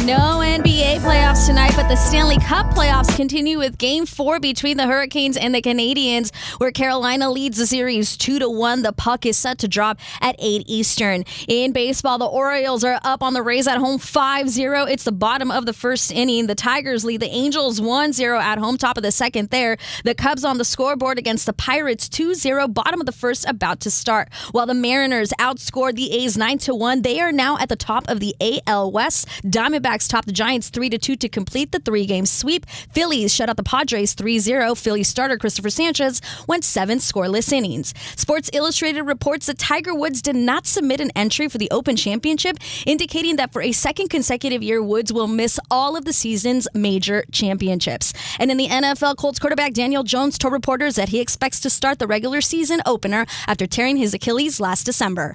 No NBA playoffs tonight, but the Stanley Cup playoffs continue with Game 4 between the Hurricanes and the Canadiens, where Carolina leads the series 2-1. The puck is set to drop at 8 Eastern. In baseball, the Orioles are up on the Rays at home 5-0. It's the bottom of the first inning. The Tigers lead the Angels 1-0 at home, top of the second there. The Cubs on the scoreboard against the Pirates 2-0, bottom of the first, about to start. While the Mariners outscored the A's 9-1, they are now at the top of the AL West. Diamondbacks top the Giants 3-2 to complete the three-game sweep. Phillies shut out the Padres 3-0. Phillies starter Christopher Sanchez went 7 scoreless innings. Sports Illustrated reports that Tiger Woods did not submit an entry for the Open Championship, indicating that for a second consecutive year, Woods will miss all of the season's major championships. And in the NFL, Colts quarterback Daniel Jones told reporters that he expects to start the regular season opener after tearing his Achilles last December.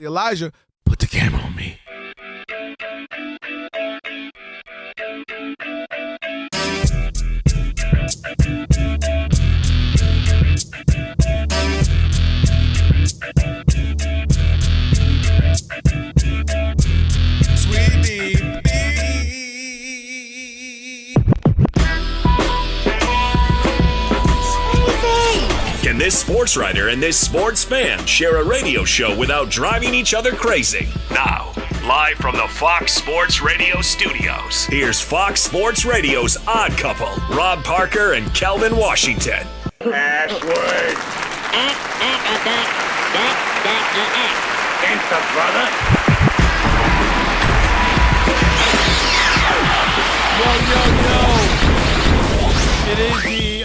Elijah, put the camera on me. Sweetie. Can this sports writer and this sports fan share a radio show without driving each other crazy? Now, live from the Fox Sports Radio studios, here's Fox Sports Radio's Odd Couple, Rob Parker and Kelvin Washington. Password. Enter, brother. Yo. It is the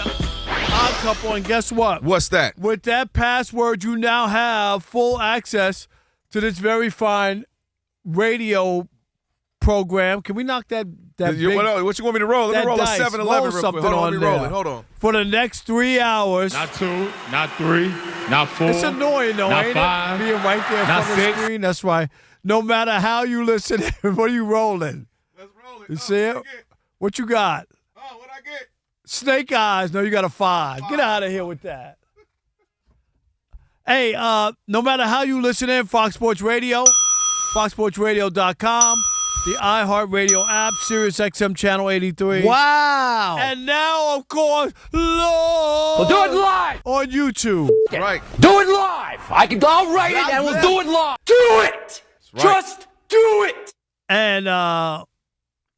Odd Couple, and guess what? What's that? With that password, you now have full access to this very fine radio program. Can we knock that What you want me to roll? Let me roll a 7-Eleven real quick. Hold on, let me roll it. Hold on. For the next 3 hours. Not 2, not 3, not 4. It's annoying, though, not ain't 5, it? Being right there in front of the screen. That's right. No matter how you listen, what are you rolling? Let's roll it. You see it? What you got? Oh, what I get? Snake eyes. No, you got a 5. Get out of here with that. Hey, no matter how you listen in, Fox Sports Radio, foxsportsradio.com, the iHeartRadio app, Sirius XM Channel 83. Wow. And now, of course, Lord. We'll do it live. On YouTube. Right. Do it live. I'll write it and we'll do it live. Do it. Right. Just do it. And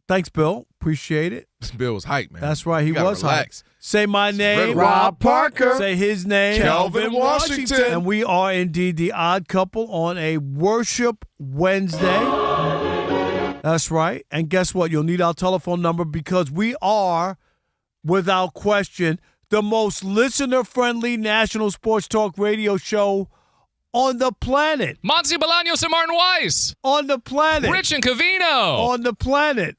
thanks, Bill. Appreciate it. Bill was hyped, man. That's right. He was relax. hyped. Say my name. Rob Parker. Say his name. Kelvin Washington. And we are indeed the Odd Couple on a Worship Wednesday. That's right. And guess what? You'll need our telephone number because we are, without question, the most listener-friendly national sports talk radio show on the planet. Monty Bolaños and Martin Weiss. On the planet. Rich and Covino. On the planet.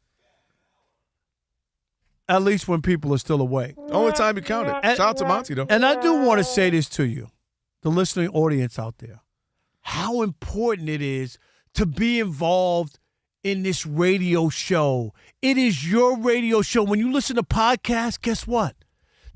At least when people are still awake. Only time you counted. Shout out to Monty, though. And I do want to say this to you, the listening audience out there, how important it is to be involved in this radio show. It is your radio show. When you listen to podcasts, guess what?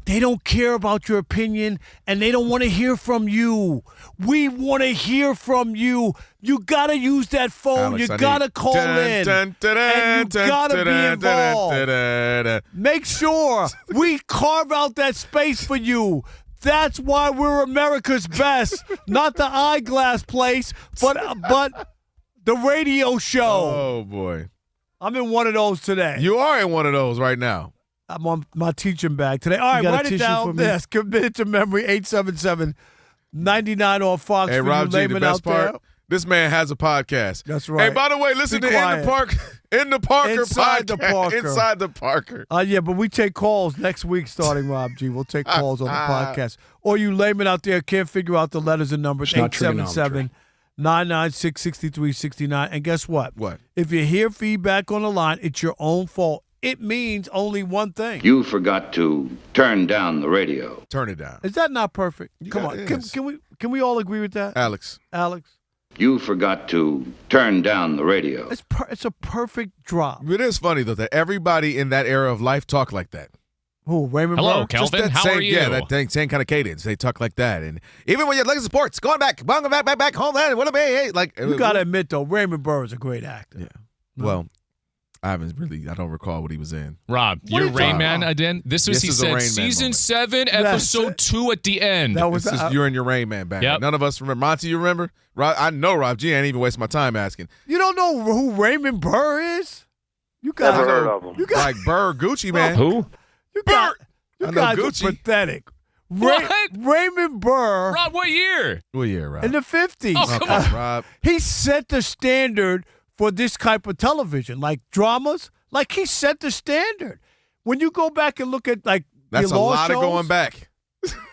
They don't care about your opinion, and they don't want to hear from you. We want to hear from you. You got to use that phone. Alex, you got to call in. And you got to be involved. Make sure we carve out that space for you. That's why we're America's best. Not the eyeglass place, but the radio show. Oh, boy. I'm in one of those today. You are in one of those right now. I'm on my teaching bag today. All right, write it down. Yes, commit to memory, 877-99 on Fox. Hey, Rob G, the best part, this man has a podcast. That's right. Hey, by the way, listen to In the Parker Inside podcast. the Parker. Inside the Parker. Yeah, but we take calls next week starting, Rob G. We'll take calls on the podcast. Or you laymen out there can't figure out the letters and numbers, 877-996-6369. And guess what? What? If you hear feedback on the line, it's your own fault. It means only one thing. You forgot to turn down the radio. Turn it down. Is that not perfect? Come on. Can we all agree with that? Alex. You forgot to turn down the radio. It's a perfect drop. It is funny, though, that everybody in that era of life talk like that. Who, Raymond Hello, Burr? Kelvin. How are you? Yeah, that same kind of cadence. They talk like that. And even when you look at sports, going back, home, hey, like. You got to admit, though, Raymond Burr is a great actor. Yeah. Well, I don't recall what he was in. Rob, you're Rain Man again? This was, he said, season 7, episode 2 at the end. That was you're in your Rain Man bag. Yep. None of us remember. Monty, you remember? I know Rob G. I ain't even waste my time asking. You don't know who Raymond Burr is? You guys Never heard of him. Like Burr, Gucci, man. Who? You guys are Gucci. pathetic. What? Raymond Burr Rob, what year? What year, Rob? in the 50s. Oh, come on. Rob. He set the standard for this type of television, like dramas. Like, he set the standard. When you go back and look at, like, That's the a law lot shows, of going back.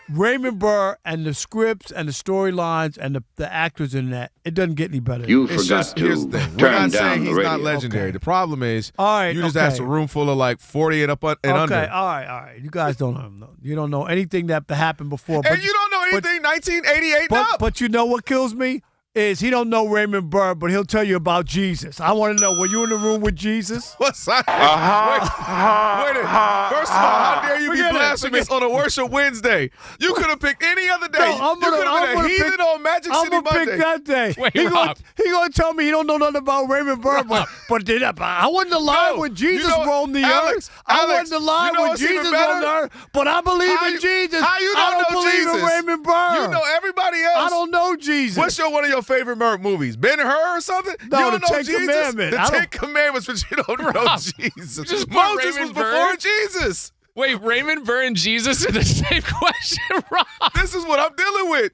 Raymond Burr and the scripts and the storylines and the actors in that, it doesn't get any better. You It's forgot just, here's to the thing. We're turn not down saying the he's radio. not legendary. Okay. The problem is All right, you just okay. asked a room full of like 40 and up and under. Okay, all right. You guys don't know. You don't know anything that happened before. And you don't know anything 1988 up. But you know what kills me? Is he don't know Raymond Burr, but he'll tell you about Jesus. I want to know, were you in the room with Jesus? What's that? Wait a minute. First of all, how dare you be blasphemous on a worship Wednesday? You could have picked any other day. No, You could have been a heathen on Magic I'm City gonna Monday. pick that day. Wait, he Rob. gonna tell me he don't know nothing about Raymond Burr, but I wasn't alive No, when Jesus you know, roamed the Alex, earth. I Alex, wasn't alive you know when what's even Jesus better? roamed the earth, but I believe How in you- Jesus. how you I don't don't know believe in Jesus? Raymond Burr. You know everybody else. I don't know Jesus. What's one of your favorite movies? Ben-Hur or something? No, you don't the know Ten Jesus? Commandments. The I don't- Ten Commandments, but you don't know Jesus. just put Moses Raymond was before Burr? Jesus. Wait, Raymond Burr and Jesus are the same question, Rob. This is what I'm dealing with.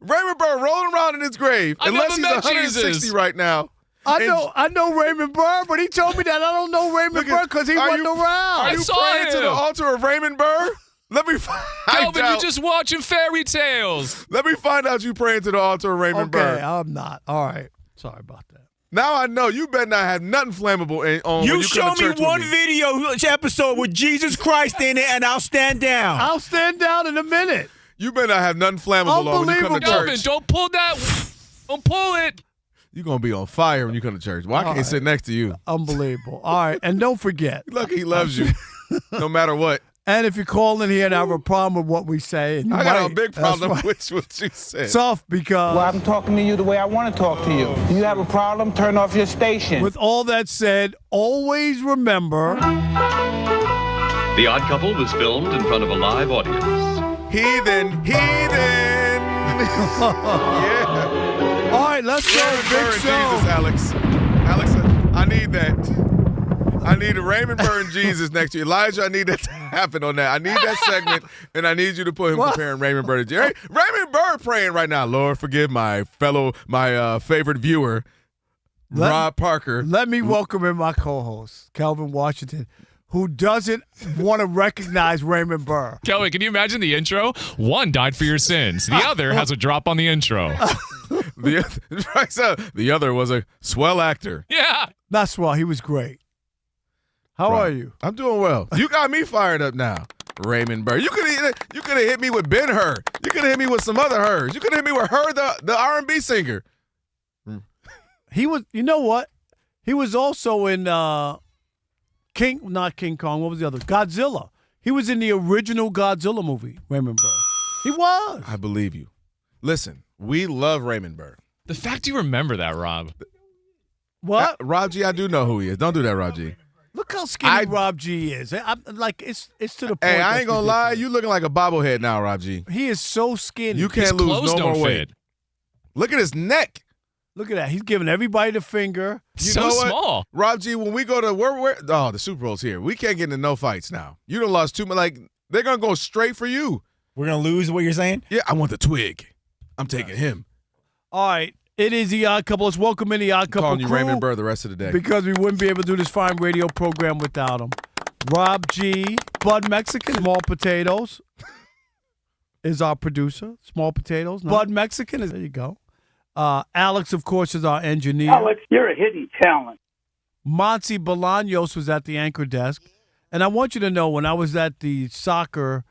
Raymond Burr rolling around in his grave, I unless never he's met 160 Jesus. right now. I know Raymond Burr, but he told me that I don't know Raymond Burr because he wasn't around. Are I you saw praying to him. the altar of Raymond Burr? Let me find Kelvin, out. you're just watching fairy tales. Let me find out you praying to the altar of Raymond Okay, Burr. I'm not. All right. Sorry about that. Now I know you better not have nothing flammable on. when You come show to me church with one video episode with Jesus Christ in it, and I'll stand down. I'll stand down in a minute. You better not have nothing flammable on when you come to Kelvin, church. don't pull that. Don't pull it. You're going to be on fire when you come to church. Well, I can't sit next to you. Unbelievable. All right. And don't forget. Lucky he loves you, no matter what. And if you call in here and have a problem with what we say, and you I got a might, big problem that's right. with what you said. It's off because Well, I'm talking to you the way I want to talk to you. Do you have a problem? Turn off your station. with all that said, always remember The Odd Couple was filmed in front of a live audience. Heathen. Yeah. all right, let's go. Raymond Burr Big and show. Jesus, Alex, I need that. I need a Raymond Burr and Jesus next to you. Elijah, I need that to happen on that. I need that segment, and I need you to put him comparing Raymond Burr to Jesus. Raymond Burr praying right now, Lord, forgive my favorite viewer, Rob Parker. Let me welcome in my co-host, Kelvin Washington, who doesn't want to recognize Raymond Burr. Kelvin, can you imagine the intro? One died for your sins. The other has a drop on the intro. The other was a swell actor. Yeah. Not swell. He was great. How are you? I'm doing well. You got me fired up now, Raymond Burr. You could have hit me with Ben-Hur. You could have hit me with some other Hurs. You could have hit me with Hur, the R&B singer. He was. You know what? He was also in not King Kong. What was the other? Godzilla. He was in the original Godzilla movie. Raymond Burr. He was. I believe you. Listen, we love Raymond Burr. The fact you remember that, Rob. What? Rob G, I do know who he is. Don't do that, Rob G. Look how skinny Rob G is. I'm like it's to the point. Hey, I that's ain't gonna lie. ridiculous. You looking like a bobblehead now, Rob G. He is so skinny. You can't His lose clothes no don't more weight. fit. Look at his neck. Look at that. He's giving everybody the finger. You So know what? small. Rob G, when we go to the Super Bowl's here. We can't get into no fights now. You done lost too much. Like, they're gonna go straight for you. We're going to lose what you're saying? Yeah, I want the twig. I'm taking him. All right. It is the Odd Couple. Let's welcome in the Odd Couple Calling you crew Raymond Burr the rest of the day. because we wouldn't be able to do this fine radio program without him. Rob G, Bud Mexican, Small Potatoes is our producer. Small Potatoes. Bud Mexican is there. You go. Alex, of course, is our engineer. Alex, you're a hidden talent. Monty Bolaños was at the anchor desk. And I want you to know, when I was at the soccer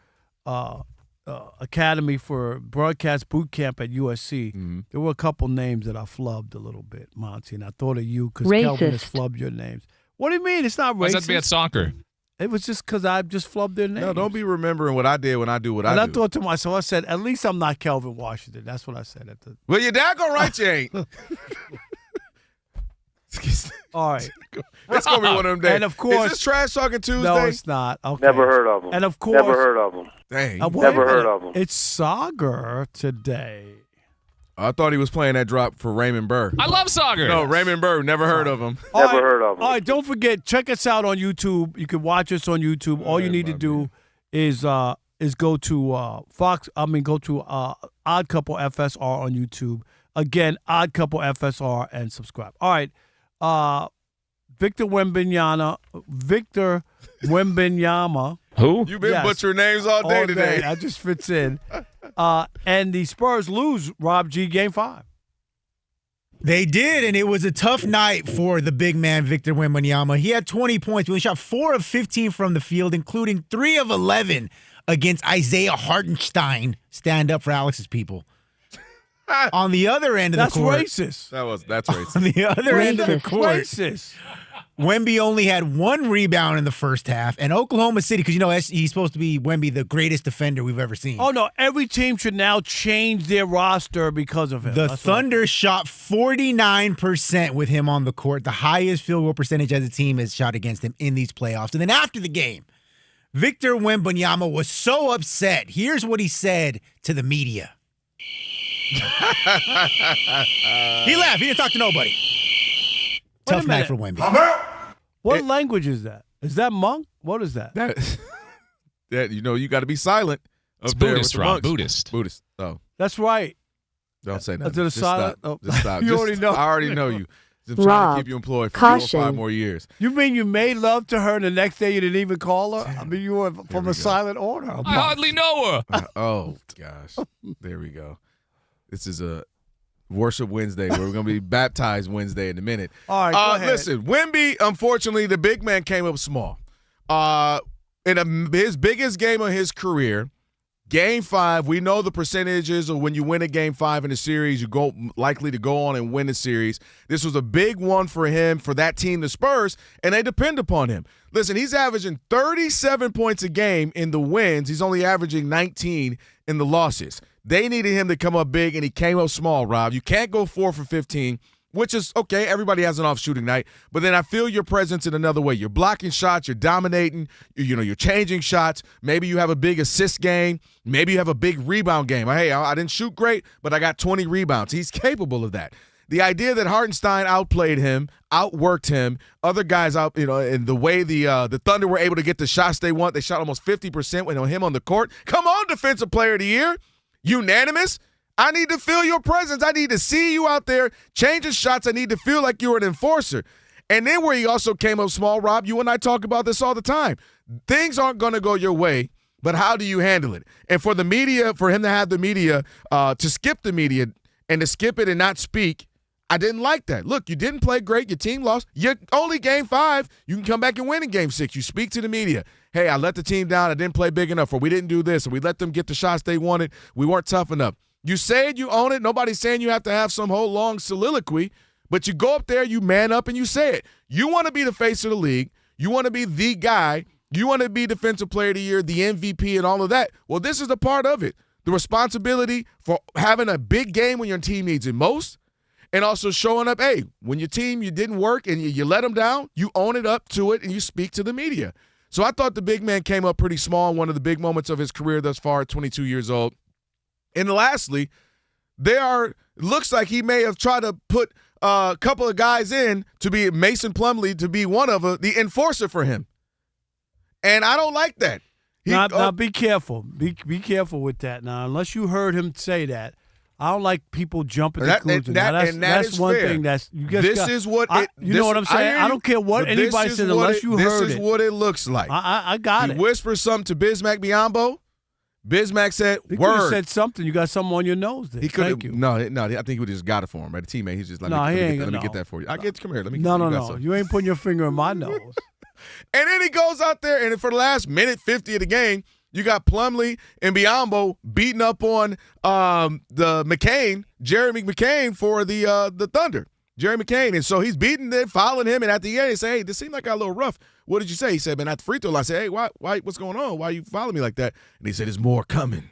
academy for broadcast boot camp at USC, there were a couple names that I flubbed a little bit, Monty, and I thought of you because Kelvin has flubbed your names. What do you mean? It's not racist. Why does that be at soccer? It was just because I just flubbed their names. No, don't be remembering what I did when I do what I do. And I thought to myself, I said, at least I'm not Kelvin Washington. That's what I said. Well, your dad gonna write you ain't. All right. It's going to be one of them days. And of course. Is this Trash Talking Tuesday? No, it's not. Okay. Never heard of him. And of course. Never heard of him. Dang. Never heard of him. It's Sagar today. I thought he was playing that drop for Raymond Burr. I love Sagar. No, Raymond Burr. Never heard of him. Never heard of him. All right, don't forget, check us out on YouTube. You can watch us on YouTube. All you need to do is go to go to Odd Couple FSR on YouTube. Again, Odd Couple FSR and subscribe. All right. Victor Wembanyama. Who? You've been butchering names all day today. That just fits in. And the Spurs lose, Rob G, Game 5. They did, and it was a tough night for the big man, Victor Wembanyama. He had 20 points. He shot 4 of 15 from the field, including 3 of 11 against Isaiah Hartenstein. Stand up for Alex's people. On the other end of the court. That's racist. That's racist. On the other end of the court. Racist. Wemby only had 1 rebound in the first half, and Oklahoma City, because he's supposed to be Wemby, the greatest defender we've ever seen. Oh, no, every team should now change their roster because of him. The Thunder shot 49% with him on the court, the highest field goal percentage as a team has shot against him in these playoffs. And then after the game, Victor Wembanyama was so upset. Here's what he said to the media. He left. He didn't talk to nobody. Tough night for Wemby. What language is that? Is that Hmong? What is that? You got to be silent. It's Buddhist, Rob. Buddhist. Oh. That's right. Don't say nothing. Is it a silent? Stop. Just stop. You already know. I already know you. I'm trying to keep you employed for 4 or 5 more years. You mean you made love to her and the next day you didn't even call her? I mean, you were from a silent order. I hardly know her. Oh, gosh. There we go. This is a Worship Wednesday where we're going to be baptized Wednesday in a minute. All right, go ahead. Listen, Wemby, unfortunately, the big man came up small. In his biggest game of his career, Game 5, we know the percentages of when you win a Game 5 in a series, you go likely to go on and win the series. This was a big one for him, for that team, the Spurs, and they depend upon him. Listen, he's averaging 37 points a game in the wins. He's only averaging 19 in the losses. They needed him to come up big, and he came up small, Rob. You can't go 4 for 15, which is okay. Everybody has an off shooting night, but then I feel your presence in another way. You're blocking shots. You're dominating. You're changing shots. Maybe you have a big assist game. Maybe you have a big rebound game. Hey, I didn't shoot great, but I got 20 rebounds. He's capable of that. The idea that Hartenstein outplayed him, outworked him, other guys out, and the way the Thunder were able to get the shots they want, they shot almost 50% with him on the court. Come on, Defensive Player of the Year. Unanimous? I need to feel your presence. I need to see you out there changing shots. I need to feel like you're an enforcer. And then where he also came up small, Rob, you and I talk about this all the time. Things aren't going to go your way, but how do you handle it? And for the media, for him to have the media, to skip the media and to skip it and not speak, I didn't like that. Look, you didn't play great. Your team lost. You're only Game 5. You can come back and win in Game 6. You speak to the media. Hey, I let the team down. I didn't play big enough, or we didn't do this, or we let them get the shots they wanted. We weren't tough enough. You say it, you own it. Nobody's saying you have to have some whole long soliloquy, but you go up there, you man up, and you say it. You want to be the face of the league. You want to be the guy. You want to be Defensive Player of the Year, the MVP, and all of that. Well, this is a part of it. The responsibility for having a big game when your team needs it most, and also showing up, hey, when your team, you didn't work and you let them down, you own it up to it and you speak to the media. So I thought the big man came up pretty small in one of the big moments of his career thus far at 22 years old. And lastly, looks like he may have tried to put a couple of guys in to be Mason Plumlee to be one of the enforcer for him. And I don't like that. Now be careful. Be careful with that. Now, unless you heard him say that, I don't like people jumping to conclusions. That's one fair. thing that's you just this got, is what you know what I'm saying. I don't care what anybody says unless you heard it. This is what it looks like. I got it. He whispers something to Bismack Biyombo. Bismack said, he "Word." He could have said something. You got something on your nose there. He could have. Thank you. No. I think he would have just got it for him. Right, the teammate. He's just like, let me get that for you. Come here. Let me. No. You ain't putting your finger in my nose. And then he goes out there, and for the last minute 50 of the game, you got Plumlee and Biyombo beating up on Jeremy McCain for the Thunder. Jeremy McCain. And so he's beating them, fouling him, and at the end, they say, hey, this seemed like I got a little rough. What did you say? He said, man, at the free throw line. I said, hey, why, what's going on? Why you following me like that? And he said, there's more coming.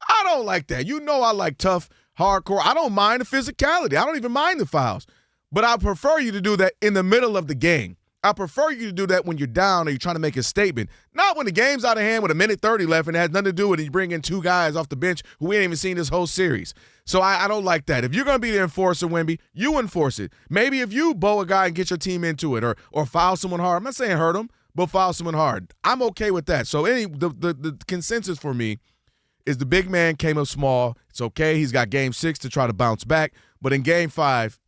I don't like that. You know I like tough, hardcore. I don't mind the physicality. I don't even mind the fouls. But I prefer you to do that in the middle of the game. I prefer you to do that when you're down or you're trying to make a statement, not when the game's out of hand with a minute 30 left and it has nothing to do with it. You bring in two guys off the bench who we ain't even seen this whole series. So I don't like that. If you're going to be the enforcer, Wemby, you enforce it. Maybe if you bow a guy and get your team into it or foul someone hard. I'm not saying hurt him, but foul someone hard. I'm okay with that. So the consensus for me is the big man came up small. It's okay. He's got game 6 to try to bounce back. But in game 5,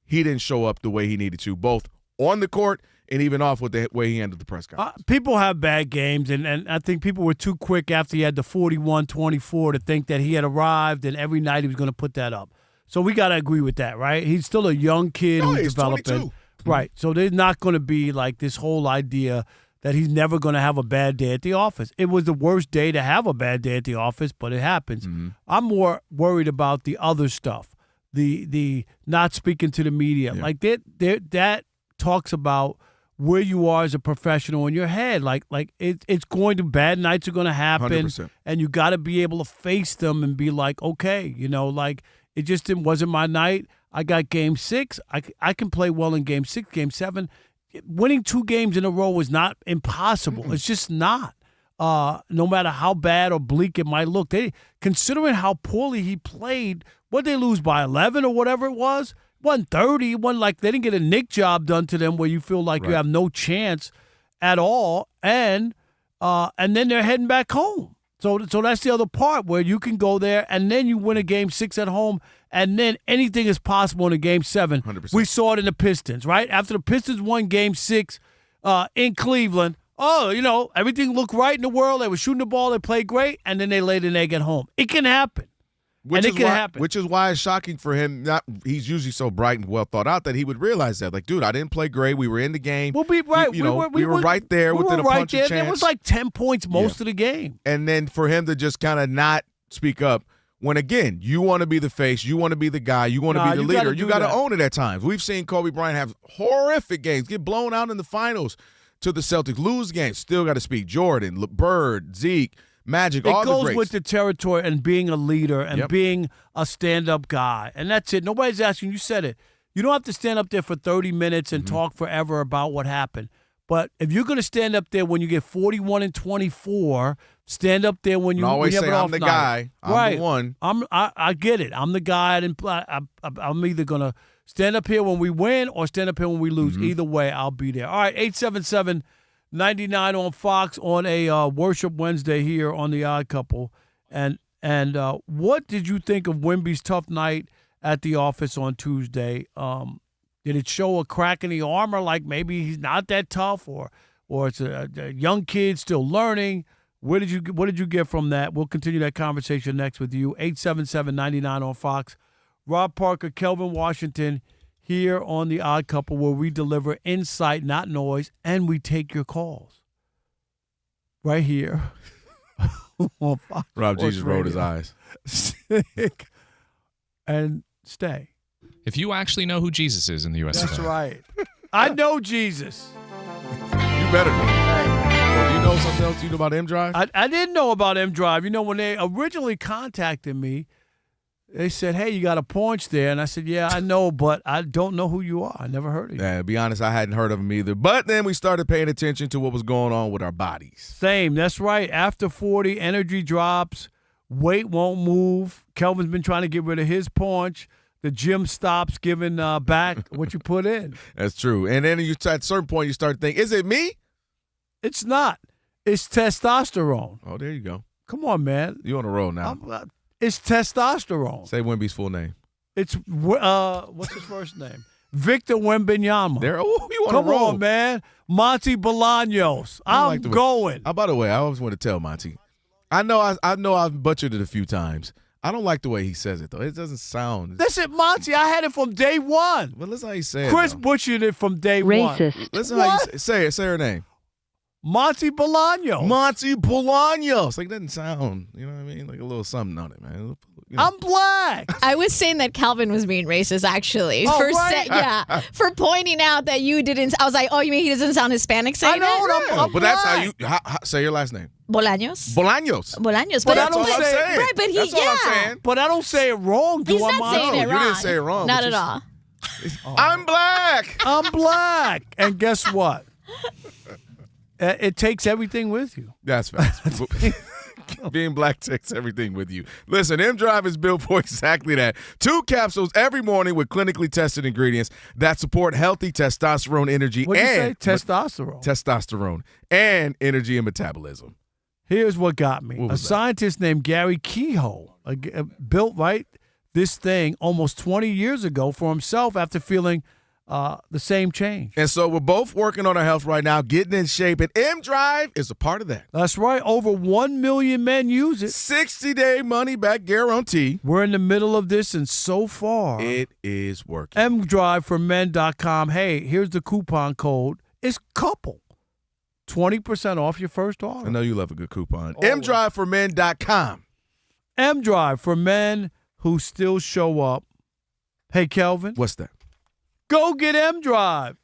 he didn't show up the way he needed to, both on the court and even off with the way he handled the press conference. People have bad games, and I think people were too quick after he had the 41-24 to think that he had arrived and every night he was going to put that up. So we got to agree with that, right? He's still a young kid who's developing. 22. Right. So there's not going to be like this whole idea that he's never going to have a bad day at the office. It was the worst day to have a bad day at the office, but it happens. Mm-hmm. I'm more worried about the other stuff, the not speaking to the media. Yeah. Like that talks about where you are as a professional in your head. Like it's going to, bad nights are going to happen 100%. And you got to be able to face them and be like, okay, like it just wasn't my night. I got game 6. I can play well in game 6, game 7. Winning 2 games in a row is not impossible. Mm-hmm. It's just not. No matter how bad or bleak it might look, considering how poorly he played, what they lose by 11 or whatever it was, 130, one like they didn't get a Nick job done to them where you feel like you have no chance at all, and then they're heading back home. So that's the other part where you can go there and then you win a game 6 at home, and then anything is possible in a game 7. 100%. We saw it in the Pistons, right? After the Pistons won game 6 in Cleveland, everything looked right in the world. They were shooting the ball, they played great, and then they laid an egg at home. It can happen. Which is why it's shocking for him. He's usually so bright and well thought out that he would realize that. Like, dude, I didn't play great. We were in the game. We'll be right. We were right there within a punch of chance. It was like 10 points most of the game. And then for him to just kind of not speak up when, again, you want to be the face, you want to be the guy, you want to be the leader. You got to own it at times. We've seen Kobe Bryant have horrific games, get blown out in the finals to the Celtics, lose games, still got to speak. Jordan, Bird, Zeke, Magic, all the greats. It goes with the territory and being a leader and being a stand-up guy. And that's it. Nobody's asking. You said it. You don't have to stand up there for 30 minutes and talk forever about what happened. But if you're going to stand up there when you get 41 and 24, stand up there when you have an off night. Guy. I'm the one. I get it. I'm the guy. I'm either going to stand up here when we win or stand up here when we lose. Either way, I'll be there. All right, 877-99 on Fox on a Worship Wednesday here on The Odd Couple. And what did you think of Wemby's tough night at the office on Tuesday? Did it show a crack in the armor, like maybe he's not that tough, or it's a young kid still learning? What did you get from that? We'll continue that conversation next with you. 877-99 on Fox. Rob Parker, Kelvin Washington, here on The Odd Couple, where we deliver insight, not noise, and we take your calls. Right here. On Fox Rob Jesus rolled his eyes. Stick and stay. If you actually know who Jesus is in the U.S. That's right. I know Jesus. You better know. Well, do you know something else you know about M-Drive? I didn't know about M-Drive. When they originally contacted me, they said, hey, you got a paunch there. And I said, yeah, I know, but I don't know who you are. I never heard of you. Yeah, to be honest, I hadn't heard of him either. But then we started paying attention to what was going on with our bodies. Same. That's right. After 40, energy drops. Weight won't move. Kelvin's been trying to get rid of his paunch. The gym stops giving back what you put in. That's true. And then at a certain point, you start thinking, is it me? It's not. It's testosterone. Oh, there you go. Come on, man. You on a roll now. It's testosterone. Say Wemby's full name. It's what's his first name? Victor Wembanyama. You on Come a roll. on, man. Monty Bolaños. I'm going. By the way, I always want to tell Monty. I know I've butchered it a few times. I don't like the way he says it, though. It doesn't sound. Listen, Monty, I had it from day one. But listen how you say it. Chris butchered it from day one. Listen how you say it. Say her name. Monty Bolaños. Monty Bolaños. Like, it doesn't sound, you know what I mean? Like a little something on it, man. I'm black. I was saying that Kelvin was being racist, actually. Oh, right? For pointing out that you didn't. I was like, oh, you mean he doesn't sound Hispanic saying I know, it? I'm but black. that's how you say your last name. Bolaños. Bolaños. Bolaños. But I That's don't all I'm say- saying. Right, but he, That's all I'm saying. But I don't say it wrong, do He's I? not saying No, it you wrong. didn't say it wrong, Not but at you- all. I'm black. I'm black. And guess what? It takes everything with you. That's facts. Being black takes everything with you. Listen, M-Drive is built for exactly that. 2 capsules every morning with clinically tested ingredients that support healthy testosterone, energy, What'd you say? and Testosterone. and energy and metabolism. Here's what got me. What A was that? scientist named Gary Kehoe built this thing almost 20 years ago for himself after feeling the same change. And so we're both working on our health right now, getting in shape, and M-Drive is a part of that. That's right. Over 1 million men use it. 60-day money-back guarantee. We're in the middle of this, and so far, It is working. mdriveformen.com. Hey, here's the coupon code. It's COUPLE. 20% off your first order. I know you love a good coupon. Always. mdriveformen.com. M-Drive for men who still show up. Hey, Kelvin. What's that? Go get M-Drive.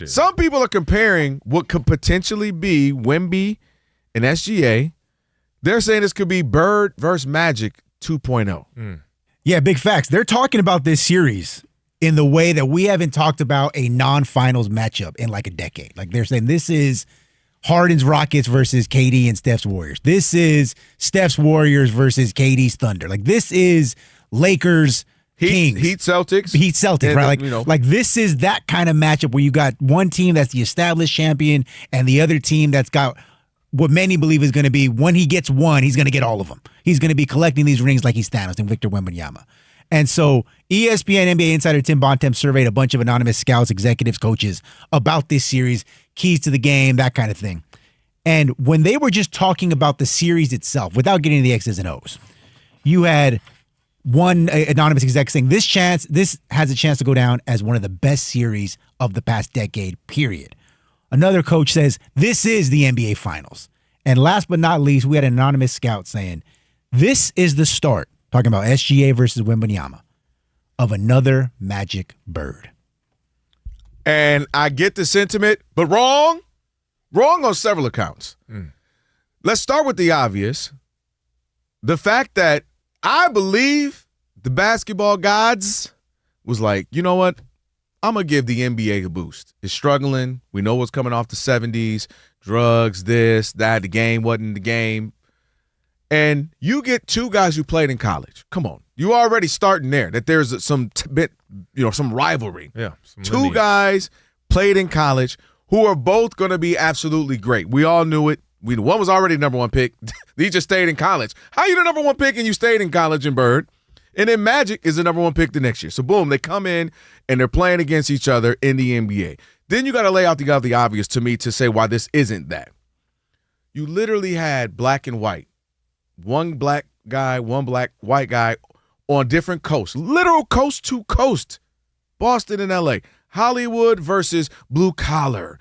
Some people are comparing what could potentially be Wemby and SGA. They're saying this could be Bird versus Magic 2.0. Yeah, big facts. They're talking about this series in the way that we haven't talked about a non-finals matchup in like a decade. Like they're saying this is Harden's Rockets versus KD and Steph's Warriors. This is Steph's Warriors versus KD's Thunder. Like this is Lakers Kings. Heat Celtics. Heat Celtics, And, right? Like, you know. like this is that kind of matchup where you got one team that's the established champion and the other team that's got what many believe is going to be when he gets one, he's going to get all of them. He's going to be collecting these rings like he's Thanos and Victor Wembanyama. And so ESPN NBA insider Tim Bontemps surveyed a bunch of anonymous scouts, executives, coaches about this series, keys to the game, that kind of thing. And when they were just talking about the series itself, without getting into the X's and O's, you had one anonymous exec saying this has a chance to go down as one of the best series of the past decade, period. Another coach says this is the NBA Finals. And last but not least, we had an anonymous scout saying this is the start, talking about SGA versus Wembanyama, of another Magic Bird. And I get the sentiment, but wrong. Wrong on several accounts. Let's start with the obvious. The fact that I believe the basketball gods was like, you know what? I'm going to give the NBA a boost. It's struggling. We know what's coming off the 70s. Drugs, this, that. The game wasn't the game. And you get 2 guys who played in college. Come on. You already starting there, that there's some rivalry. Yeah. 2 guys played in college who are both going to be absolutely great. We all knew it. One was already the number 1 pick. He just stayed in college. How you the number 1 pick and you stayed in college in Bird? And then Magic is the number 1 pick the next year. So, boom, they come in and they're playing against each other in the NBA. Then you got to lay out the obvious to me to say why this isn't that. You literally had black and white. One black guy, one white guy on different coasts. Literal coast to coast. Boston and L.A. Hollywood versus blue collar.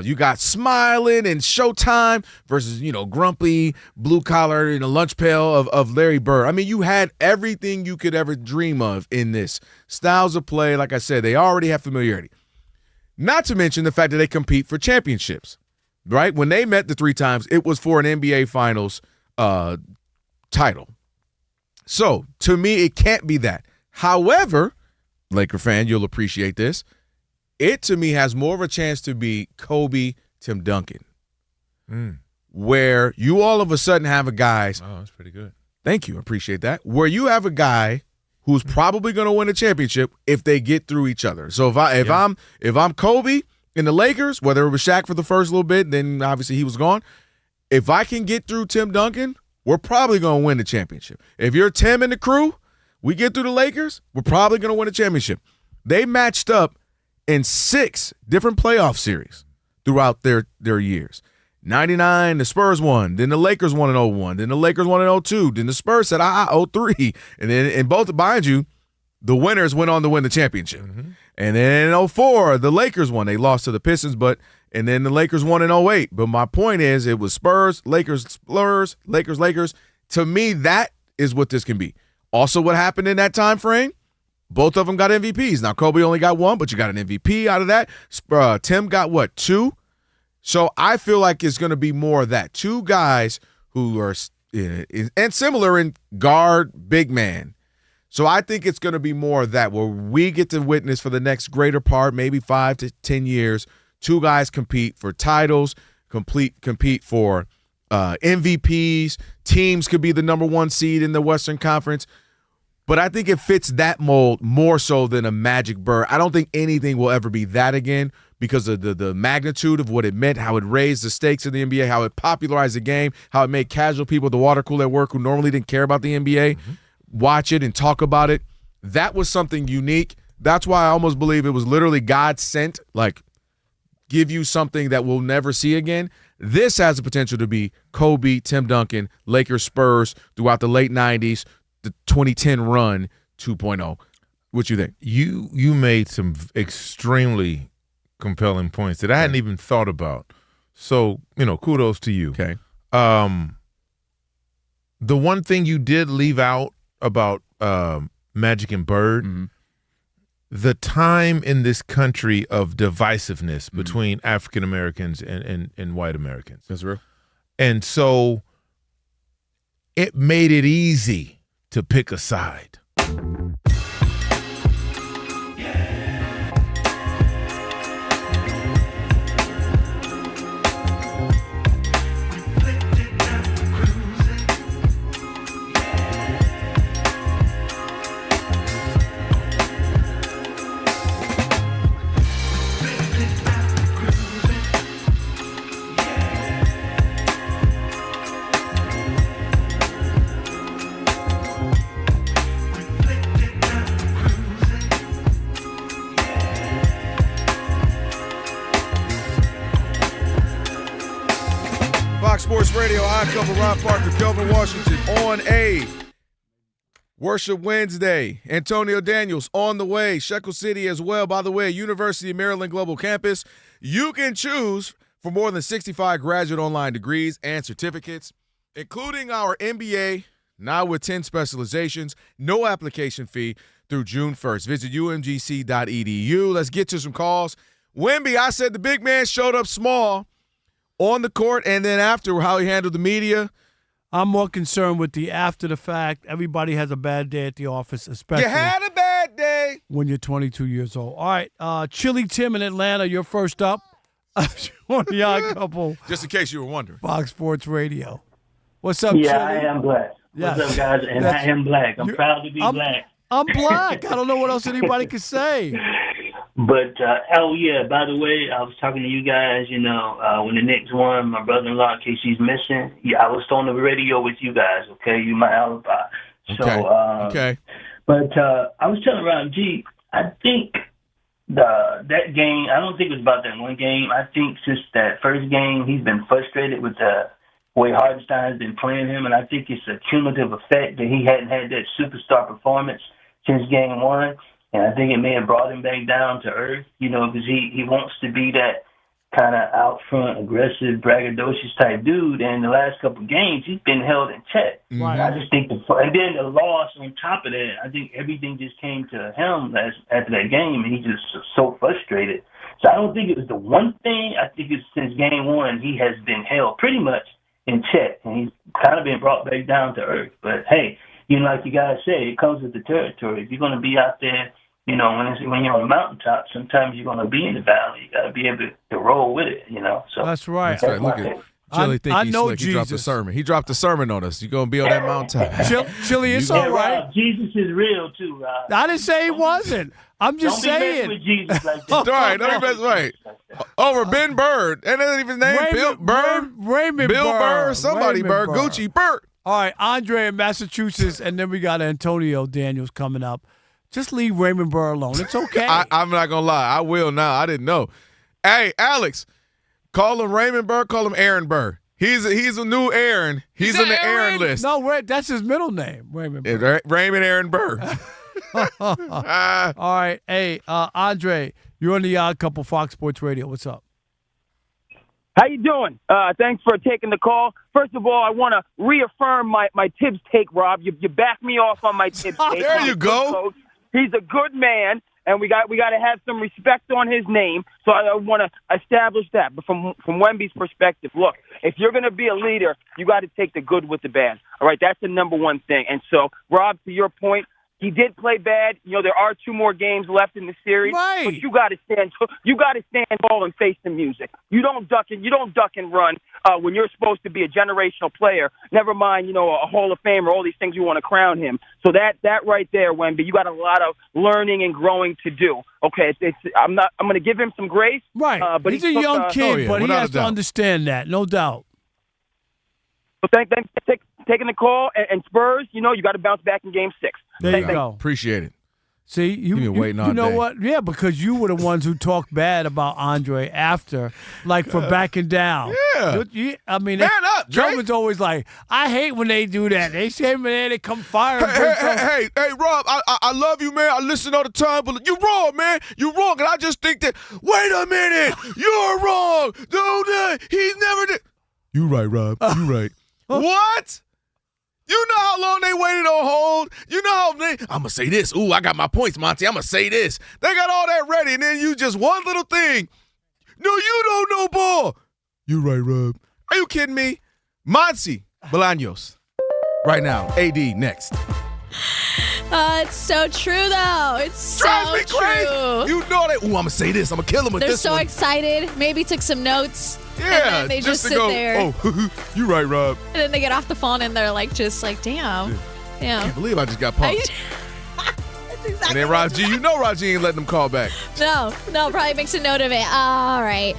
You got Smiling and Showtime versus, grumpy, blue collar, lunch pail of Larry Bird. I mean, you had everything you could ever dream of in this. Styles of play, like I said, they already have familiarity. Not to mention the fact that they compete for championships, right? When they met the 3 times, it was for an NBA Finals title. So, to me, it can't be that. However, Laker fan, you'll appreciate this. It, to me, has more of a chance to be Kobe, Tim Duncan, where you all of a sudden have a guy. Oh, that's pretty good. Thank you. Appreciate that. Where you have a guy who's probably going to win a championship if they get through each other. So if I'm Kobe, In the Lakers, whether it was Shaq for the first little bit, then obviously he was gone. If I can get through Tim Duncan, we're probably going to win the championship. If you're Tim and the crew, we get through the Lakers, we're probably going to win a championship. They matched up in 6 different playoff series throughout their years. 99, the Spurs won. Then the Lakers won in 01. Then the Lakers won in 02. Then the Spurs said, 03. And then in both, mind you, the winners went on to win the championship. Mm-hmm. And then in 04, the Lakers won. They lost to the Pistons, and then the Lakers won in 08. But my point is, it was Spurs, Lakers, Spurs, Lakers, Lakers. To me, that is what this can be. Also, what happened in that time frame, both of them got MVPs. Now, Kobe only got 1, but you got an MVP out of that. Tim got, 2? So I feel like it's going to be more of that. 2 guys who are and similar in guard, big man. So I think it's going to be more of that, where we get to witness for the next greater part, maybe 5 to 10 years, 2 guys compete for titles, compete for MVPs. Teams could be the number 1 seed in the Western Conference. But I think it fits that mold more so than a Magic Bird. I don't think anything will ever be that again because of the magnitude of what it meant, how it raised the stakes in the NBA, how it popularized the game, how it made casual people at the water cooler at work who normally didn't care about the NBA watch it and talk about it. That was something unique. That's why I almost believe it was literally God sent, like give you something that we'll never see again. This has the potential to be Kobe, Tim Duncan, Lakers, Spurs throughout the late 90s, the 2010 run 2.0. What you think? You made some extremely compelling points that I hadn't even thought about. So, kudos to you. Okay. The one thing you did leave out about Magic and Bird, the time in this country of divisiveness between African Americans and white Americans. That's real. And so it made it easy to pick a side. Fox Sports Radio, I cover Ron Parker, Kelvin Washington on a Worship Wednesday. Antonio Daniels on the way. Shekel City as well. By the way, University of Maryland Global Campus. You can choose for more than 65 graduate online degrees and certificates, including our MBA, now with 10 specializations. No application fee through June 1st. Visit umgc.edu. Let's get to some calls. Wemby, I said the big man showed up small on the court, and then after, how he handled the media. I'm more concerned with the after the fact. Everybody has a bad day at the office, especially. You had a bad day when you're 22 years old. All right, Chili Tim in Atlanta, you're first up on the Odd Couple. Just in case you were wondering. Fox Sports Radio. What's up, Chili? Yeah, I am black. Yes. What's up, guys? And I am black. I'm proud to be black. I'm black. I don't know what else anybody could say. But, by the way, I was talking to you guys, when the Knicks won, my brother-in-law, in case he's missing, I was on the radio with you guys, okay? You my alibi. Okay. Okay. But I was telling Rob G, I think that game, I don't think it was about that one game. I think since that first game, he's been frustrated with the way Hartenstein's been playing him, and I think it's a cumulative effect that he hadn't had that superstar performance since game 1. And I think it may have brought him back down to earth, because he wants to be that kind of out front, aggressive, braggadocious type dude. And the last couple of games, he's been held in check. Right. I just think and then the loss on top of that, I think everything just came to him after that game, and he just so frustrated. So I don't think it was the one thing. I think it's since game 1, he has been held pretty much in check, and he's kind of been brought back down to earth. But hey, like you guys say, it comes with the territory. If you're going to be out there, when you're on the mountaintop, sometimes you're going to be in the valley. You got to be able to roll with it, So That's right. That's right. Chili think I he's know slick. Jesus. He dropped a sermon. He dropped a sermon on us. You gonna be on that mountaintop. Chili, it's all right. Rob, Jesus is real too, Rob. I didn't say he wasn't. I'm just Don't saying. be messing with Jesus like that. All right, don't be messing right. Over Ben Bird. And that ain't even his name. Bill Bird. Raymond Bill Burr. Bird. Somebody Raymond Bird. Burr. Gucci Bird. All right, Andre in Massachusetts, and then we got Antonio Daniels coming up. Just leave Raymond Burr alone. It's okay. I'm not gonna lie. I will now. I didn't know. Hey, Alex, call him Raymond Burr. Call him Aaron Burr. He's a new Aaron. He's in the Aaron list. No, that's his middle name, Raymond Burr. Raymond Aaron Burr. All right. Hey, Andre, you're on the Odd Couple Fox Sports Radio. What's up? How you doing? Thanks for taking the call. First of all, I want to reaffirm my Tibbs take, Rob. You back me off on my Tibbs take. There you go. He's a good man, and we got to have some respect on his name. So I want to establish that. But from Wemby's perspective, look, if you're going to be a leader, you got to take the good with the bad. All right, that's the number one thing. And so, Rob, to your point, he did play bad. You know, there are 2 more games left in the series. Right. But you got to stand tall and face the music. You don't duck and run when you're supposed to be a generational player. Never mind, you know, a Hall of Famer, all these things you want to crown him. So that right there, Wemby, you got a lot of learning and growing to do. Okay, I'm going to give him some grace. Right. But he's a young kid, but he has to understand that, no doubt. So thanks for taking the call. And Spurs, you know, you got to bounce back in Game 6. There you go. Appreciate it. See, you know what? Yeah, because you were the ones who talked bad about Andre after, like for backing down. Yeah. I mean, man up, Drake. Kelvin's always like, I hate when they do that. They say, man, they come fire. Hey, Rob, I love you, man. I listen all the time, but you're wrong, man. You're wrong. And I just think that, wait a minute, you're wrong. Dude, he's never did. You right, Rob. You right. What? You know how long they waited on hold? You know how I'm going to say this. Ooh, I got my points, Monty. I'm going to say this. They got all that ready, and then you just one little thing. No, you don't know ball. You right, Rob. Are you kidding me? Monty Bolaños. Right now. AD next. It's so true, though. It's so Drives me true. crazy. You know that. Ooh, I'm going to say this. I'm going to kill him with They're this so one. excited. Maybe took some notes. Yeah. And then they just sit to go, there. Oh, you right, Rob. And then they get off the phone and they're like, damn. I can't believe I just got pumped. That's exactly And then Raji, you know Raji ain't letting them call back. No, probably makes a note of it. All right.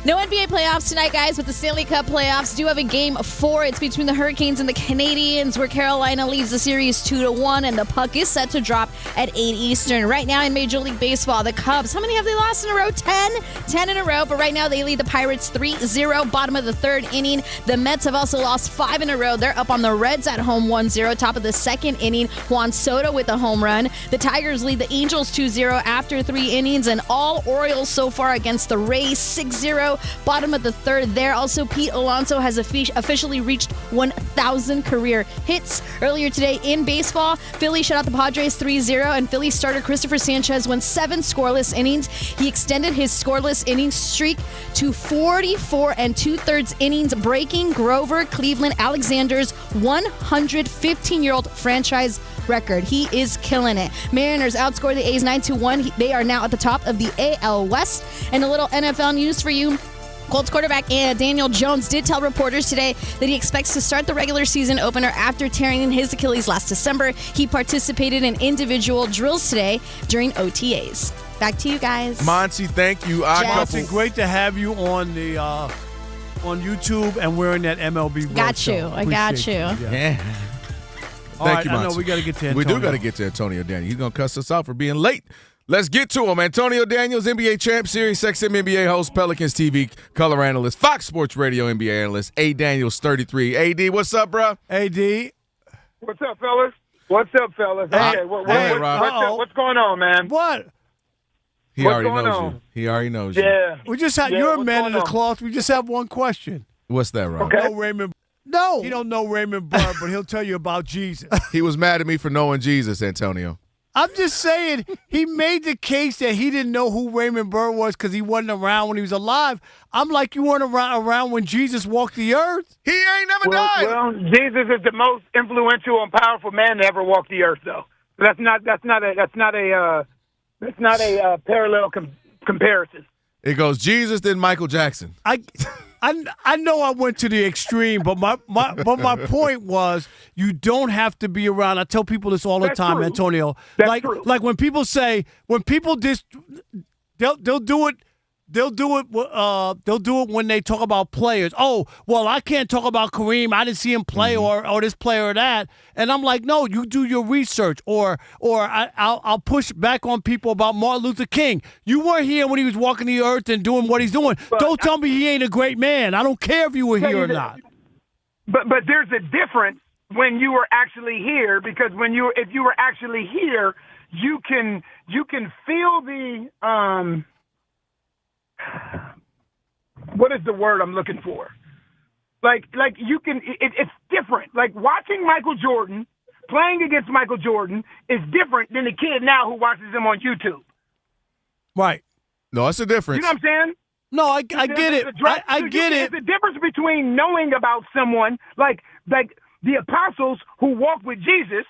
No NBA playoffs tonight, guys, but the Stanley Cup playoffs do have a Game 4. It's between the Hurricanes and the Canadians, where Carolina leads the series 2-1, and the puck is set to drop at 8 Eastern. Right now in Major League Baseball, the Cubs, how many have they lost in a row? 10? 10 in a row, but right now they lead the Pirates 3-0, bottom of the 3rd inning. The Mets have also lost 5 in a row. They're up on the Reds at home 1-0, top of the 2nd inning. Juan Soto with a home run. The Tigers lead the Angels 2-0 after 3 innings, and all Orioles so far against the Rays 6-0. Bottom of the 3rd there. Also, Pete Alonso has officially reached 1,000 career hits. Earlier today in baseball, Philly shut out the Padres 3-0, and Philly starter Christopher Sanchez went 7 scoreless innings. He extended his scoreless innings streak to 44 2/3 innings, breaking Grover Cleveland Alexander's 115-year-old franchise record. He is killing it. Mariners outscored the A's 9-1. They are now at the top of the AL West. And a little NFL news for you. Colts quarterback Daniel Jones did tell reporters today that he expects to start the regular season opener after tearing his Achilles last December. He participated in individual drills today during OTAs. Back to you guys. Monty, thank you. Monty, great to have you on the on YouTube and wearing that MLB Got you. I got you. Yeah. Thank you, Monty. I know we got to get to Antonio. We do got to get to Antonio Daniels. He's going to cuss us out for being late. Let's get to him. Antonio Daniels, NBA champ, Sirius XM NBA host, Pelicans TV color analyst, Fox Sports Radio NBA analyst, A. Daniels 33. AD, what's up, bro? AD. What's up, fellas? What's up, fellas? Okay, what's going on, man? What? He already knows you. He already knows you. Yeah. We just have you're a man in the cloth. We just have one question. What's that, Rob? Okay. No Raymond. No, he don't know Raymond Burr, but he'll tell you about Jesus. He was mad at me for knowing Jesus, Antonio. I'm just saying, he made the case that he didn't know who Raymond Burr was because he wasn't around when he was alive. I'm like, you weren't around when Jesus walked the earth? He ain't never died. Well, Jesus is the most influential and powerful man to ever walk the earth, though. That's not a parallel comparison. It goes Jesus, then Michael Jackson. I I know I went to the extreme, but my point was you don't have to be around. I tell people this all the time, true. Antonio. That's true. Like when people they'll do it. They'll do it when they talk about players. Oh, well, I can't talk about Kareem. I didn't see him play or this player or that. And I'm like, no, you do your research. Or I'll push back on people about Martin Luther King. You weren't here when he was walking the earth and doing what he's doing. But don't tell me he ain't a great man. I don't care if you were here or not. But there's a difference when you were actually here, because if you were actually here, you can feel the what is the word I'm looking for? Like you can, it's different. Like watching Michael Jordan, playing against Michael Jordan is different than the kid now who watches him on YouTube. Right. No, it's a difference. You know what I'm saying? No, I get it. I get it. It's the difference between knowing about someone, like the apostles who walked with Jesus.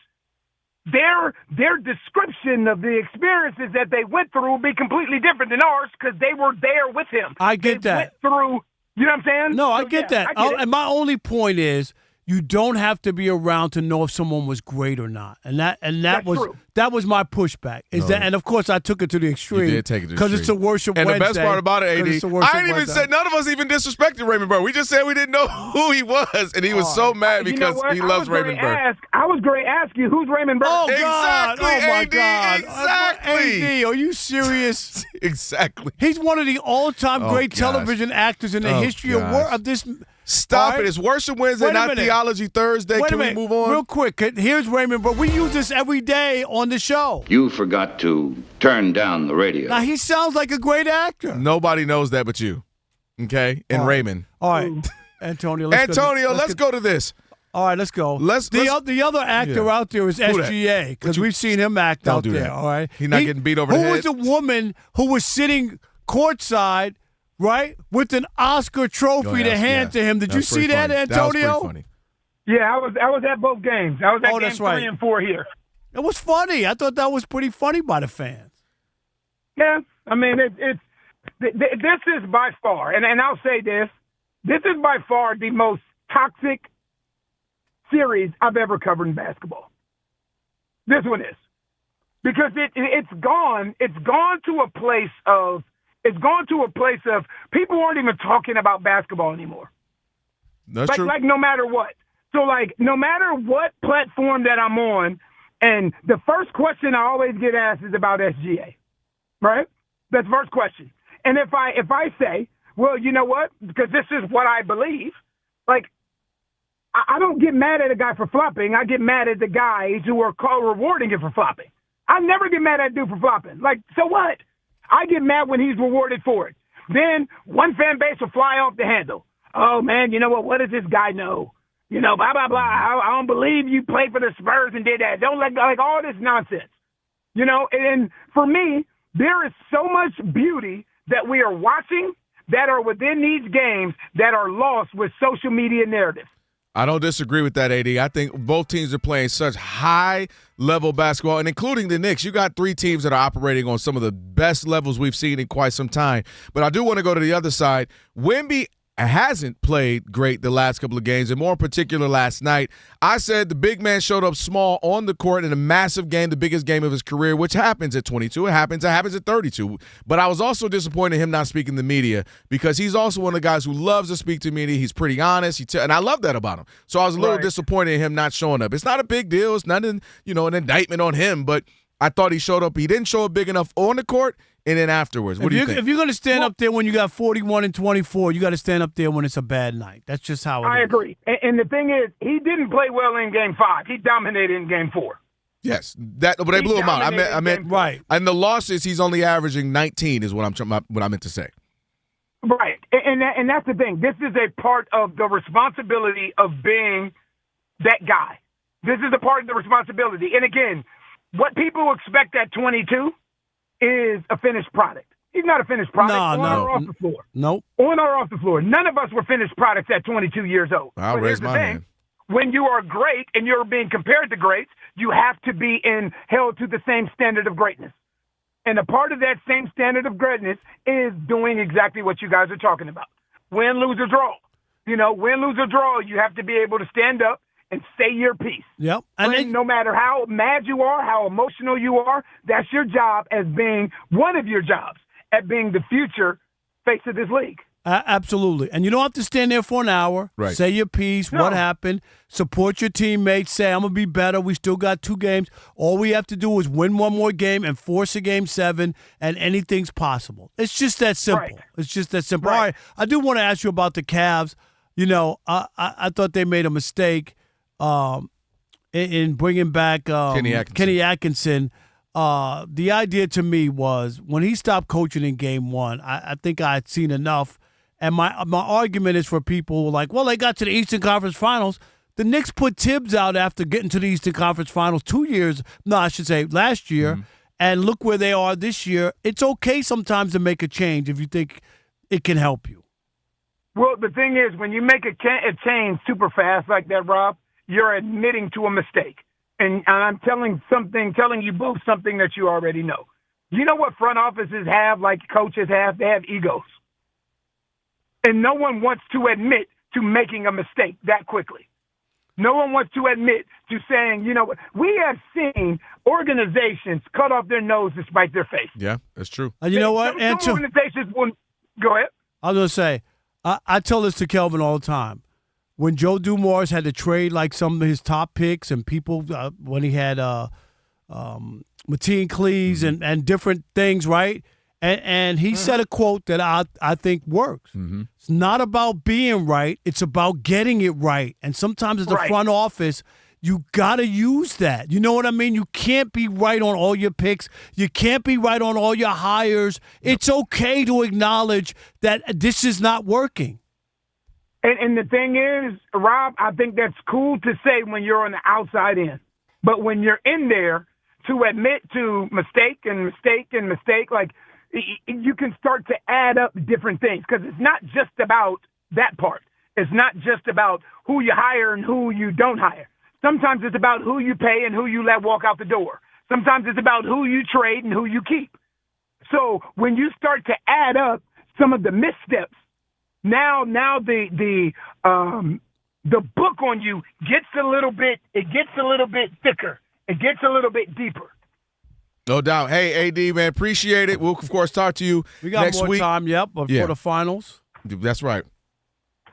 Their description of the experiences that they went through will be completely different than ours because they were there with him. I get that. Went through, you know what I'm saying? No, I get that. And my only point is you don't have to be around to know if someone was great or not. And that was my pushback. And of course I took it to the extreme. You did take it to the extreme. Because it's a worship Wednesday. And the best part about it, AD, I ain't even said, none of us even disrespected Raymond Burr. We just said we didn't know who he was, and he was so mad because he loves Raymond Burr. I was going to ask you, who's Raymond Burr? Oh, God. Exactly, oh my AD, God. exactly. AD, are you serious? Exactly. He's one of the all-time great television actors in the history of this. Stop it. It's Worship Wednesday, not Theology Thursday. Can we move on? Real quick. Here's Raymond, but we use this every day on the show. You forgot to turn down the radio. Now, he sounds like a great actor. Nobody knows that but you. Okay? And Raymond. All right. Antonio, let's go to this. All right, let's go. The other actor out there is SGA, because we've seen him act out there. All right? He's not getting beat over the head. Who was the woman who was sitting courtside, right, with an Oscar trophy to hand to him? Did you see that, Antonio? That was pretty funny. Yeah, I was at both games. I was at game 3 and 4 here. It was funny. I thought that was pretty funny by the fans. Yeah, I mean, this is by far, and I'll say this is by far the most toxic series I've ever covered in basketball. This one is. Because it's gone to a place of people aren't even talking about basketball anymore. That's true. Like no matter what. So no matter what platform that I'm on, and the first question I always get asked is about SGA. Right? That's the first question. And if I say, well, you know what? Because this is what I believe, I don't get mad at a guy for flopping. I get mad at the guys who are rewarding him for flopping. I never get mad at a dude for flopping. So what? I get mad when he's rewarded for it. Then one fan base will fly off the handle. Oh, man, you know what? What does this guy know? You know, blah, blah, blah. I don't believe you played for the Spurs and did that. Don't all this nonsense. You know, and for me, there is so much beauty that we are watching that are within these games that are lost with social media narratives. I don't disagree with that, AD. I think both teams are playing such high-level basketball, and including the Knicks. You got three teams that are operating on some of the best levels we've seen in quite some time. But I do want to go to the other side. Wemby hasn't played great the last couple of games, and more in particular last night. I said the big man showed up small on the court in a massive game, the biggest game of his career, which happens at 22. It happens at 32. But I was also disappointed in him not speaking to the media because he's also one of the guys who loves to speak to media. He's pretty honest, and I love that about him. So I was a little disappointed in him not showing up. It's not a big deal. It's not an indictment on him, but I thought he showed up. He didn't show up big enough on the court. And then afterwards, what do you think? If you're going to stand up there when you got 41 and 24, you got to stand up there when it's a bad night. That's just how it is. I agree. And the thing is, he didn't play well in Game 5. He dominated in Game 4. Yes, but they blew him out. I meant right. And the losses, he's only averaging 19 is what I meant to say. Right. And that's the thing. This is a part of the responsibility of being that guy. This is a part of the responsibility. And again, what people expect at 22 is a finished product. He's not a finished product or off the floor. Nope. On or off the floor. None of us were finished products at 22 years old. I'll raise my hand. When you are great and you're being compared to greats, you have to be held to the same standard of greatness. And a part of that same standard of greatness is doing exactly what you guys are talking about. win, lose, or draw. Win, lose, or draw, you have to be able to stand up and say your piece. Yep. And no matter how mad you are, how emotional you are, that's your job as being one of your jobs at being the future face of this league. Absolutely. And you don't have to stand there for an hour. Right. Say your piece, what happened, support your teammates, say, I'm going to be better. We still got 2 games. All we have to do is win one more game and force a game 7, and anything's possible. It's just that simple. Right. It's just that simple. Right. All right. I do want to ask you about the Cavs. I thought they made a mistake in bringing back Kenny Atkinson. The idea to me was when he stopped coaching in game 1, I think I had seen enough. And my argument is for people who are like, well, they got to the Eastern Conference Finals. The Knicks put Tibbs out after getting to the Eastern Conference Finals last year. And look where they are this year. It's okay sometimes to make a change if you think it can help you. Well, the thing is, when you make a change super fast like that, Rob, you're admitting to a mistake. And I'm telling you both something that you already know. You know what front offices have, like coaches have? They have egos. And no one wants to admit to making a mistake that quickly. No one wants to admit to saying, we have seen organizations cut off their nose to spite their face. Yeah, that's true. And you know what? Some organizations will go ahead. I was going to say, I tell this to Kelvin all the time. When Joe Dumars had to trade like some of his top picks and people, when he had Mateen Cleese and different things, right? And he said a quote that I think works. It's not about being right. It's about getting it right. And sometimes as a front office, you got to use that. You know what I mean? You can't be right on all your picks. You can't be right on all your hires. It's okay to acknowledge that this is not working. And the thing is, Rob, I think that's cool to say when you're on the outside in. But when you're in there, to admit to mistake, like, you can start to add up different things because it's not just about that part. It's not just about who you hire and who you don't hire. Sometimes it's about who you pay and who you let walk out the door. Sometimes it's about who you trade and who you keep. So when you start to add up some of the missteps, now the book on you gets a little bit thicker. It gets a little bit deeper. No doubt. Hey, AD, man, appreciate it. We'll, of course, talk to you We got next more week. time, for the finals. That's right.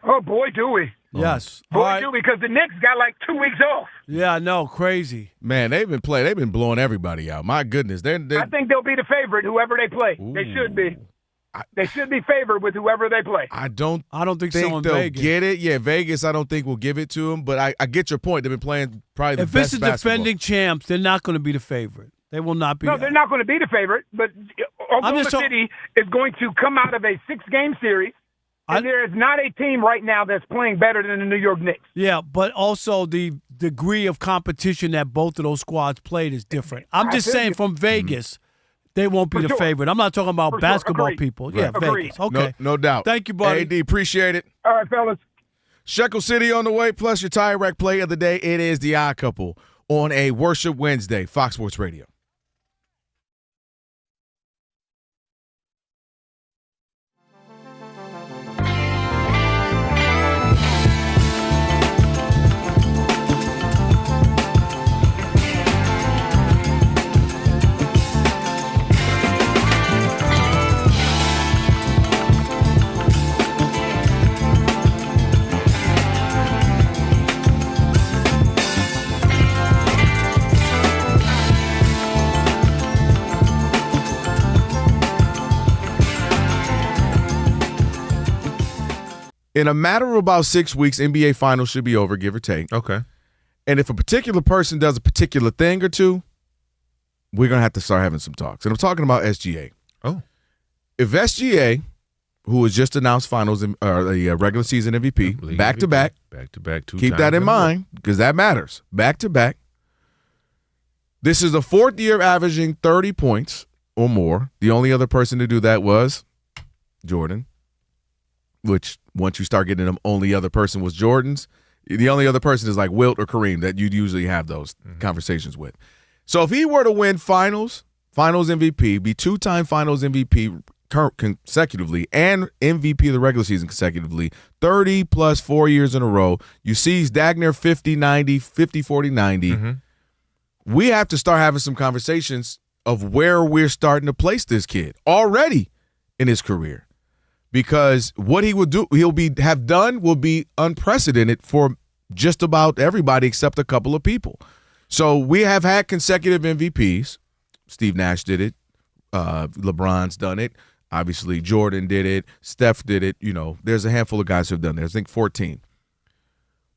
Oh, boy, do we. Yes. Boy, do we, because the Knicks got like 2 weeks off. Yeah, I know. Crazy. Man, they've been blowing everybody out. My goodness. I think they'll be the favorite, whoever they play. Ooh. They should be. They should be favored with whoever they play. I don't think so in they'll Vegas. get it. Yeah, Vegas, I don't think will give it to them. But I get your point. They've been playing probably the if best it's the defending champs, they're not going to be the favorite. They will not be. No, they're not going to be the favorite. But Oklahoma City is going to come out of a 6-game series, and there is not a team right now that's playing better than the New York Knicks. Yeah, but also the degree of competition that both of those squads played is different. I'm just saying from Vegas, they won't be the favorite. I'm not talking about basketball people. Right. Yeah, Vegas. Okay. No doubt. Thank you, buddy. AD, appreciate it. All right, fellas. Shekel City on the way, plus your Tire Rack play of the day. It is the Odd Couple on a Worship Wednesday, Fox Sports Radio. In a matter of about 6 weeks, NBA Finals should be over, give or take. Okay. And if a particular person does a particular thing or two, we're going to have to start having some talks. And I'm talking about SGA. Oh. If SGA, who has just announced finals the regular season MVP, back-to-back. Back-to-back, 2 keep times that in mind because that matters. Back-to-back. This is the 4th year averaging 30 points or more. The only other person to do that was Jordan, which once you start getting them, only other person was Jordan's. The only other person is like Wilt or Kareem that you'd usually have those conversations with. So if he were to win finals MVP, be 2-time finals MVP, consecutively and MVP of the regular season consecutively, 30 plus 4 years in a row. You see Dagner 50-90, 50-40-90. We have to start having some conversations of where we're starting to place this kid already in his career, because what he will do, have done will be unprecedented for just about everybody except a couple of people. So we have had consecutive MVPs. Steve Nash did it. LeBron's done it. Obviously, Jordan did it. Steph did it. You know, there's a handful of guys who have done it. I think 14.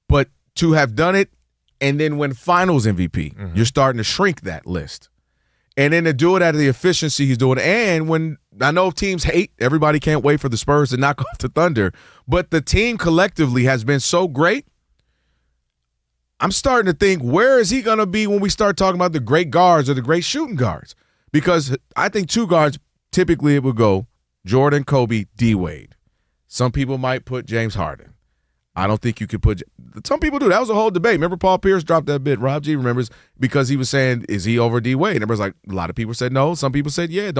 But to have done it and then win finals MVP, you're starting to shrink that list. And then to do it at the efficiency he's doing. And when I know teams hate, everybody can't wait for the Spurs to knock off the Thunder, but the team collectively has been so great. I'm starting to think, where is he going to be when we start talking about the great guards or the great shooting guards? Because I think two guards, typically it would go Jordan, Kobe, D-Wade. Some people might put James Harden. I don't think you could put – some people do. That was a whole debate. Remember Paul Pierce dropped that bit. Rob G remembers, because he was saying, is he over D-Wade? And everybody's like, a lot of people said no. Some people said, yeah,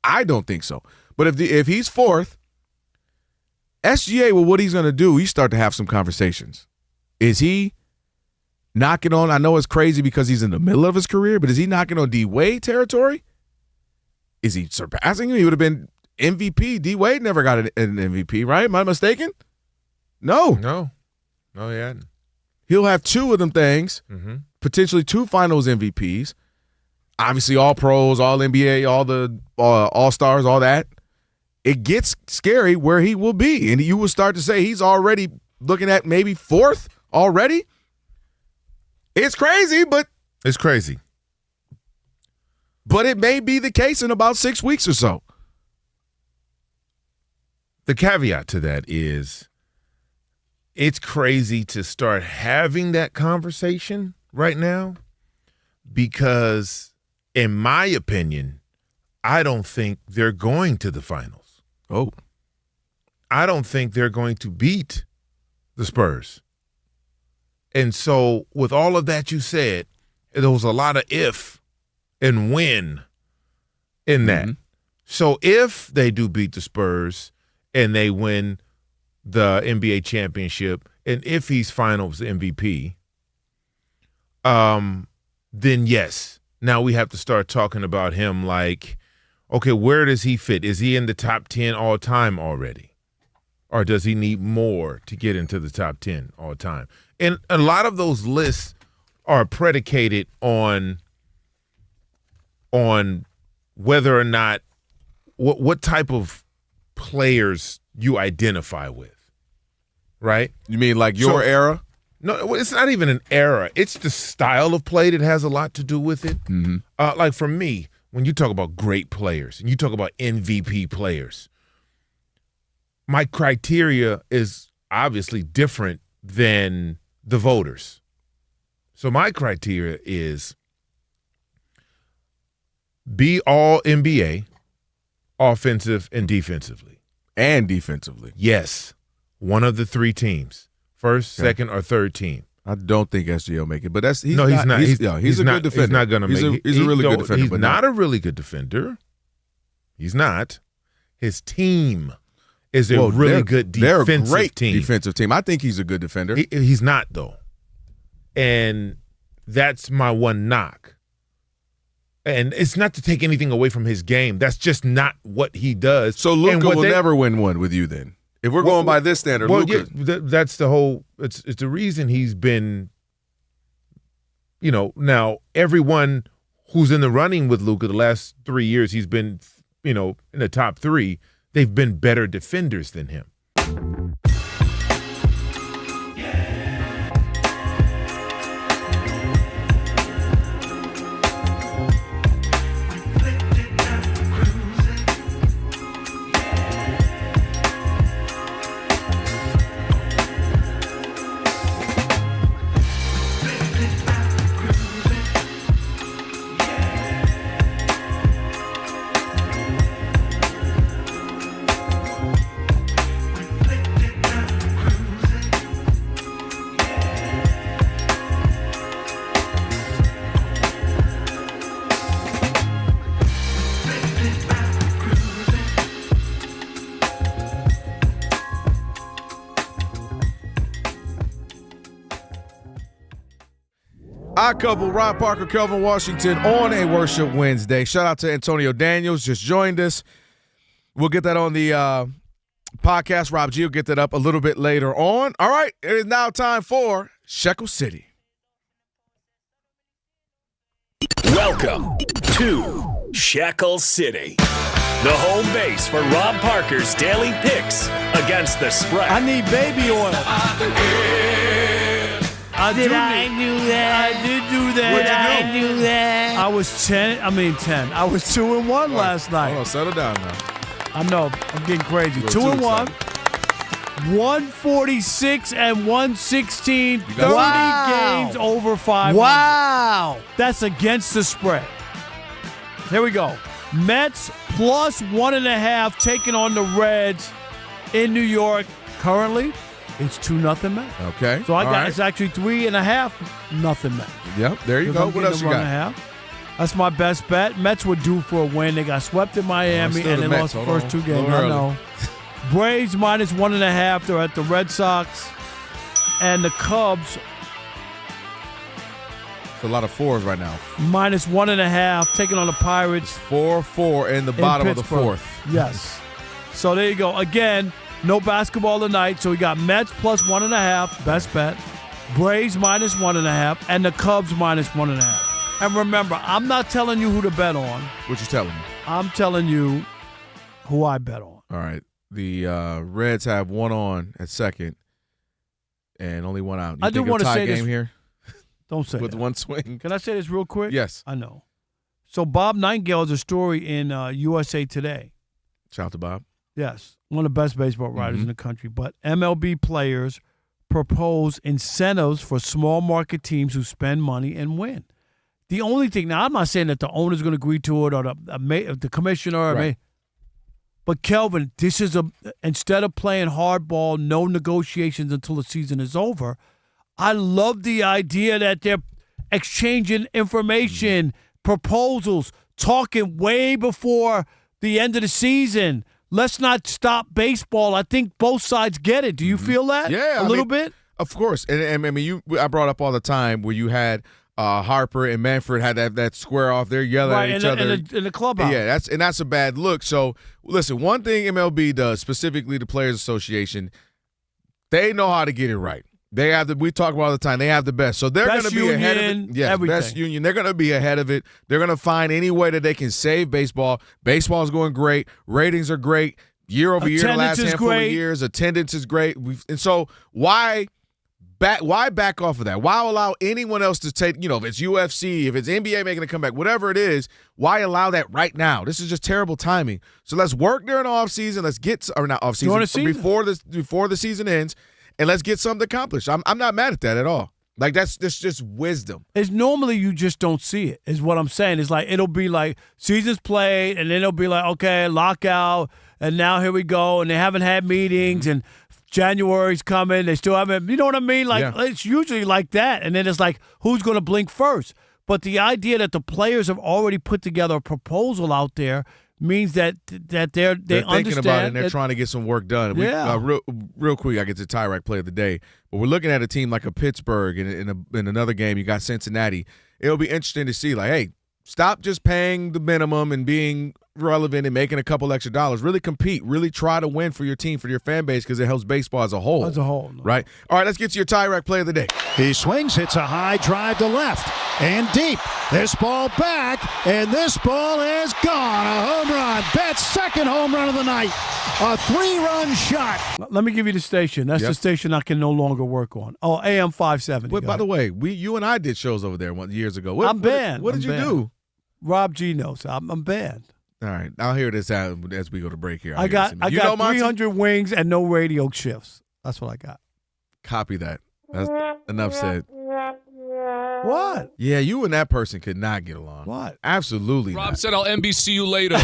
I don't think so. But if he's fourth, SGA, well, what he's going to do, you start to have some conversations. Is he knocking on – I know it's crazy because he's in the middle of his career, but is he knocking on D-Wade territory? Is he surpassing him? He would have been MVP. D-Wade never got an MVP, right? Am I mistaken? No, he hadn't. He'll have two of them things, potentially two finals MVPs, obviously all pros, all NBA, all the all-stars, all that. It gets scary where he will be, and you will start to say he's already looking at maybe fourth already. It's crazy, but it's crazy. But it may be the case in about 6 weeks or so. The caveat to that is, it's crazy to start having that conversation right now because, in my opinion, I don't think they're going to the finals. Oh. I don't think they're going to beat the Spurs. And so with all of that you said, there was a lot of if and when in that. So if they do beat the Spurs and they win the NBA championship, and if he's finals MVP, then yes. Now we have to start talking about him like, okay, where does he fit? Is he in the top 10 all time already? Or does he need more to get into the top 10 all time? And a lot of those lists are predicated on whether or not what type of players you identify with. Right? You mean like your era? No, it's not even an era. It's the style of play that has a lot to do with it. Like for me, when you talk about great players and you talk about MVP players, my criteria is obviously different than the voters. So my criteria is be all NBA, offensive and defensively. And defensively. Yes. One of the three teams, first, second, or third team. I don't think SGA will make it, but he's not. He's a good defender. He's not going to make it. He's a really good defender. He's not a really good defender. He's not. His team is a really good defensive team. They're a great defensive team. I think he's a good defender. He's not, though. And that's my one knock. And it's not to take anything away from his game. That's just not what he does. So Luka will never win one with you then? If we're going by this standard, Luka. Yeah, that's the whole – it's the reason he's been – now everyone who's in the running with Luka the last 3 years, he's been, in the top three. They've been better defenders than him. Odd Couple, Rob Parker, Kelvin Washington on a Worship Wednesday. Shout out to Antonio Daniels, just joined us. We'll get that on the podcast. Rob G will get that up a little bit later on. All right, it is now time for Shekel City. Welcome to Shekel City, the home base for Rob Parker's daily picks against the spread. I need baby oil. I did do that. What'd you do? I was 10. I was 2-1 last night. Hold on, settle down now. I know. I'm getting crazy. 2-1. 146 and 116. 30 games over 500. Wow. That's against the spread. Here we go. Mets plus 1.5 taking on the Reds in New York. Currently, it's 2-0 Mets. Okay. So it's actually 3.5 Mets. Yep, there you go. What else you got? That's my best bet. Mets were due for a win. They got swept in Miami and they lost the first 2 games. I know. Braves minus 1.5. They're at the Red Sox. And the Cubs. It's a lot of 4s right now. Minus 1.5. Taking on the Pirates. 4-4 in the bottom of the 4th. Yes. So there you go. Again, no basketball tonight. So we got Mets plus 1.5. Best bet. Braves minus 1.5. And the Cubs minus 1.5. And remember, I'm not telling you who to bet on. What you telling me? I'm telling you who I bet on. All right. The Reds have 1 on at second and only 1 out. I do want to say game this. Here? Don't say with that. 1 swing. Can I say this real quick? Yes. I know. So Bob Nightingale has a story in USA Today. Shout out to Bob. Yes. One of the best baseball writers in the country. But MLB players propose incentives for small market teams who spend money and win. The only thing, now I'm not saying that the owner's going to agree to it or the commissioner. Right. But Kelvin, this is instead of playing hardball, no negotiations until the season is over. I love the idea that they're exchanging information, proposals, talking way before the end of the season. Let's not stop baseball. I think both sides get it. Do you feel that? Yeah. A little bit? Of course. And I mean, I brought up all the time where you had Harper and Manfred had that square off. They're yelling at each other in the clubhouse. Yeah, that's a bad look. So listen, one thing MLB does, specifically the Players Association, they know how to get it right. They have we talk about all the time. They have the best, so they're going to be ahead of it. Yes, everything. Best union. They're going to be ahead of it. They're going to find any way that they can save baseball. Baseball is going great. Ratings are great. Year over year, the last handful of years, attendance is great. And so why back off of that? Why allow anyone else to take, if it's UFC, if it's NBA making a comeback, whatever it is, why allow that right now? This is just terrible timing. So let's work during the offseason. Let's get – or not offseason, before the season ends, and let's get something accomplished. I'm not mad at that at all. Like, that's just wisdom. It's normally you just don't see it, is what I'm saying. It's like it'll be like season's played, and then it'll be like, okay, lockout, and now here we go, and they haven't had meetings, and January's coming. They still haven't, you know what I mean? Like, It's usually like that, and then it's like, who's going to blink first? But the idea that the players have already put together a proposal out there means that they thinking understand about it and they're trying to get some work done. Real quick, I get to Tyrek Play of the Day. But we're looking at a team like a Pittsburgh, and in another game you got Cincinnati. It'll be interesting to see, like, hey, stop just paying the minimum and being relevant and making a couple extra dollars. Really compete. Really try to win for your team, for your fan base, because it helps baseball as a whole. Right? All right, let's get to your Tyrek Play of the Day. He swings, hits a high drive to left and deep. This ball back, and this ball is gone. A home run. Betts' second home run of the night. A 3-run shot. Let me give you the station. That's the station I can no longer work on. Oh, AM 570. By the way, you and I did shows over there years ago. I'm banned. What did you do? Rob G knows. I'm banned. All right, I'll hear this out as we go to break here. I got 300 wings and no radio shifts. That's what I got. Copy that. That's enough said. What? Yeah, you and that person could not get along. What? Absolutely Rob not. said I'll NBC you later.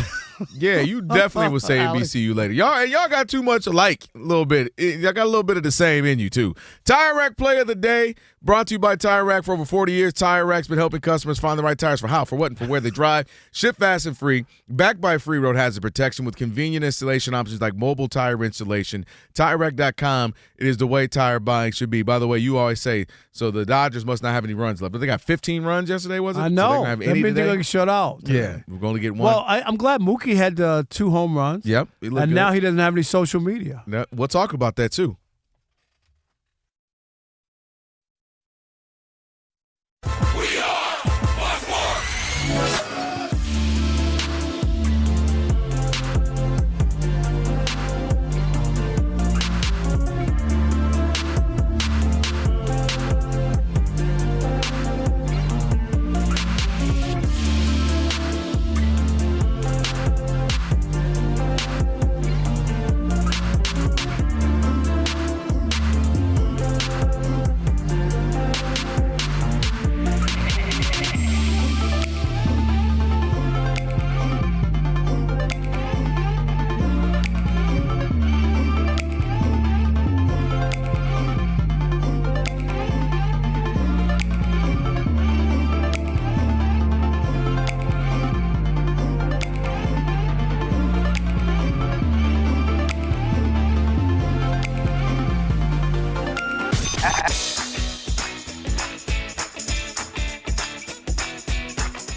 Yeah, you definitely would say NBC you later. Y'all got too much alike a little bit. Y'all got a little bit of the same in you, too. Tire Rack Play of the Day, brought to you by Tire Rack. For over 40 years, Tire Rack's been helping customers find the right tires for how, for what, and for where they drive. Ship fast and free. Backed by free road hazard protection with convenient installation options like mobile tire installation. TireRack.com. It is the way tire buying should be. By the way, you always say, so the Dodgers must not have any runs left. But they got 15 runs yesterday, was it? I know. So they have any means they're today? going to shut out today. Yeah, we're going to get one. Well, I'm glad Mookie had 2 home runs. Yep. And now he doesn't have any social media. We'll talk about that, too. We are Fox Sports.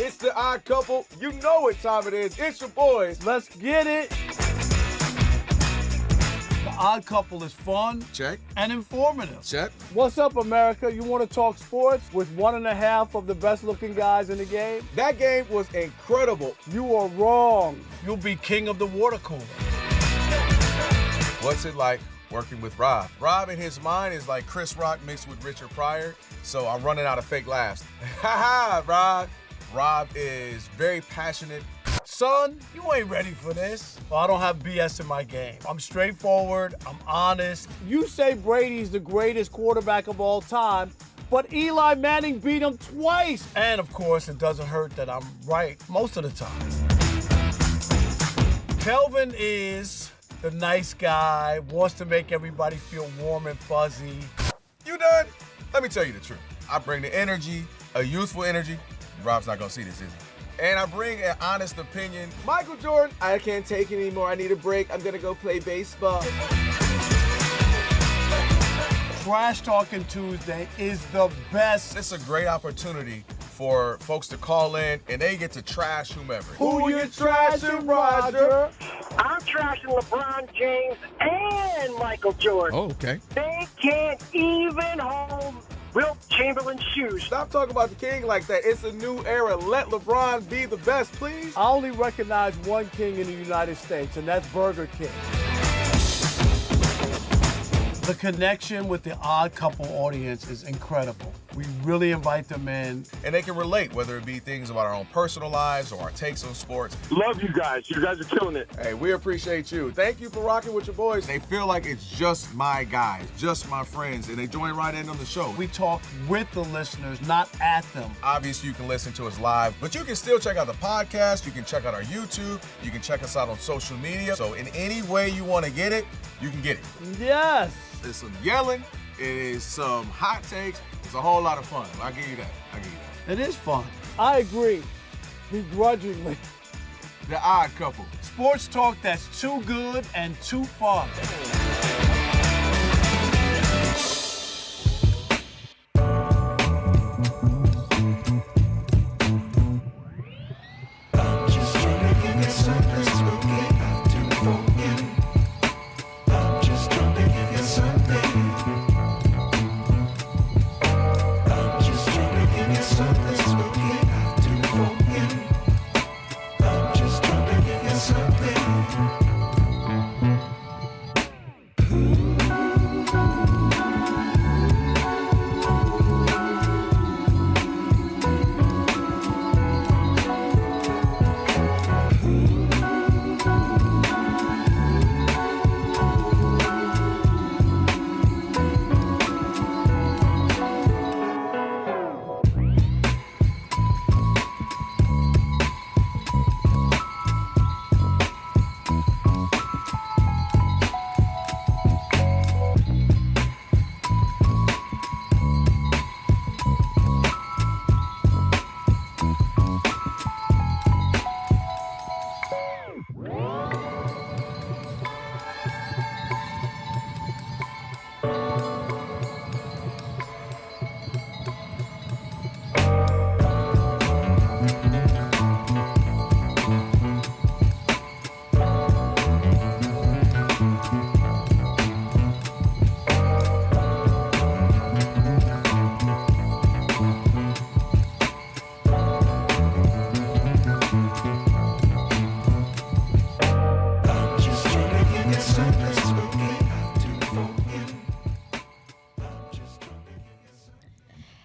It's the Odd Couple. You know what time it is. It's your boys. Let's get it. The Odd Couple is fun. Check. And informative. Check. What's up, America? You want to talk sports with 1.5 of the best-looking guys in the game? That game was incredible. You are wrong. You'll be king of the water cooler. What's it like working with Rob? Rob in his mind is like Chris Rock mixed with Richard Pryor, so I'm running out of fake laughs. Ha ha, Rob. Rob is very passionate. Son, you ain't ready for this. Well, I don't have BS in my game. I'm straightforward. I'm honest. You say Brady's the greatest quarterback of all time, but Eli Manning beat him twice. And, of course, it doesn't hurt that I'm right most of the time. Kelvin is the nice guy, wants to make everybody feel warm and fuzzy. You done? Let me tell you the truth. I bring the energy, a youthful energy. Rob's not gonna see this, is he? And I bring an honest opinion. Michael Jordan, I can't take it anymore. I need a break. I'm gonna go play baseball. Trash Talking Tuesday is the best. It's a great opportunity for folks to call in and they get to trash whomever. Who you trashing, Roger? I'm trashing LeBron James and Michael Jordan. Oh, okay. They can't even hold Wilt Chamberlain's shoes. Stop talking about the king like that. It's a new era. Let LeBron be the best, please. I only recognize one king in the United States, and that's Burger King. The connection with the Odd Couple audience is incredible. We really invite them in. And they can relate, whether it be things about our own personal lives or our takes on sports. Love you guys. You guys are killing it. Hey, we appreciate you. Thank you for rocking with your boys. They feel like it's just my guys, just my friends, and they join right in on the show. We talk with the listeners, not at them. Obviously, you can listen to us live, but you can still check out the podcast. You can check out our YouTube. You can check us out on social media. So in any way you want to get it, you can get it. Yes. There's some yelling. It is some hot takes. It's a whole lot of fun. I'll give you that. It is fun. I agree. Begrudgingly. The Odd Couple. Sports talk that's too good and too fun.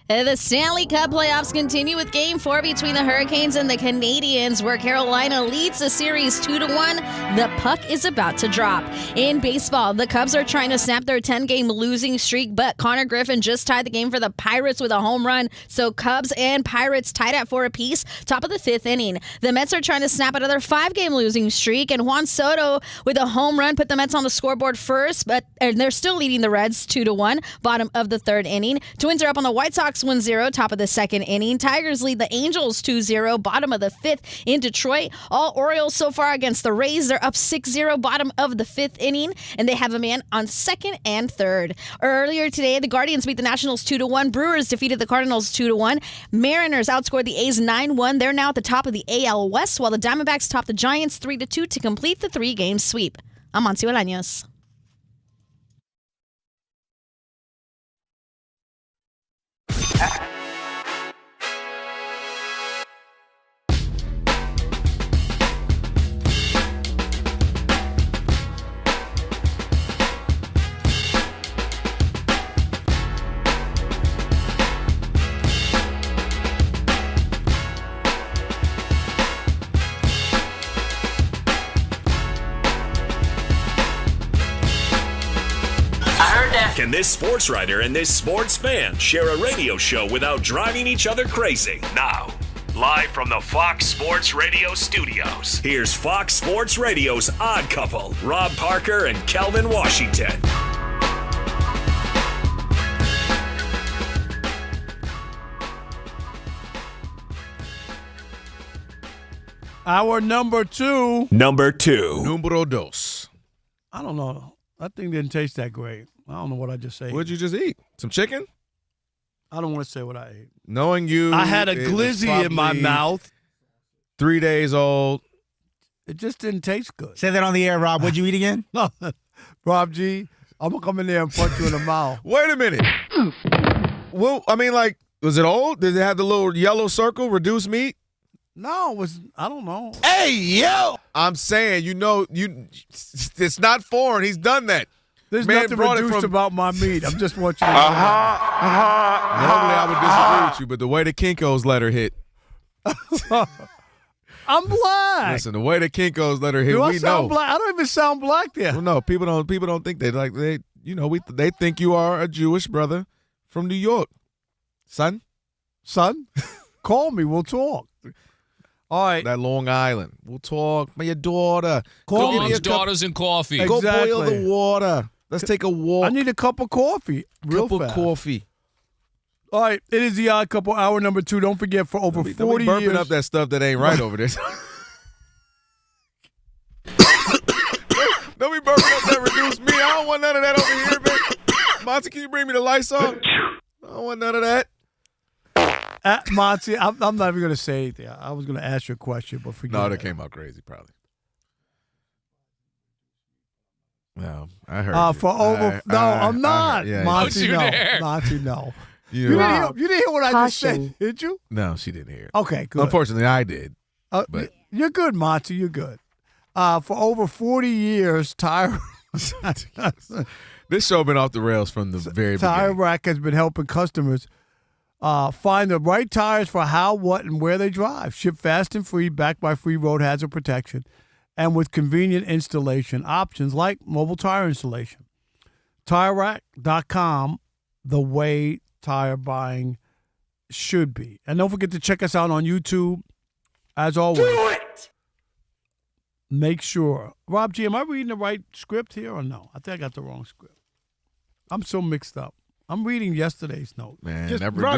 The Stanley Cup playoffs continue with Game 4 between the Hurricanes and the Canadiens, where Carolina leads the series 2-1. The puck is about to drop. In baseball, the Cubs are trying to snap their 10-game losing streak, but Connor Griffin just tied the game for the Pirates with a home run. So Cubs and Pirates tied at 4 apiece, top of the 5th inning. The Mets are trying to snap another 5-game losing streak, and Juan Soto with a home run put the Mets on the scoreboard first, but they're still leading the Reds 2-1, bottom of the 3rd inning. Twins are up on the White Sox 1-0, top of the 2nd inning. Tigers lead the Angels 2-0, bottom of the 5th in Detroit. All Orioles so far against the Rays. They're up 6-0, bottom of the 5th inning, and they have a man on 2nd and 3rd. Earlier today, the Guardians beat the Nationals 2-1. Brewers defeated the Cardinals 2-1. Mariners outscored the A's 9-1. They're now at the top of the AL West, while the Diamondbacks top the Giants 3-2 to complete the 3-game sweep. I'm Monty Bolaños. Can this sports writer and this sports fan share a radio show without driving each other crazy? Now, live from the Fox Sports Radio studios, here's Fox Sports Radio's Odd Couple, Rob Parker and Kelvin Washington. Our number two. Number two. Numero dos. I don't know. That thing didn't taste that great. I don't know what I just ate. What'd you just eat? Some chicken? I don't want to say what I ate. Knowing you, I had a glizzy in my mouth. 3 days old. It just didn't taste good. Say that on the air, Rob. What'd you eat again? No, Rob G, I'm going to come in there and punch you in the mouth. Wait a minute. Well, I mean, like, was it old? Did it have the little yellow circle, reduced meat? No, it was, I don't know. Hey, yo! I'm saying, it's not foreign. He's done that. There's Man nothing brought it reduced from- about my meat. I'm just want you to know. Normally I would disagree with you, but the way the Kinko's letter hit. I'm black. Listen, the way the Kinko's letter hit, Do I we sound know. black? I don't even sound black there. Well, no, people don't think they they think you are a Jewish brother from New York. Son, call me. We'll talk. All right. That Long Island. We'll talk. Your daughter. Go mom's daughters and coffee. Go Exactly. boil the water. Let's take a walk. I need a cup of coffee. Real cup fast. of coffee. All right. It is the Odd Couple, hour number 2. Don't forget, for over 40 Don't be burping years. up that stuff that ain't right over there. Don't be burping up that reduced meat. I don't want none of that over here, man. Monty, can you bring me the Lysol? I don't want none of that. Monty, I'm not even going to say anything. I was going to ask you a question, but forget No, it. that came out crazy, probably. No, I heard I'm not. Yeah, Monty, Don't you no. dare. Monty, no. You You know. didn't hear what I just said, did you? No, she didn't hear it. Okay, good. Unfortunately, I did. But You're good, Monty. You're good. For over 40 years, Tire this show been off the rails from the very Tire beginning. Rack has been helping customers find the right tires for how, what, and where they drive. Ship fast and free, backed by free road hazard protection, and with convenient installation options like mobile tire installation. TireRack.com, the way tire buying should be. And don't forget to check us out on YouTube. As always, Do it! make sure. Rob G, am I reading the right script here or no? I think I got the wrong script. I'm so mixed up. I'm reading yesterday's note. Man,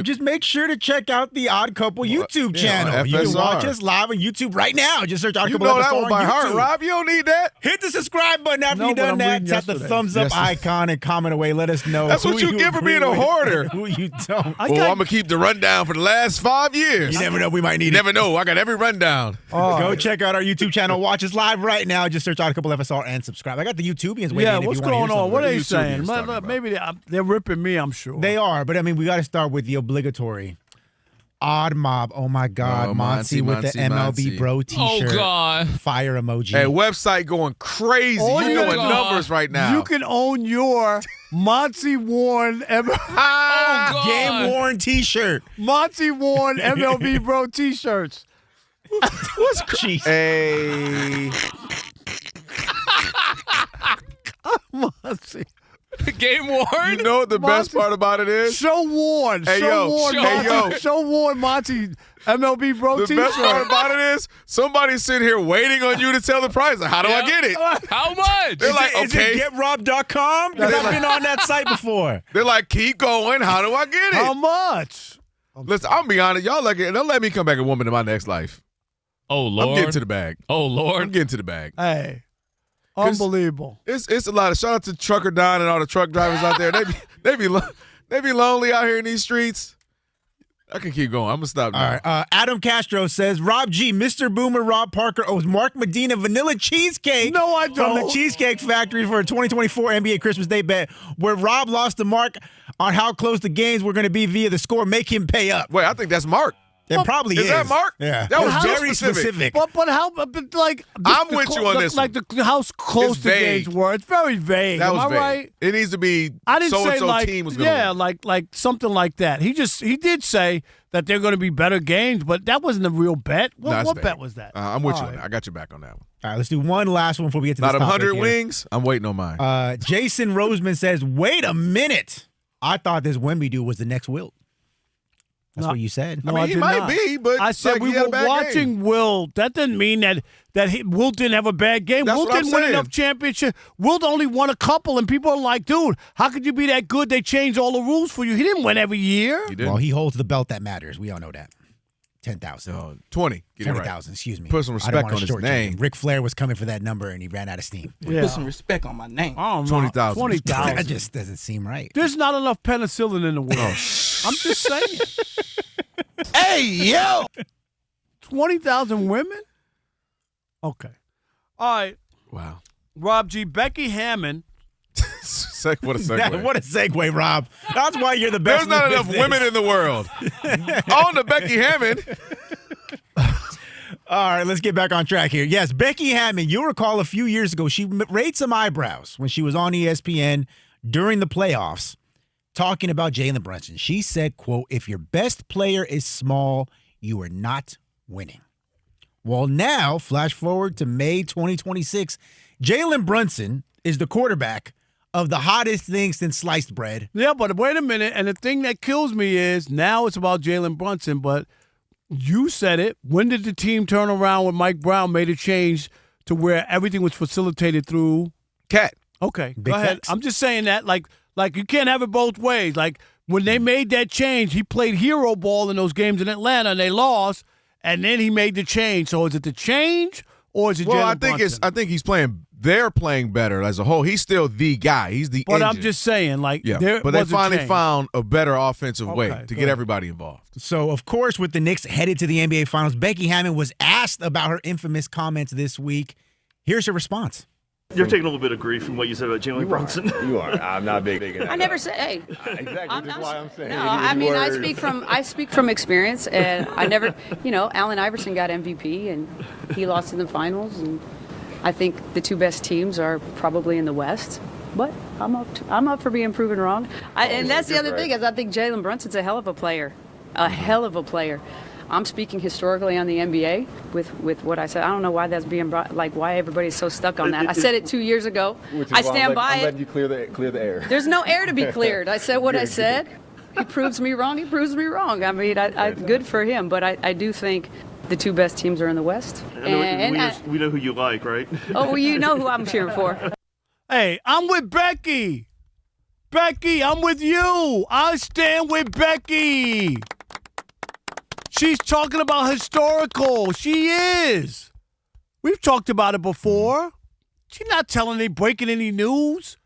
Just make sure to check out the Odd Couple YouTube channel. You can FSR. watch us live on YouTube right now. Just search Odd You Couple know that FSR one on by YouTube. heart, Rob. You don't need that. Hit the subscribe button after No, you've but done I'm that. reading Tap the yesterday's. thumbs up Yes. icon and comment away. Let us know. That's who what you get for being a agree with hoarder. and who you don't. I'm going to keep the rundown for the last 5 years. You never know. We might need You it. never know. I got every rundown. Go check out our YouTube channel. Watch us live right now. Just search Odd Couple FSR and subscribe. I got the YouTubians waiting. Yeah, if what's you wanna going hear on? What are they YouTubers saying? talking about? Maybe they're ripping me, I'm sure. They are, but I mean, we got to start with the obligatory Odd Mob. Oh my God, Oh, Monty with the Monty, MLB Monty. Bro T-shirt. Oh, God. Fire emoji. Hey, website going crazy. Oh, You yeah. doing God. numbers right now. You can own your Monty worn game worn T-shirt. Monty worn MLB Bro T-shirts. What's crazy? Hey. Monty. Game worn? You know what the best part about it is? Show worn. Hey, show yo. worn. Hey, Monty. yo. Show worn Monty MLB Bro The T-shirt. best part about it is somebody's sitting here waiting on you to tell the price. Like, how do I get it? How much? They're like, Is okay. it GetRob.com? Because I've been on that site before. They're like, keep going. How do I get it? How much? Listen, I'll be honest. Y'all like it. Don't let me come back a woman in my next life. Oh, Lord. I'm getting to the bag. Oh, I'm Lord. getting to the bag. Hey. Unbelievable. It's a lot of shout out to Trucker Don and all the truck drivers out there. They be lonely out here in these streets. I can keep going. I'm gonna stop now. All right. Adam Castro says, Rob G, Mr. Boomer, Rob Parker owes Mark Medina vanilla cheesecake. No, I From don't. the Cheesecake Factory for a 2024 NBA Christmas Day bet, where Rob lost to Mark on how close the games were going to be via the score. Make him pay up. Wait, I think that's Mark. It probably is. Is that Mark? Yeah. That was It's very very specific. But how? But like, I'm with you on this Like how close It's the vague. games were. It's very vague. That Am was I vague. right? It needs to be I didn't say so-and-so like team was gonna win. like something like that. He did say that they're going to be better games, but that wasn't a real bet. That's What vague. bet was that? I'm with All you on right. that. I got your back on that one. All right, let's do one last one before we get to About this topic 100 here. wings. I'm waiting on mine. Jason Roseman says, wait a minute. I thought this Wemby dude was the next Wilt. That's No. what you said. No, I mean, I he did might not. be, but I said like, we he had a were bad watching game. Wilt. That doesn't mean that Wilt didn't have a bad game. That's Wilt what I'm didn't win saying. enough championships. Wilt only won a couple, and people are like, dude, how could you be that good? They changed all the rules for you. He didn't win every year. You did. Well, he holds the belt that matters. We all know that. 10,000. 20. Get it right. 20,000, excuse me. Put some I respect don't wanna on his shortchange name. him. Ric Flair was coming for that number, and he ran out of steam. Yeah. Put some respect on my name. I don't know. 20,000. 20,000. That just doesn't seem right. There's not enough penicillin in the world. I'm just saying. Hey, yo! 20,000 women? Okay. All right. Wow. Rob G. Becky Hammon. What a segue. What a segue, Rob. That's why you're the best. There's not in the enough business. women in the world. On to Becky Hammon. All right, let's get back on track here. Yes, Becky Hammon, you'll recall a few years ago, she raised some eyebrows when she was on ESPN during the playoffs talking about Jalen Brunson. She said, quote, if your best player is small, you are not winning. Well, now, flash forward to May 2026, Jalen Brunson is the quarterback of the hottest thing since sliced bread. Yeah, but wait a minute. And the thing that kills me is now it's about Jalen Brunson, but you said it. When did the team turn around when Mike Brown made a change to where everything was facilitated through Cat? Okay, Big go ahead. facts. I'm just saying that, like you can't have it both ways. Like when they made that change, he played hero ball in those games in Atlanta and they lost, and then he made the change. So is it the change or is it Well, Jalen Brunson? I think he's playing. They're playing better as a whole. He's still the guy. He's the. But I'm engine. just saying, like, Yeah, there but they was a finally change. found a better offensive way Okay, to go get ahead. everybody involved. So, of course, with the Knicks headed to the NBA Finals, Becky Hammon was asked about her infamous comments this week. Here's her response. You're taking a little bit of grief from what you said about Jalen Brunson. You are. I'm not big in that. I never say, hey. Exactly. That's why I'm saying. No, I mean, I speak from experience, and I never, Allen Iverson got MVP, and he lost in the finals, and I think the two best teams are probably in the West. But I'm up for being proven wrong. And that's the other thing is I think Jalen Brunson's a hell of a player, hell of a player. I'm speaking historically on the NBA with what I said. I don't know why that's being brought, like why everybody's so stuck on that. I said it 2 years ago. I stand by I'm it. letting you clear the air. There's no air to be cleared. I said what I said. He proves me wrong. He proves me wrong. I mean, I good for him. But I do think the two best teams are in the West. We know who you like, right? Oh, well, you know who I'm cheering for. Hey, I'm with Becky. Becky, I'm with you. I stand with Becky. She's talking about historical. She is. We've talked about it before. She's not breaking any news.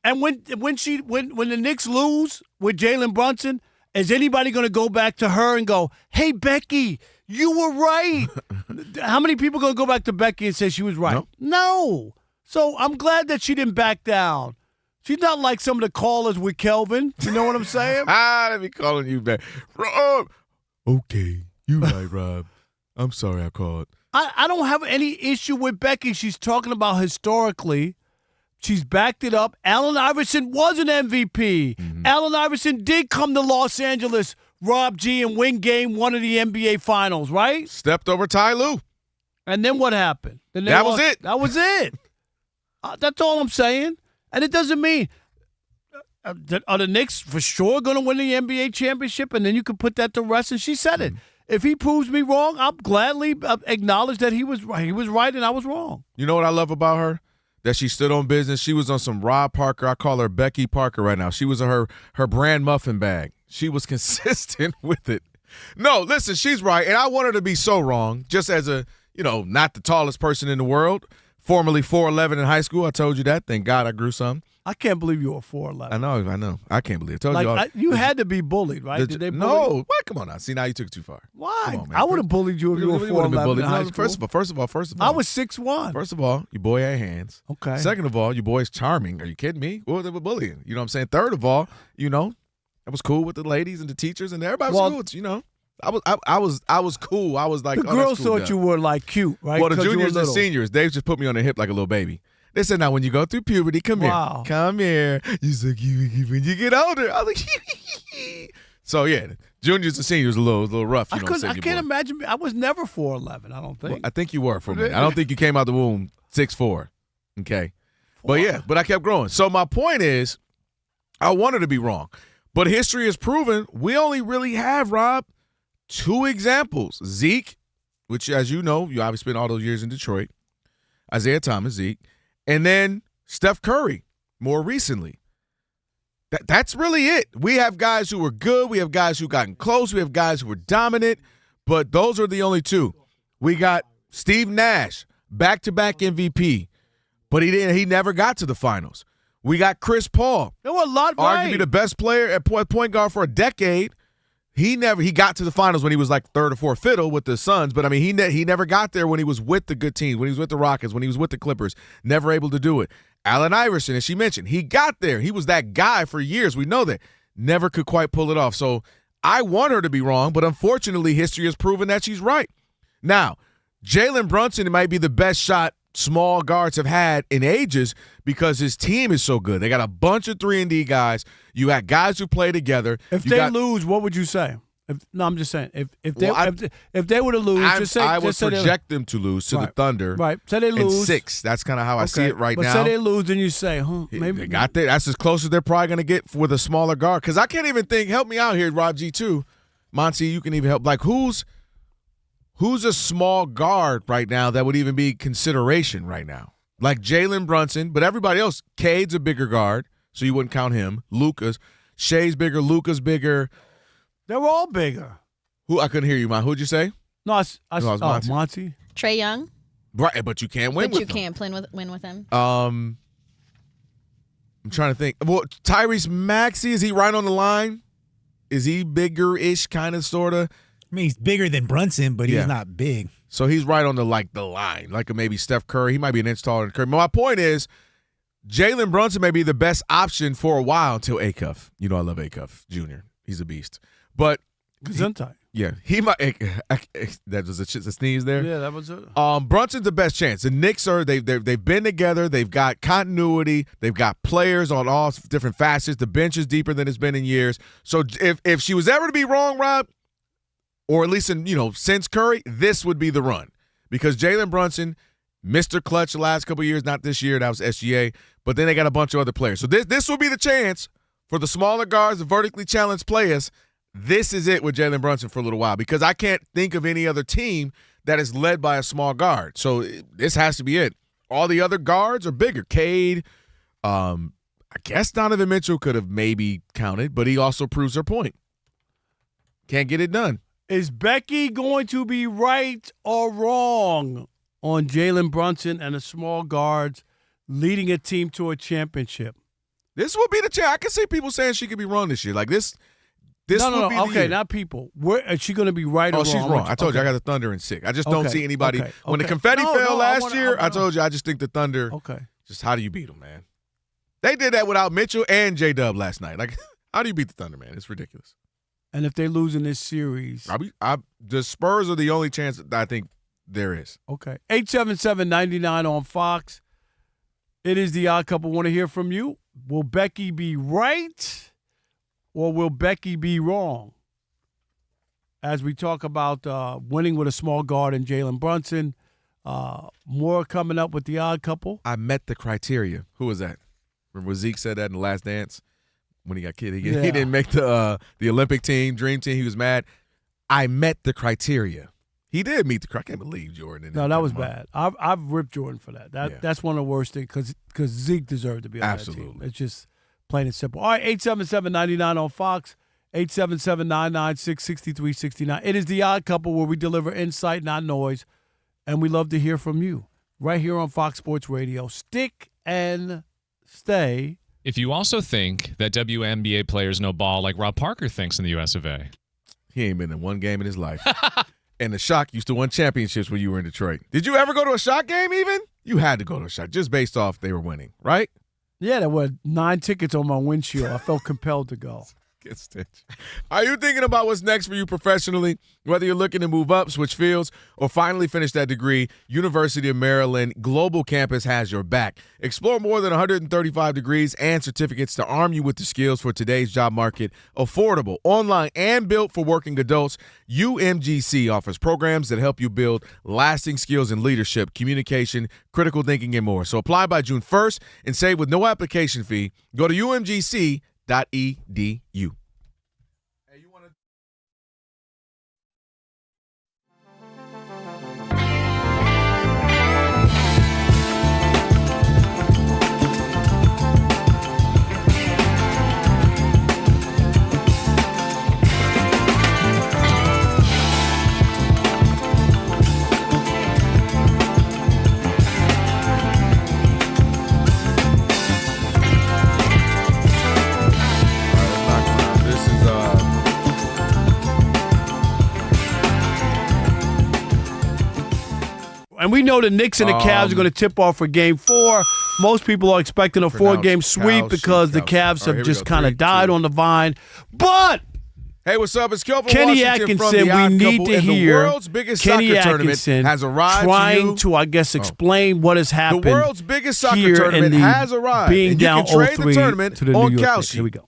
And when the Knicks lose with Jalen Brunson, is anybody going to go back to her and go, "Hey Becky, you were right"? How many people going to go back to Becky and say she was right? No. So I'm glad that she didn't back down. She's not like some of the callers with Kelvin. You know what I'm saying? Let me calling you back. Rob. Okay, you right, Rob. I'm sorry I called. I don't have any issue with Becky. She's talking about historically, She's backed it up. Allen Iverson was an MVP. Mm-hmm. Allen Iverson did come to Los Angeles, Rob G, and win game 1 of the NBA Finals, right? Stepped over Ty Lue. And then what happened? Then That was it. That was it. That's all I'm saying. And it doesn't mean are the Knicks for sure going to win the NBA championship? And then you can put that to rest. And she said it. If he proves me wrong, I'll gladly acknowledge that he was right and I was wrong. You know what I love about her? That she stood on business. She was on some Rob Parker. I call her Becky Parker right now. She was on her brand muffin bag. She was consistent with it. No, listen, she's right. And I want her to be so wrong, just as a, not the tallest person in the world, formerly 4'11" in high school. I told you that. Thank God I grew some. I can't believe you were 4'11". I know. I can't believe it. I told you had to be bullied, right? Did they bully No. you? What? Come on now. See, now you took it too far. Why? Come on, man. I would have bullied you if you were 4'11" in high school. First of all. I was 6'1". First of all, your boy had hands. Okay. Second of all, your boy's charming. Are you kidding me? What was bullying? You know what I'm saying? Third of all, I was cool with the ladies and the teachers and everybody was cool. I was cool. I was like, the girls cool, thought you were like cute, right? Well, the juniors and seniors, they just put me on the hip like a little baby. They said, now when you go through puberty, come here. Come here. You so cute when you get older. I was like, so yeah, juniors and seniors a little rough. I can't imagine. I was never 4'11", I don't think. Well, I think you were for me. I don't think you came out the womb 6'4". Okay. But I kept growing. So my point is, I wanted to be wrong. But history has proven we only really have, Rob, 2 examples. Zeke, which, as you know, you obviously spent all those years in Detroit. Isaiah Thomas, Zeke. And then Steph Curry, more recently. That's really it. We have guys who were good. We have guys who gotten close. We have guys who were dominant. But those are the only 2. We got Steve Nash, back-to-back MVP. But he never got to the finals. We got Chris Paul. There were a lot, right? Arguably the best player at point guard for a decade. He got to the finals when he was like third or fourth fiddle with the Suns, but I mean he never got there when he was with the good teams, when he was with the Rockets, when he was with the Clippers, never able to do it. Allen Iverson, as she mentioned, he got there. He was that guy for years. We know that. Never could quite pull it off. So I want her to be wrong, but unfortunately history has proven that she's right. Now, Jalen Brunson might be the best shot small guards have had in ages because his team is so good. They got a bunch of 3-and-D guys. You got guys who play together. If they lose, what would you say? I'm just saying. If they were to lose, I would project them to lose to the Thunder. Right. Say they lose. In 6. That's kind of how I see it right now. But say they lose, then you say, maybe they got there. That's as close as they're probably going to get with a smaller guard. Because I can't even think. Help me out here, Rob G. too. Monty, you can even help. Like who's a small guard right now that would even be consideration right now? Like Jalen Brunson, but everybody else. Cade's a bigger guard, so you wouldn't count him. Luka's. Shea's bigger. Luka's bigger. They're all bigger. Who? I couldn't hear you, man. Who'd you say? No, I was Monty. Trae Young. Right, but you can't win with him. But you can't win with him. I'm trying to think. Well, Tyrese Maxey, is he right on the line? Is he bigger-ish, kind of, sort of? I mean, he's bigger than Brunson, but he's not big. So he's right on the line, like maybe Steph Curry. He might be an inch taller than Curry. But my point is, Jalen Brunson may be the best option for a while until Acuff. You know I love Acuff Jr. He's a beast. But he might. That was a sneeze there. Yeah, that was it. Brunson's the best chance. The Knicks they've been together. They've got continuity. They've got players on all different facets. The bench is deeper than it's been in years. So if she was ever to be wrong, Rob, or at least since Curry, this would be the run because Jalen Brunson, Mr. Clutch the last couple of years, not this year. That was SGA. But then they got a bunch of other players. So this will be the chance for the smaller guards, the vertically challenged players. This is it with Jalen Brunson for a little while because I can't think of any other team that is led by a small guard. So this has to be it. All the other guards are bigger. Cade, I guess Donovan Mitchell could have maybe counted, but he also proves her point. Can't get it done. Is Becky going to be right or wrong on Jalen Brunson and the small guards leading a team to a championship? This will be the chance. I can see people saying she could be wrong this year. Like this will be the year. Not people. Is she going to be right or wrong? Oh, she's wrong. I told you I got the Thunder in 6. I just don't see anybody. When the confetti fell last year, I told you I just think the Thunder. Okay. Just how do you beat them, man? They did that without Mitchell and J-Dub last night. Like, how do you beat the Thunder, man? It's ridiculous. And if they lose in this series, the Spurs are the only chance that I think there is. Okay. 877-99 on Fox. It is the Odd Couple. Want to hear from you. Will Becky be right or will Becky be wrong? As we talk about winning with a small guard in Jalen Brunson, more coming up with the Odd Couple. I met the criteria. Who was that? Remember Zeke said that in The Last Dance when he got kidded? He didn't make the Olympic team, dream team. He was mad. I met the criteria. He did meet the criteria. I can't believe Jordan. No, that was bad. I've ripped Jordan for that. That's one of the worst things because Zeke deserved to be on that team. It's just plain and simple. All right, 877-99 on Fox, 877-996-6369. It is the Odd Couple where we deliver insight, not noise, and we love to hear from you right here on Fox Sports Radio. Stick and stay. If you also think that WNBA players know ball like Rob Parker thinks in the US of A. He ain't been in one game in his life. And the Shock used to win championships when you were in Detroit. Did you ever go to a Shock game even? You had to go to a Shock just based off they were winning, right? Yeah, there were 9 tickets on my windshield. I felt compelled to go. Get stitched. Are you thinking about what's next for you professionally? Whether you're looking to move up, switch fields, or finally finish that degree, University of Maryland Global Campus has your back. Explore more than 135 degrees and certificates to arm you with the skills for today's job market. Affordable, online, and built for working adults, UMGC offers programs that help you build lasting skills in leadership, communication, critical thinking, and more. So apply by June 1st and save with no application fee. Go to umgc.edu. And we know the Knicks and the Cavs are going to tip off for Game 4. Most people are expecting a 4-game sweep because the Cavs have just kind of died on the vine. But hey, what's up? It's Kelvin Kenny Washington Atkinson, from the Odd we need Couple, to and hear the world's biggest Kenny soccer tournament Atkinson has arrived trying to, I guess, explain what has happened. The world's biggest soccer here tournament in the has arrived. Being and you down can trade the 0-3 tournament to the on New York Kalshi. Knicks. Here we go.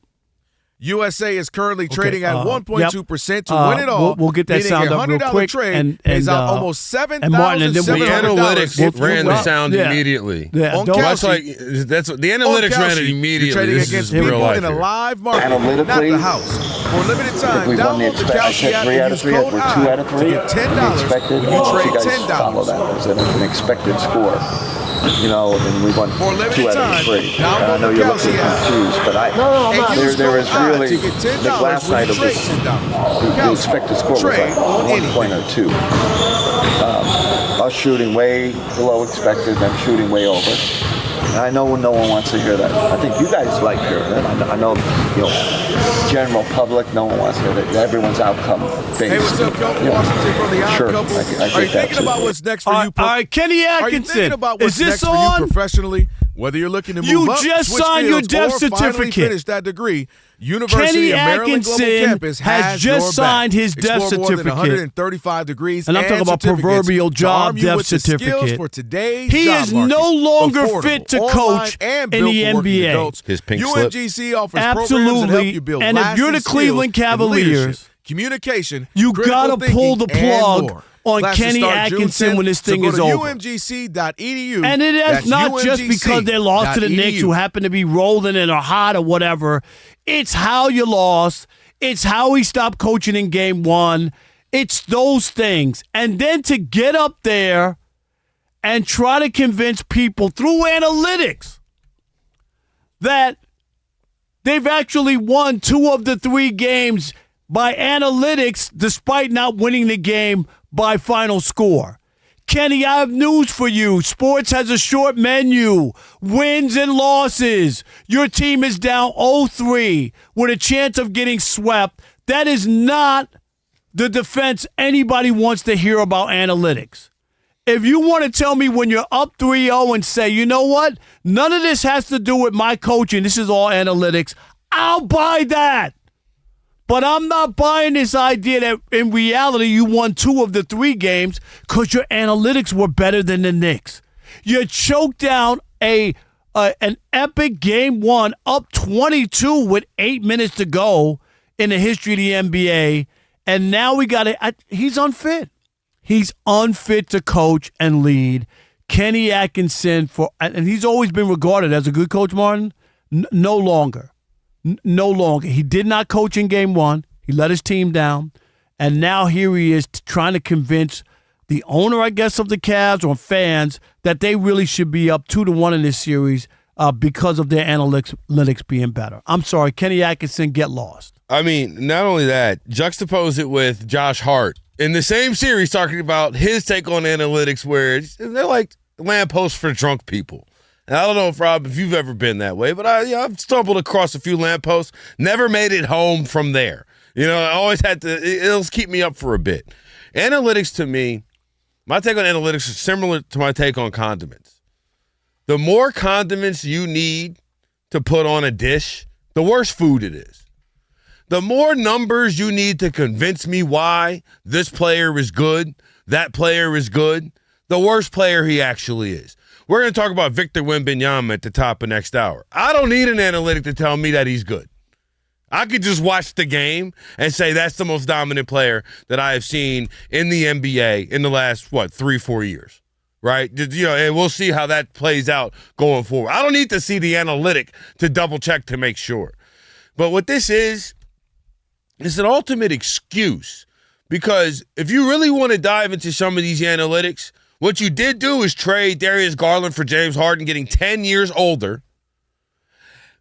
USA is currently trading at 1.2% to win it all. We'll get that sound up real quick. And pays out almost $7,700. The analytics ran the sound immediately. Yeah, that's like the analytics ran it immediately. Trading against people in a live market, not the house. For a limited time, download the Kalshi app and use code I to get $10 when you trade $10. Follow that as an expected score. You know, and we won 2 out of 3. I know you're looking confused, but there is really, the last night of this, the expected score was like 1 point or 2. Us shooting way below expected, them shooting way over. And I know no one wants to hear that. I think you guys like hearing it. I know, general public, no one wants to hear that. Everyone's outcome based. Hey, what's up, Kelvin Washington from the Odd Couple? Are you thinking about what's next for you? All right, Kenny Atkinson. Are you thinking about what's next for you professionally? Whether you're looking to move up, just switch signed your fields, death or finally certificate. finish that degree, University of Maryland Global Campus has just signed his death certificate. More than certificate. 135 degrees And I'm talking about proverbial job death certificate. For today's he job is market. no longer Affordable, fit to online, coach and in the NBA. Adults. His pink slip. UMGC offers programs that help you build and if you're the Cleveland Cavaliers, communication, you got to pull the plug on Classes Kenny start Atkinson when this thing is so over. umgc.edu. And it is not just because they lost to the Knicks who happen to be rolling in or hot or whatever. It's how you lost. It's how he stopped coaching in Game 1. It's those things. And then to get up there and try to convince people through analytics that they've actually won 2 of the 3 games by analytics despite not winning the game by final score. Kenny, I have news for you. Sports has a short menu. Wins and losses. Your team is down 0-3 with a chance of getting swept. That is not the defense anybody wants to hear about analytics. If you want to tell me when you're up 3-0 and say, you know what, none of this has to do with my coaching, this is all analytics, I'll buy that. But I'm not buying this idea that in reality you won 2 of the 3 games because your analytics were better than the Knicks. You choked down a an epic game one, up 22 with 8 minutes to go in the history of the NBA, and now we got it. He's unfit. He's unfit to coach and lead. Kenny Atkinson, and he's always been regarded as a good coach, Martin. No longer. No longer. He did not coach in game one. He let his team down. And now here he is trying to convince the owner, I guess, of the Cavs or fans that they really should be up 2-1 in this series because of their analytics being better. I'm sorry, Kenny Atkinson, get lost. I mean, not only that, juxtapose it with Josh Hart in the same series talking about his take on analytics where they're like lampposts for drunk people. And I don't know, Rob, if you've ever been that way, but I've stumbled across a few lampposts, never made it home from there. I always had to, it'll keep me up for a bit. Analytics to me, my take on analytics is similar to my take on condiments. The more condiments you need to put on a dish, the worse food it is. The more numbers you need to convince me why this player is good, that player is good, the worse player he actually is. We're going to talk about Victor Wembanyama at the top of next hour. I don't need an analytic to tell me that he's good. I could just watch the game and say that's the most dominant player that I have seen in the NBA in the last, 3-4 years, right? And we'll see how that plays out going forward. I don't need to see the analytic to double-check to make sure. But what this is an ultimate excuse because if you really want to dive into some of these analytics, what you did do is trade Darius Garland for James Harden, getting 10 years older.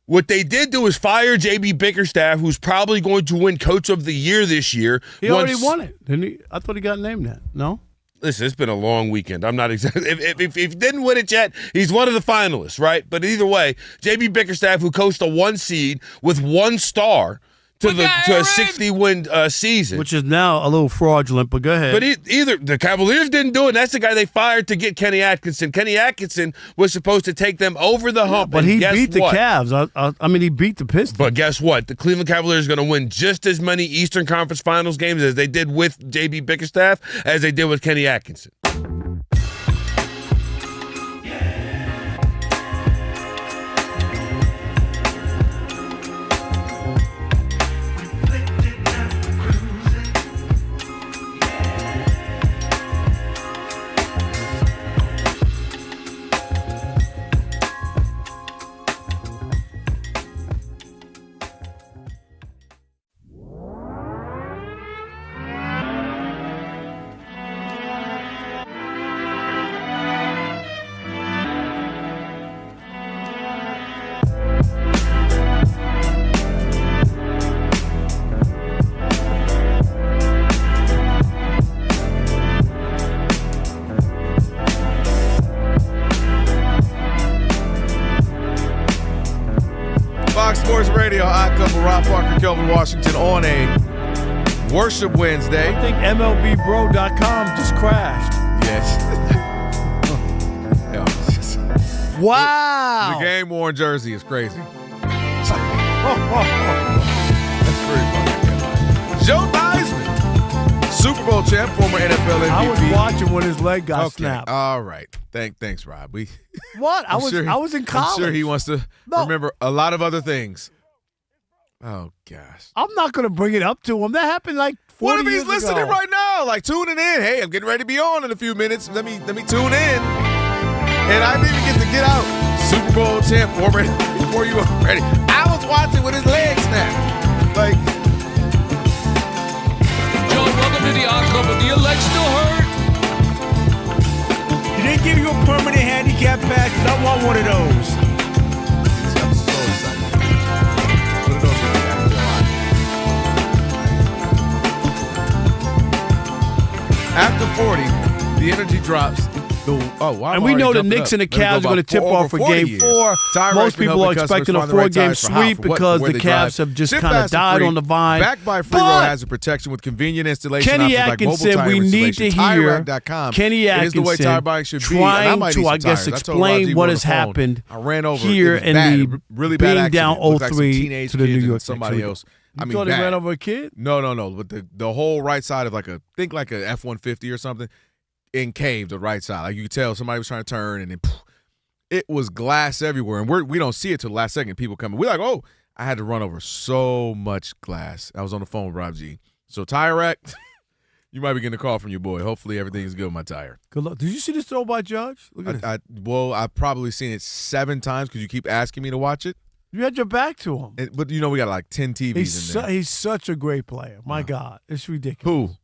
What they did do is fire J.B. Bickerstaff, who's probably going to win Coach of the Year this year. He already won it, didn't he? I thought he got named that. No? Listen, it's been a long weekend. I'm not exactly. If he didn't win it yet, he's one of the finalists, right? But either way, J.B. Bickerstaff, who coached a 1 seed with 1 star to a 60-win season. Which is now a little fraudulent, but go ahead. But either the Cavaliers didn't do it, and that's the guy they fired to get Kenny Atkinson. Kenny Atkinson was supposed to take them over the hump. But he beat the Cavs. I mean, he beat the Pistons. But guess what? The Cleveland Cavaliers are going to win just as many Eastern Conference Finals games as they did with J.B. Bickerstaff as they did with Kenny Atkinson. Fox Sports Radio, Odd Couple, Rob Parker, Kelvin Washington on a Worship Wednesday. I think MLBBro.com just crashed. Yes. Wow. The game-worn jersey is crazy. That's pretty funny. Joe Theismann, Super Bowl champ, former NFL MVP. I was watching when his leg got snapped. All right. Thanks, Rob. What? I was in college. I'm sure he wants to remember a lot of other things. Oh, gosh. I'm not going to bring it up to him. That happened like 40 years ago. What if he's listening right now, like tuning in? Hey, I'm getting ready to be on in a few minutes. Let me tune in. And I didn't get to get out. Super Bowl champ before you were ready. I was watching with his leg snapped. Like, Joe, welcome to the Odd Couple. Do your legs still hurt? Did they give you a permanent handicap pass? I want one of those. I'm so excited. One of those after 40, the energy drops. And we know the Knicks and the Cavs are going to tip off for Game 4. Most people are expecting a 4-game sweep because the Cavs have just kind of died on the vine. Backed by Free Roll has a protection with convenient installation Kenny options Atkinson, like mobile tire we need to hear Kenny Atkinson trying to, I guess, explain what has happened here in the being down 0-3 to the New York somebody else. I mean, thought he ran over a kid? No. But the whole right side of like a F-150 or something. Encaved the right side. Like you could tell somebody was trying to turn and then it was glass everywhere, and we don't see it till the last second. People coming, we're like, oh, I had to run over so much glass. I was on the phone with Rob G. So tire wreck, you might be getting a call from your boy. Hopefully everything's good with my tire. Good luck. Did you see this throw by Judge? Look at this. I've probably seen it 7 times because you keep asking me to watch it. You had your back to him. But we got like 10 TVs in there. He's such a great player. My God, it's ridiculous. Who?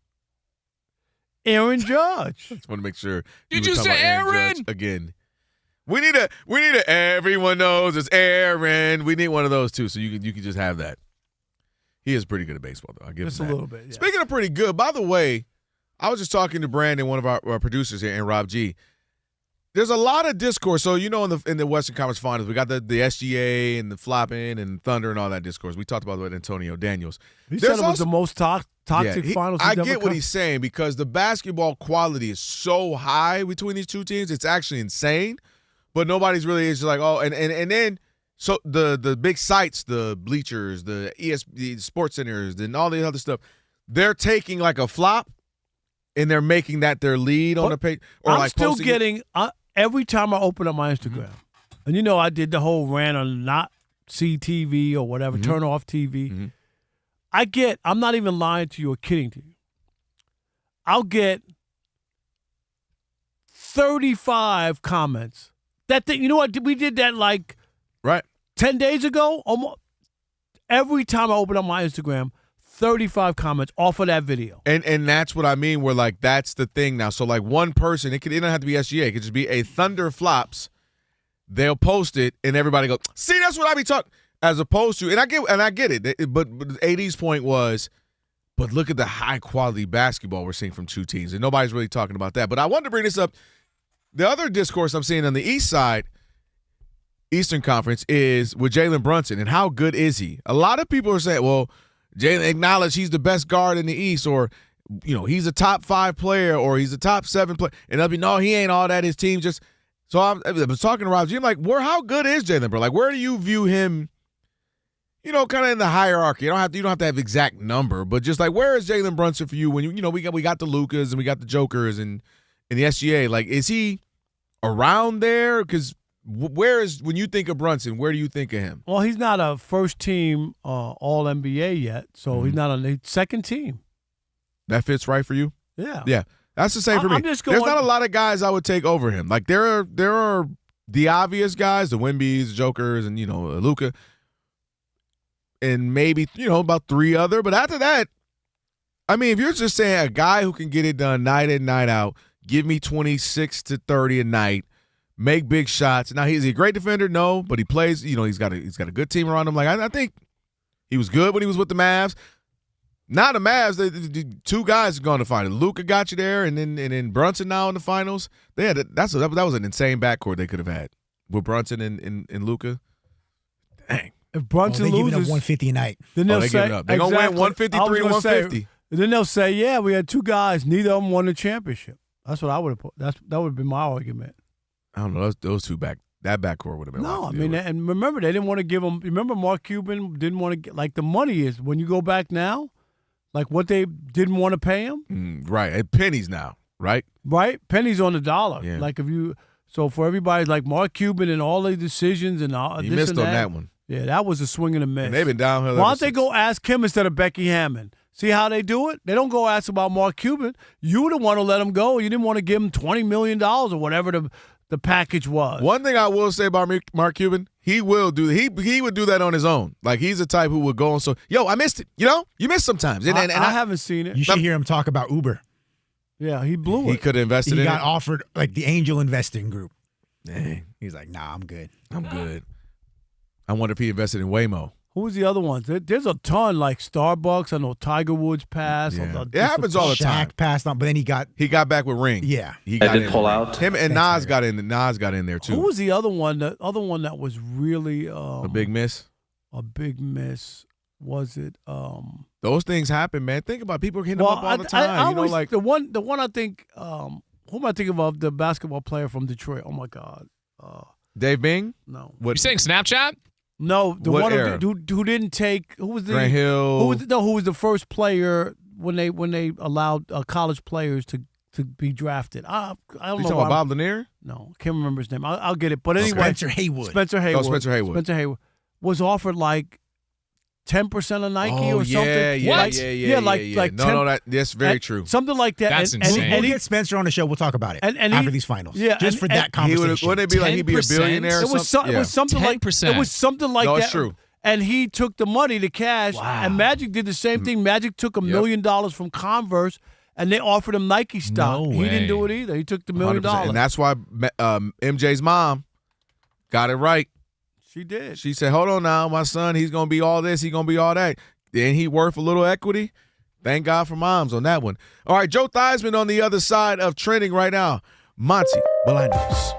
Aaron Judge. Just want to make sure. Did you say Aaron? Judge again. We need a everyone knows it's Aaron. We need one of those too, so you can just have that. He is pretty good at baseball, though. I'll give him that. Just a little bit. Yeah. Speaking of pretty good, by the way, I was just talking to Brandon, one of our producers here, and Rob G. There's a lot of discourse. So in the Western Conference Finals, we got the SGA and the flopping and Thunder and all that discourse. We talked about it with Antonio Daniels. He said it was the most toxic finals. I get what he's saying because the basketball quality is so high between these two teams. It's actually insane. But nobody's really is like, oh, and then so the big sites, the bleachers, the the sports centers, and all the other stuff, they're taking like a flop and they're making that their lead on the page. Or I'm like still getting every time I open up my Instagram, and I did the whole rant on not see TV or whatever, turn off TV. I'm not even lying to you or kidding to you. I'll get 35 comments. That thing, you know what? We did that like 10 days ago. Almost every time I open up my Instagram, 35 comments off of that video. And that's what I mean. Where like that's the thing now. So like one person, it don't have to be SGA. It could just be a Thunder flops. They'll post it, and everybody go, see, that's what I be talking. As opposed to, and I get it. But AD's point was, but look at the high quality basketball we're seeing from two teams, and nobody's really talking about that. But I wanted to bring this up. The other discourse I'm seeing on the East side, Eastern Conference, is with Jalen Brunson and how good is he? A lot of people are saying, well, Jalen acknowledged he's the best guard in the East, or he's a top 5 player, or he's a top 7 player, and they'll be, no, he ain't all that. His team just. So I was talking to Rob G. I'm like, how good is Jalen Brunson? Like, where do you view him? Kind of in the hierarchy. You don't have to have exact number, but just like where is Jalen Brunson for you when we got the Lucas and we got the Jokers and the SGA? Like, is he around there? Because when you think of Brunson, where do you think of him? Well, he's not a first team All NBA yet, so he's not on the second team. That fits right for you? Yeah. Yeah. That's the same for me. There's not a lot of guys I would take over him. Like there are the obvious guys, the Wembys, Jokers, and Luka. And maybe, about 3 other. But after that, I mean, if you're just saying a guy who can get it done night in, night out, give me 26 to 30 a night, make big shots. Now, is he a great defender? No, but he plays, he's got a good team around him. Like, I think he was good when he was with the Mavs. Now the Mavs, the 2 guys are going to find it. Luka got you there, and then Brunson now in the finals. That was an insane backcourt they could have had with Brunson and Luka. Dang. If Brunson loses, giving up 150 a night. Then they'll say they're gonna win 153 and 150. Then they'll say, yeah, we had 2 guys, neither of them won the championship. That's what I would have put. That would have been my argument. I don't know. Those 2 that backcourt would have been. No, I mean, and remember they didn't want to give them. Remember Mark Cuban didn't want to get like the money is when you go back now, like what they didn't want to pay him. Right, at pennies now, right? Right, pennies on the dollar. Yeah. Like if you, so for everybody like Mark Cuban and all the decisions and all. He missed on that one. Yeah, that was a swing and a miss. And they've been downhill. Why don't they go ask him instead of Becky Hammon? See how they do it? They don't go ask about Mark Cuban. You would have wanted to let him go. You didn't want to give him $20 million or whatever the package was. One thing I will say about Mark Cuban, he will do. He would do that on his own. Like he's the type who would go and I missed it. You miss sometimes. And I haven't seen it. You should hear him talk about Uber. Yeah, he blew it. He could have invested in it. He got offered like the angel investing group. Dang. He's like, nah, I'm good. I'm good. I wonder if he invested in Waymo. Who was the other ones? There's a ton, like Starbucks. I know Tiger Woods passed. Yeah. It happens all the time. Shaq passed on, but then he got back with Ring. Yeah, he got did pull out. Him and Nas got in. Nas got in there too. Who was the other one? The other one that was really a big miss. A big miss. Was it? Those things happen, man. Think about it. People hitting them up all the time. I always, like the one I think. Who am I thinking of? The basketball player from Detroit. Oh my God. Dave Bing. No. You saying Snapchat? No, the what one era? who didn't take who was the Grant Hill. Who was the first player when they allowed college players to to be drafted. I don't know. You talking about Bob Lanier? No, I can't remember his name. I'll get it. But anyway, Spencer Haywood. Spencer Haywood. Oh, Spencer Haywood was offered like 10% of Nike or something. That's very true. Something like that. That's insane. We'll get Spencer on the show. We'll talk about it after these finals. Yeah, just for that conversation. Wouldn't it be like he'd be a billionaire? It was something like 10%. It was something like that. That's true. And he took the money, the cash, and Magic did the same thing. Magic took $1 million from Converse, and they offered him Nike stock. No he way. didn't do it either. He took the $1 million. And that's why MJ's mom got it right. She did. She said, hold on now, my son, he's going to be all this, he's going to be all that. Then he worth a little equity. Thank God for moms on that one. All right, Joe Theismann on the other side of trending right now. Monty Bolaños.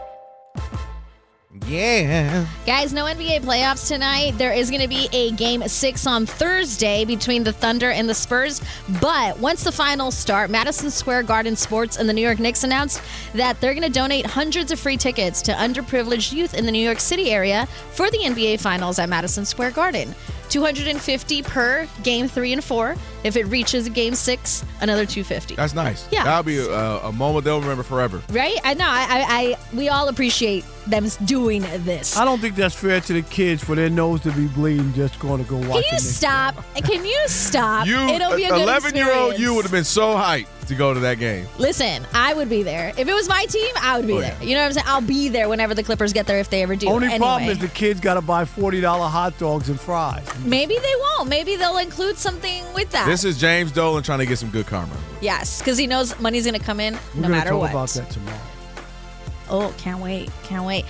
Yeah. Guys, no NBA playoffs tonight. There is going to be a Game 6 on Thursday between the Thunder and the Spurs. But once the finals start, Madison Square Garden Sports and the New York Knicks announced that they're going to donate hundreds of free tickets to underprivileged youth in the New York City area for the NBA Finals at Madison Square Garden. $250 per Game 3 and 4. If it reaches a Game 6, another $250. That's nice. Yeah. That'll be a moment they'll remember forever. Right? I know. We all appreciate them doing this. I don't think that's fair to the kids for their nose to be bleeding just going to go watch it. Can you stop? Can you stop? It'll be a good 11-year-old you would have been so hyped to go to that game. Listen, I would be there. If it was my team, I would be there. You know what I'm saying? I'll be there whenever the Clippers get there if they ever do. Only problem is the kids got to buy $40 hot dogs and fries. Maybe they won't. Maybe they'll include something with that. This is James Dolan trying to get some good karma. Yes, because he knows money's going to come in no matter what. We're going to talk about that tomorrow. Oh, can't wait. Can't wait.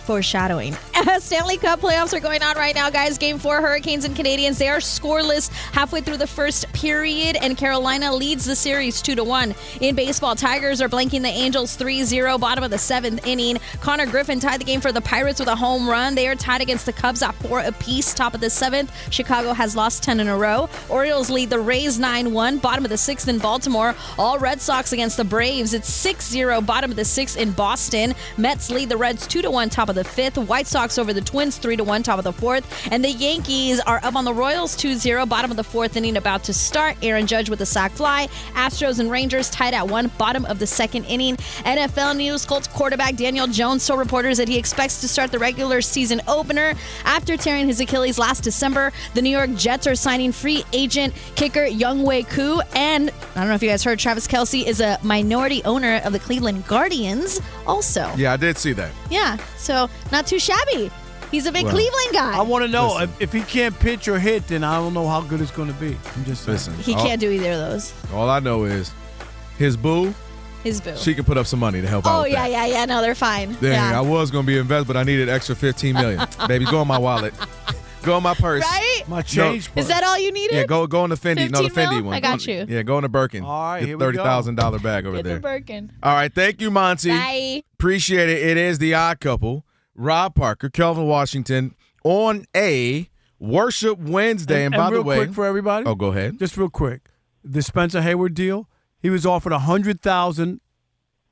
Foreshadowing. Stanley Cup playoffs are going on right now, guys. Game 4, Hurricanes and Canadians. They are scoreless halfway through the first period, and Carolina leads the series 2-1. In baseball, Tigers are blanking the Angels 3-0, bottom of the 7th inning. Connor Griffin tied the game for the Pirates with a home run. They are tied against the Cubs at 4 apiece, top of the 7th. Chicago has lost 10 in a row. Orioles lead the Rays 9-1, bottom of the 6th in Baltimore. All Red Sox against the Braves. It's 6-0, bottom of the 6th in Boston. Mets lead the Reds 2-1, top of the 5th. White Sox over the Twins 3-1, top of the 4th. And the Yankees are up on the Royals 2-0, bottom of the 4th inning about to start. Aaron Judge with a sac fly. Astros and Rangers tied at 1, bottom of the 2nd inning. NFL news, Colts quarterback Daniel Jones told reporters that he expects to start the regular season opener after tearing his Achilles last December. The New York Jets are signing free agent kicker Younghoe Koo. And I don't know if you guys heard, Travis Kelce is a minority owner of the Cleveland Guardians also. Yeah, I did see that. Yeah, so not too shabby. He's a big Cleveland guy. I want to know if he can't pitch or hit, then I don't know how good it's going to be. I'm just saying. Listen, He can't do either of those. All I know is his boo. She can put up some money to help out. Oh, with yeah, that. yeah. No, they're fine. Dang, yeah. I was going to be invested, but I needed extra $15 million. Baby, go in my wallet. Go in my purse. Right? My change purse. Is that all you needed? Yeah, go in the Fendi. No, the 15 Fendi mil? one. I got you. Yeah, go in the Birkin. All right, Get here we go. $30,000 bag over Get there. the Birkin. All right, thank you, Monty. Bye. Appreciate it. It is The Odd Couple. Rob Parker, Kelvin Washington on a Worship Wednesday. And by the way, real quick for everybody. Oh, go ahead. Just real quick. The Spencer Hayward deal, he was offered $100,000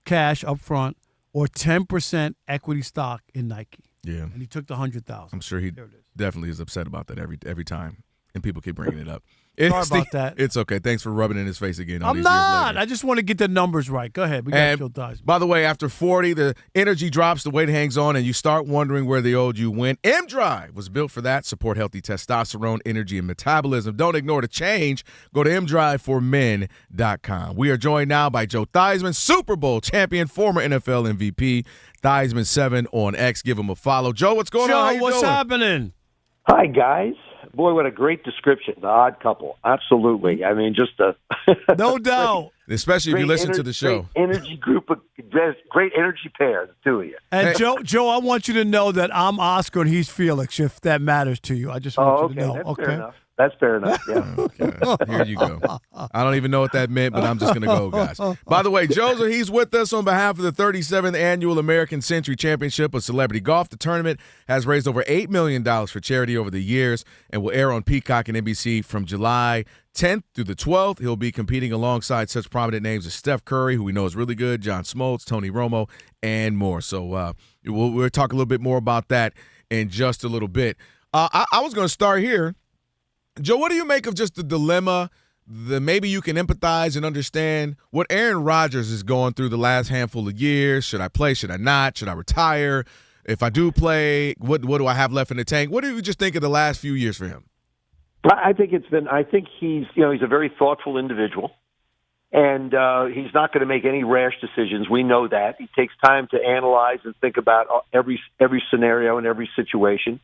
cash up front or 10% equity stock in Nike. Yeah. And he took the $100,000. I'm sure he definitely is upset about that every time. And people keep bringing it up. Sorry about that. It's okay. Thanks for rubbing it in his face again. I'm not. I just want to get the numbers right. Go ahead. We got Joe Theismann. By the way, after 40, the energy drops, the weight hangs on, and you start wondering where the old you went. M-Drive was built for that. Support healthy testosterone, energy, and metabolism. Don't ignore the change. Go to mdriveformen.com. We are joined now by Joe Theismann, Super Bowl champion, former NFL MVP. Theismann7 on X. Give him a follow. Joe, what's going on? How you what's doing? happening? Hi, guys. Boy, what a great description. The Odd Couple. Absolutely. I mean, just a... No doubt. Especially if you listen to the show. Great energy group of... Great energy pair, the two of you. And Joe, I want you to know that I'm Oscar and he's Felix, if that matters to you. I just want you to know. That's fair enough. That's fair enough, yeah. Okay. Here you go. I don't even know what that meant, but I'm just going to go, guys. By the way, Joseph, he's with us on behalf of the 37th Annual American Century Championship of Celebrity Golf. The tournament has raised over $8 million for charity over the years and will air on Peacock and NBC from July 10th through the 12th. He'll be competing alongside such prominent names as Steph Curry, who we know is really good, John Smoltz, Tony Romo, and more. So we'll talk a little bit more about that in just a little bit. I was going to start here. Joe, what do you make of just the dilemma then maybe you can empathize and understand what Aaron Rodgers is going through the last handful of years. Should I play? Should I not? Should I retire? If I do play, what do I have left in the tank? What do you just think of the last few years for him? I think he's a very thoughtful individual, and he's not going to make any rash decisions. We know that. He takes time to analyze and think about every scenario and every situation.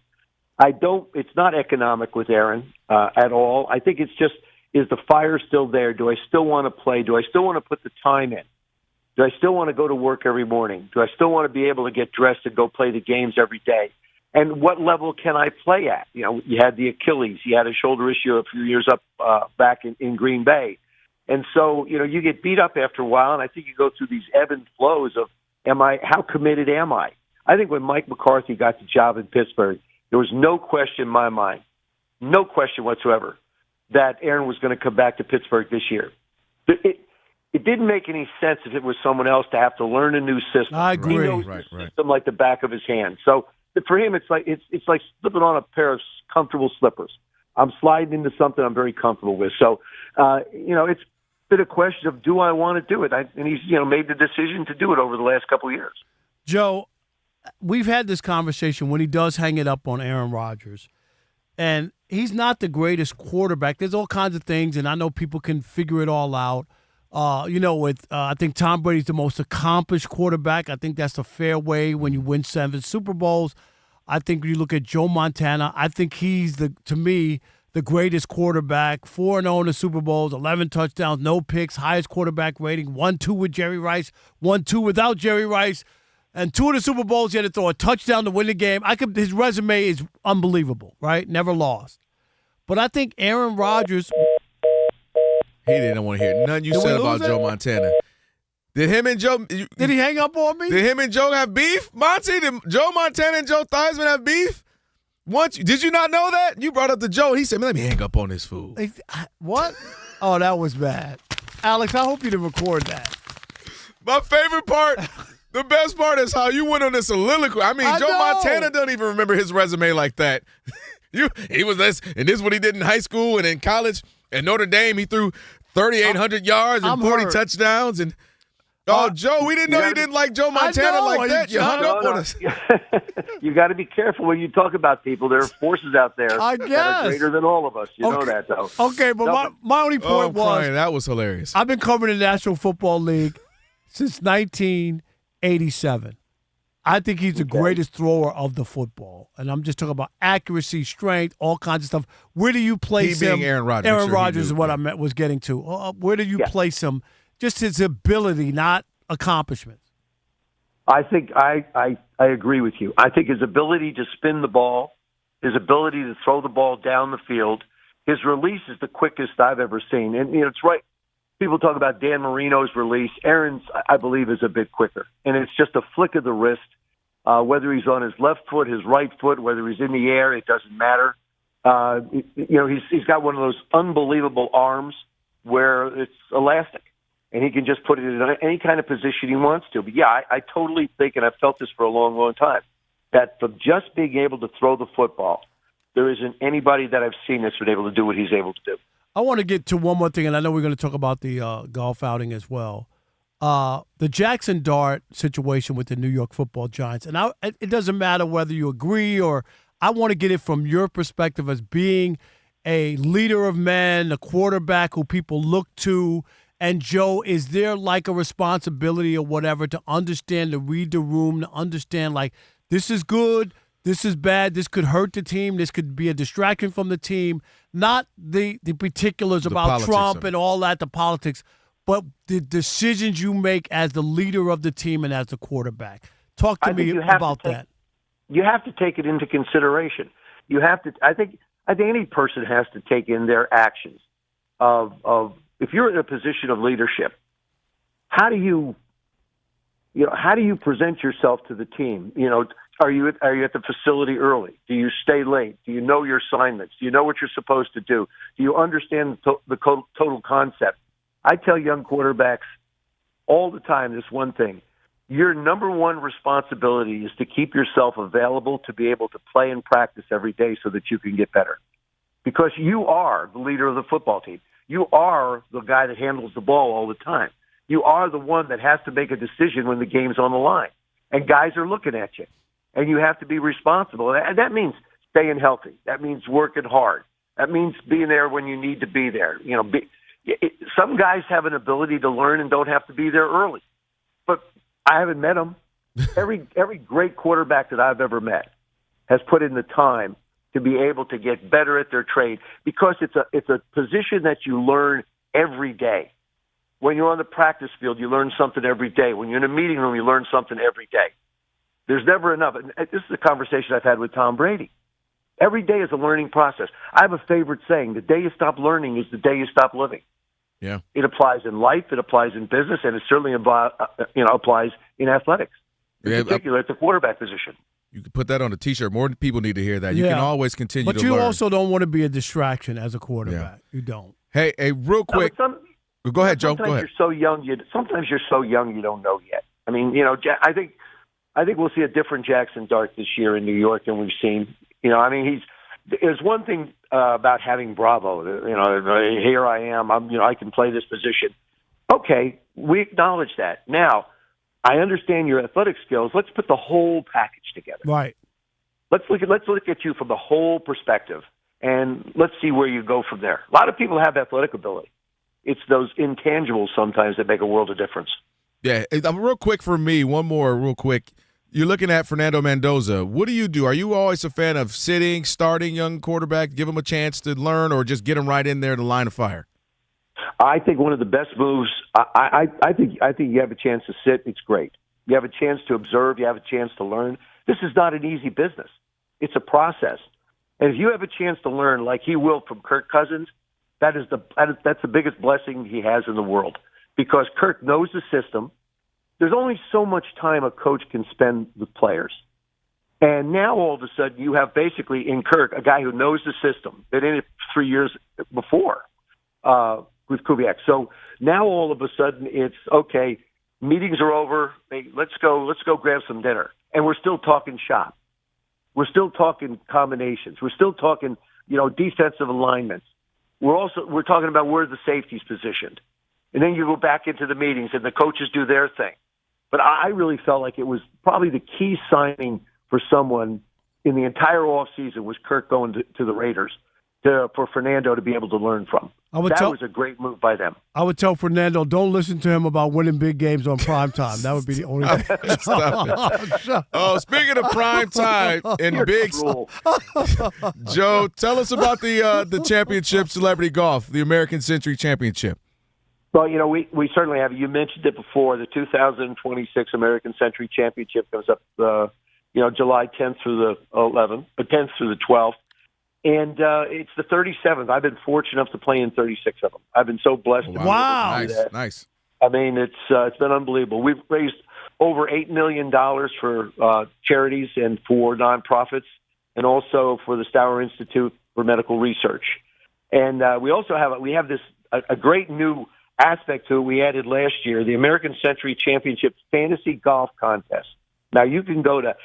It's not economic with Aaron at all. I think it's just, is the fire still there? Do I still want to play? Do I still want to put the time in? Do I still want to go to work every morning? Do I still want to be able to get dressed and go play the games every day? And what level can I play at? You had the Achilles. You had a shoulder issue a few years up back in Green Bay. And so, you get beat up after a while, and I think you go through these ebb and flows of, how committed am I? I think when Mike McCarthy got the job in Pittsburgh, there was no question in my mind, no question whatsoever, that Aaron was going to come back to Pittsburgh this year. It didn't make any sense if it was someone else to have to learn a new system. I agree. He knows the system like the back of his hand. So for him, it's like slipping on a pair of comfortable slippers. I'm sliding into something I'm very comfortable with. So, it's been a question of, do I want to do it? And he's made the decision to do it over the last couple of years. Joe, we've had this conversation when he does hang it up on Aaron Rodgers, and he's not the greatest quarterback. There's all kinds of things, and I know people can figure it all out. I think Tom Brady's the most accomplished quarterback. I think that's a fair way when you win 7 Super Bowls. I think when you look at Joe Montana, I think he's, to me, the greatest quarterback. 4-0 in the Super Bowls, 11 touchdowns, no picks, highest quarterback rating, 1-2 with Jerry Rice, 1-2 without Jerry Rice. And 2 of the Super Bowls, he had to throw a touchdown to win the game. His resume is unbelievable, right? Never lost. But I think Aaron Rodgers... He didn't want to hear nothing you said about Joe Montana. Did him and Joe... Did he hang up on me? Did him and Joe have beef? Monty, did Joe Montana and Joe Theismann have beef? Did you not know that? You brought up to Joe. He said, let me hang up on this fool. What? Oh, that was bad. Alex, I hope you didn't record that. My favorite part... The best part is how you went on this soliloquy. I mean, Joe Montana doesn't even remember his resume like that. He was this, and this is what he did in high school and in college. At Notre Dame, he threw 3,800 yards and 40 touchdowns. And Joe, we didn't know you didn't like Joe Montana like that. You hung up on us. You got to be careful when you talk about people. There are forces out there that are greater than all of us. You know that, though. Okay, but my only point was Brian, that was hilarious. I've been covering the National Football League since 1987. I think he's the greatest thrower of the football. And I'm just talking about accuracy, strength, all kinds of stuff. Where do you place him? He being Aaron Rodgers. Aaron Rodgers is what I was getting to. Where do you place him? Just his ability, not accomplishments. I think I agree with you. I think his ability to spin the ball, his ability to throw the ball down the field, his release is the quickest I've ever seen. And, it's right. People talk about Dan Marino's release. Aaron's, I believe, is a bit quicker. And it's just a flick of the wrist. Whether he's on his left foot, his right foot, whether he's in the air, it doesn't matter. He's got one of those unbelievable arms where it's elastic, and he can just put it in any kind of position he wants to. But, yeah, I totally think, and I've felt this for a long, long time, that from just being able to throw the football, there isn't anybody that I've seen that's been able to do what he's able to do. I want to get to one more thing, and I know we're going to talk about the golf outing as well. The Jackson Dart situation with the New York Football Giants. And it doesn't matter whether you agree or I want to get it from your perspective as being a leader of men, a quarterback who people look to. And, Joe, is there like a responsibility or whatever to understand, to read the room, to understand like this is good, this is bad, this could hurt the team, this could be a distraction from the team, not the particulars about Trump and all that, the politics, but the decisions you make as the leader of the team and as the quarterback. Talk to me about that. You have to take it into consideration. You have to. I think any person has to take in their actions. Of if you're in a position of leadership, how do you present yourself to the team? Are you at the facility early? Do you stay late? Do you know your assignments? Do you know what you're supposed to do? Do you understand the total concept? I tell young quarterbacks all the time this one thing. Your number one responsibility is to keep yourself available to be able to play and practice every day so that you can get better. Because you are the leader of the football team. You are the guy that handles the ball all the time. You are the one that has to make a decision when the game's on the line. And guys are looking at you. And you have to be responsible. And that means staying healthy. That means working hard. That means being there when you need to be there. Some guys have an ability to learn and don't have to be there early. But I haven't met them. Every great quarterback that I've ever met has put in the time to be able to get better at their trade, because it's a position that you learn every day. When you're on the practice field, you learn something every day. When you're in a meeting room, you learn something every day. There's never enough. And this is a conversation I've had with Tom Brady. Every day is a learning process. I have a favorite saying: the day you stop learning is the day you stop living. Yeah. It applies in life, it applies in business, and it certainly applies in athletics, in particular at the quarterback position. You can put that on a T-shirt. More people need to hear that. You can always continue to learn. But you also don't want to be a distraction as a quarterback. You don't. Hey, real quick. Go ahead, Joe. Go ahead. You're so young. Sometimes you're so young you don't know yet. I mean, I think we'll see a different Jackson Dart this year in New York than we've seen. There's one thing about having Bravo. Here I am. I can play this position. Okay, we acknowledge that. Now, I understand your athletic skills. Let's put the whole package together. Right. Let's look at you from the whole perspective, and let's see where you go from there. A lot of people have athletic ability. It's those intangibles sometimes that make a world of difference. Yeah, real quick for me, one more real quick. You're looking at Fernando Mendoza. What do you do? Are you always a fan of starting young quarterback, give him a chance to learn, or just get him right in there to line of fire? I think one of the best moves. I think you have a chance to sit. It's great. You have a chance to observe. You have a chance to learn. This is not an easy business. It's a process. And if you have a chance to learn, like he will from Kirk Cousins, that's the biggest blessing he has in the world, because Kirk knows the system. There's only so much time a coach can spend with players. And now all of a sudden you have basically in Kirk a guy who knows the system, been in it 3 years before with Kubiak. So now all of a sudden it's, okay, meetings are over. Hey, let's go grab some dinner. And we're still talking shop. We're still talking combinations. We're still talking, defensive alignments. We're talking about where the safety's positioned. And then you go back into the meetings and the coaches do their thing. But I really felt like it was probably the key signing for someone in the entire offseason was Kirk going to the Raiders for Fernando to be able to learn from. That was a great move by them. I would tell Fernando, don't listen to him about winning big games on prime time. That would be the only thing. Oh, speaking of prime time and big, Joe, tell us about the championship, Celebrity Golf, the American Century Championship. Well, we certainly have. You mentioned it before. The 2026 American Century Championship comes up, July 10th through the 10th through the 12th. And it's the 37th. I've been fortunate enough to play in 36 of them. I've been so blessed. Wow. Nice. I mean, it's been unbelievable. We've raised over $8 million for charities and for nonprofits, and also for the Stower Institute for Medical Research. And we have this a great new aspect to it we added last year, the American Century Championship Fantasy Golf Contest. Now, you can go to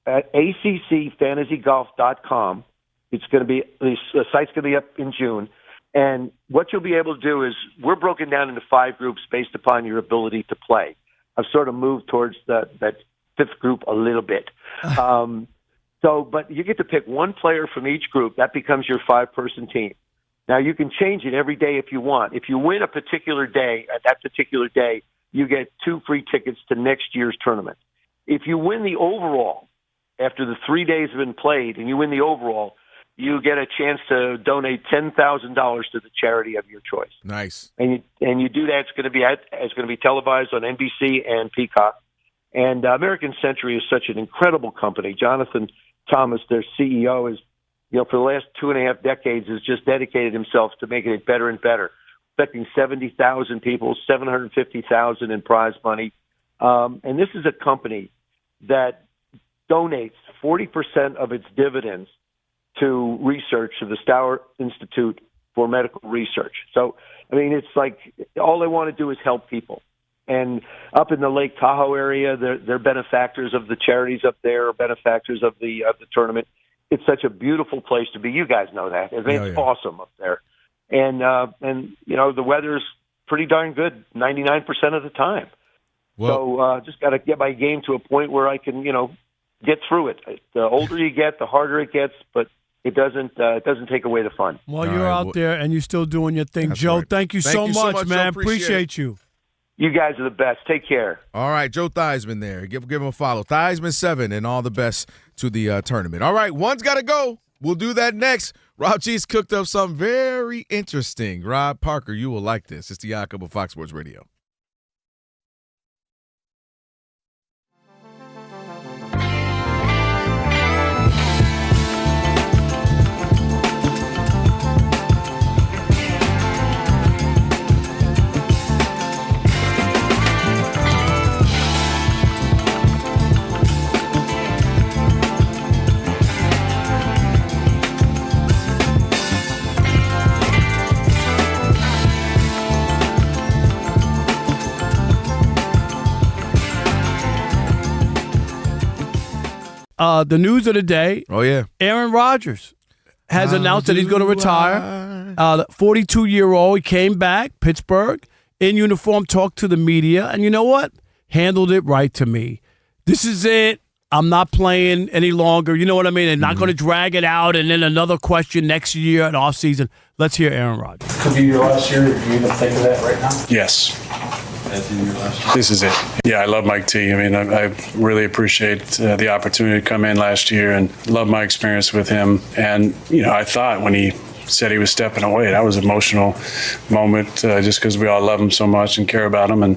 ACCFantasyGolf.com. It's going to be, the site's going to be up in June. And what you'll be able to do is, we're broken down into 5 groups based upon your ability to play. I've sort of moved towards that 5th group a little bit. But you get to pick one player from each group. That becomes your 5-person team. Now, you can change it every day if you want. If you win a particular day, at that particular day, you get 2 free tickets to next year's tournament. If you win the overall, after the 3 days have been played, and you win the overall, you get a chance to donate $10,000 to the charity of your choice. Nice. And you do that. It's going to be televised on NBC and Peacock. And American Century is such an incredible company. Jonathan Thomas, their CEO, is, for the last 2.5 decades, has just dedicated himself to making it better and better, expecting 70,000 people, $750,000 in prize money. And this is a company that donates 40% of its dividends to research, to the Stower Institute for Medical Research. So, I mean, it's like all they want to do is help people. And up in the Lake Tahoe area, they're benefactors of the charities up there, benefactors of the tournament. It's such a beautiful place to be. You guys know that. I mean, it's awesome up there. and the weather's pretty darn good 99% of the time. So just got to get my game to a point where I can get through it. The older you get, the harder it gets, but it doesn't take away the fun. Well, you're out there and you're still doing your thing, Joe. Right. Thank you so much, man. Joe. Appreciate you. You guys are the best. Take care. All right, Joe Theismann there. Give him a follow. Theismann7, and all the best to the tournament. All right, one's got to go. We'll do that next. Rob G's cooked up something very interesting. Rob Parker, you will like this. It's the Odd Couple, Fox Sports Radio. The news of the day. Oh, yeah. Aaron Rodgers has announced that he's going to retire. The 42-year-old, he came back, Pittsburgh, in uniform, talked to the media, and you know what? Handled it right to me. This is it. I'm not playing any longer. You know what I mean? They're not going to drag it out and then another question next year in offseason. Let's hear Aaron Rodgers. Could be your last year. Do you even think of that right now? Yes. This is it. Yeah, I love Mike T. I mean, I really appreciate the opportunity to come in last year and love my experience with him. And, I thought when he said he was stepping away, that was an emotional moment just because we all love him so much and care about him. And,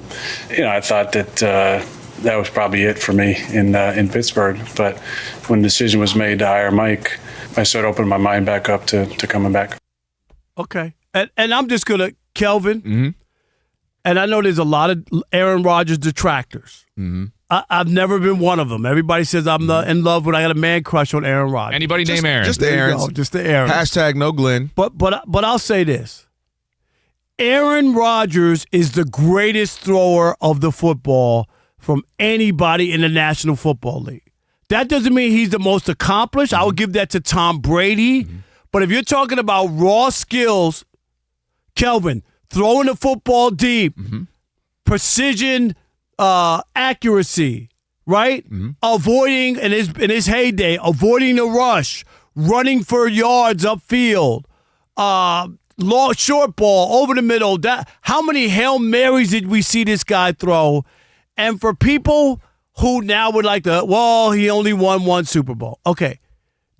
I thought that that was probably it for me in Pittsburgh. But when the decision was made to hire Mike, I started opening my mind back up to coming back. Okay. And I'm just going to, Kelvin, Mm-hmm. and I know there's a lot of Aaron Rodgers detractors. Mm-hmm. I've never been one of them. Everybody says I'm in love when I got a man crush on Aaron Rodgers. Anybody name Aaron? Just the Aarons. Just the Aaron. Hashtag no Glenn. But I'll say this. Aaron Rodgers is the greatest thrower of the football from anybody in the National Football League. That doesn't mean he's the most accomplished. I would give that to Tom Brady. Mm-hmm. But if you're talking about raw skills, Kelvin, throwing the football deep, precision, accuracy, right? Avoiding in his heyday, avoiding the rush, running for yards upfield, long short ball over the middle. How many Hail Marys did we see this guy throw? And for people who now would like to, he only won one Super Bowl. Okay.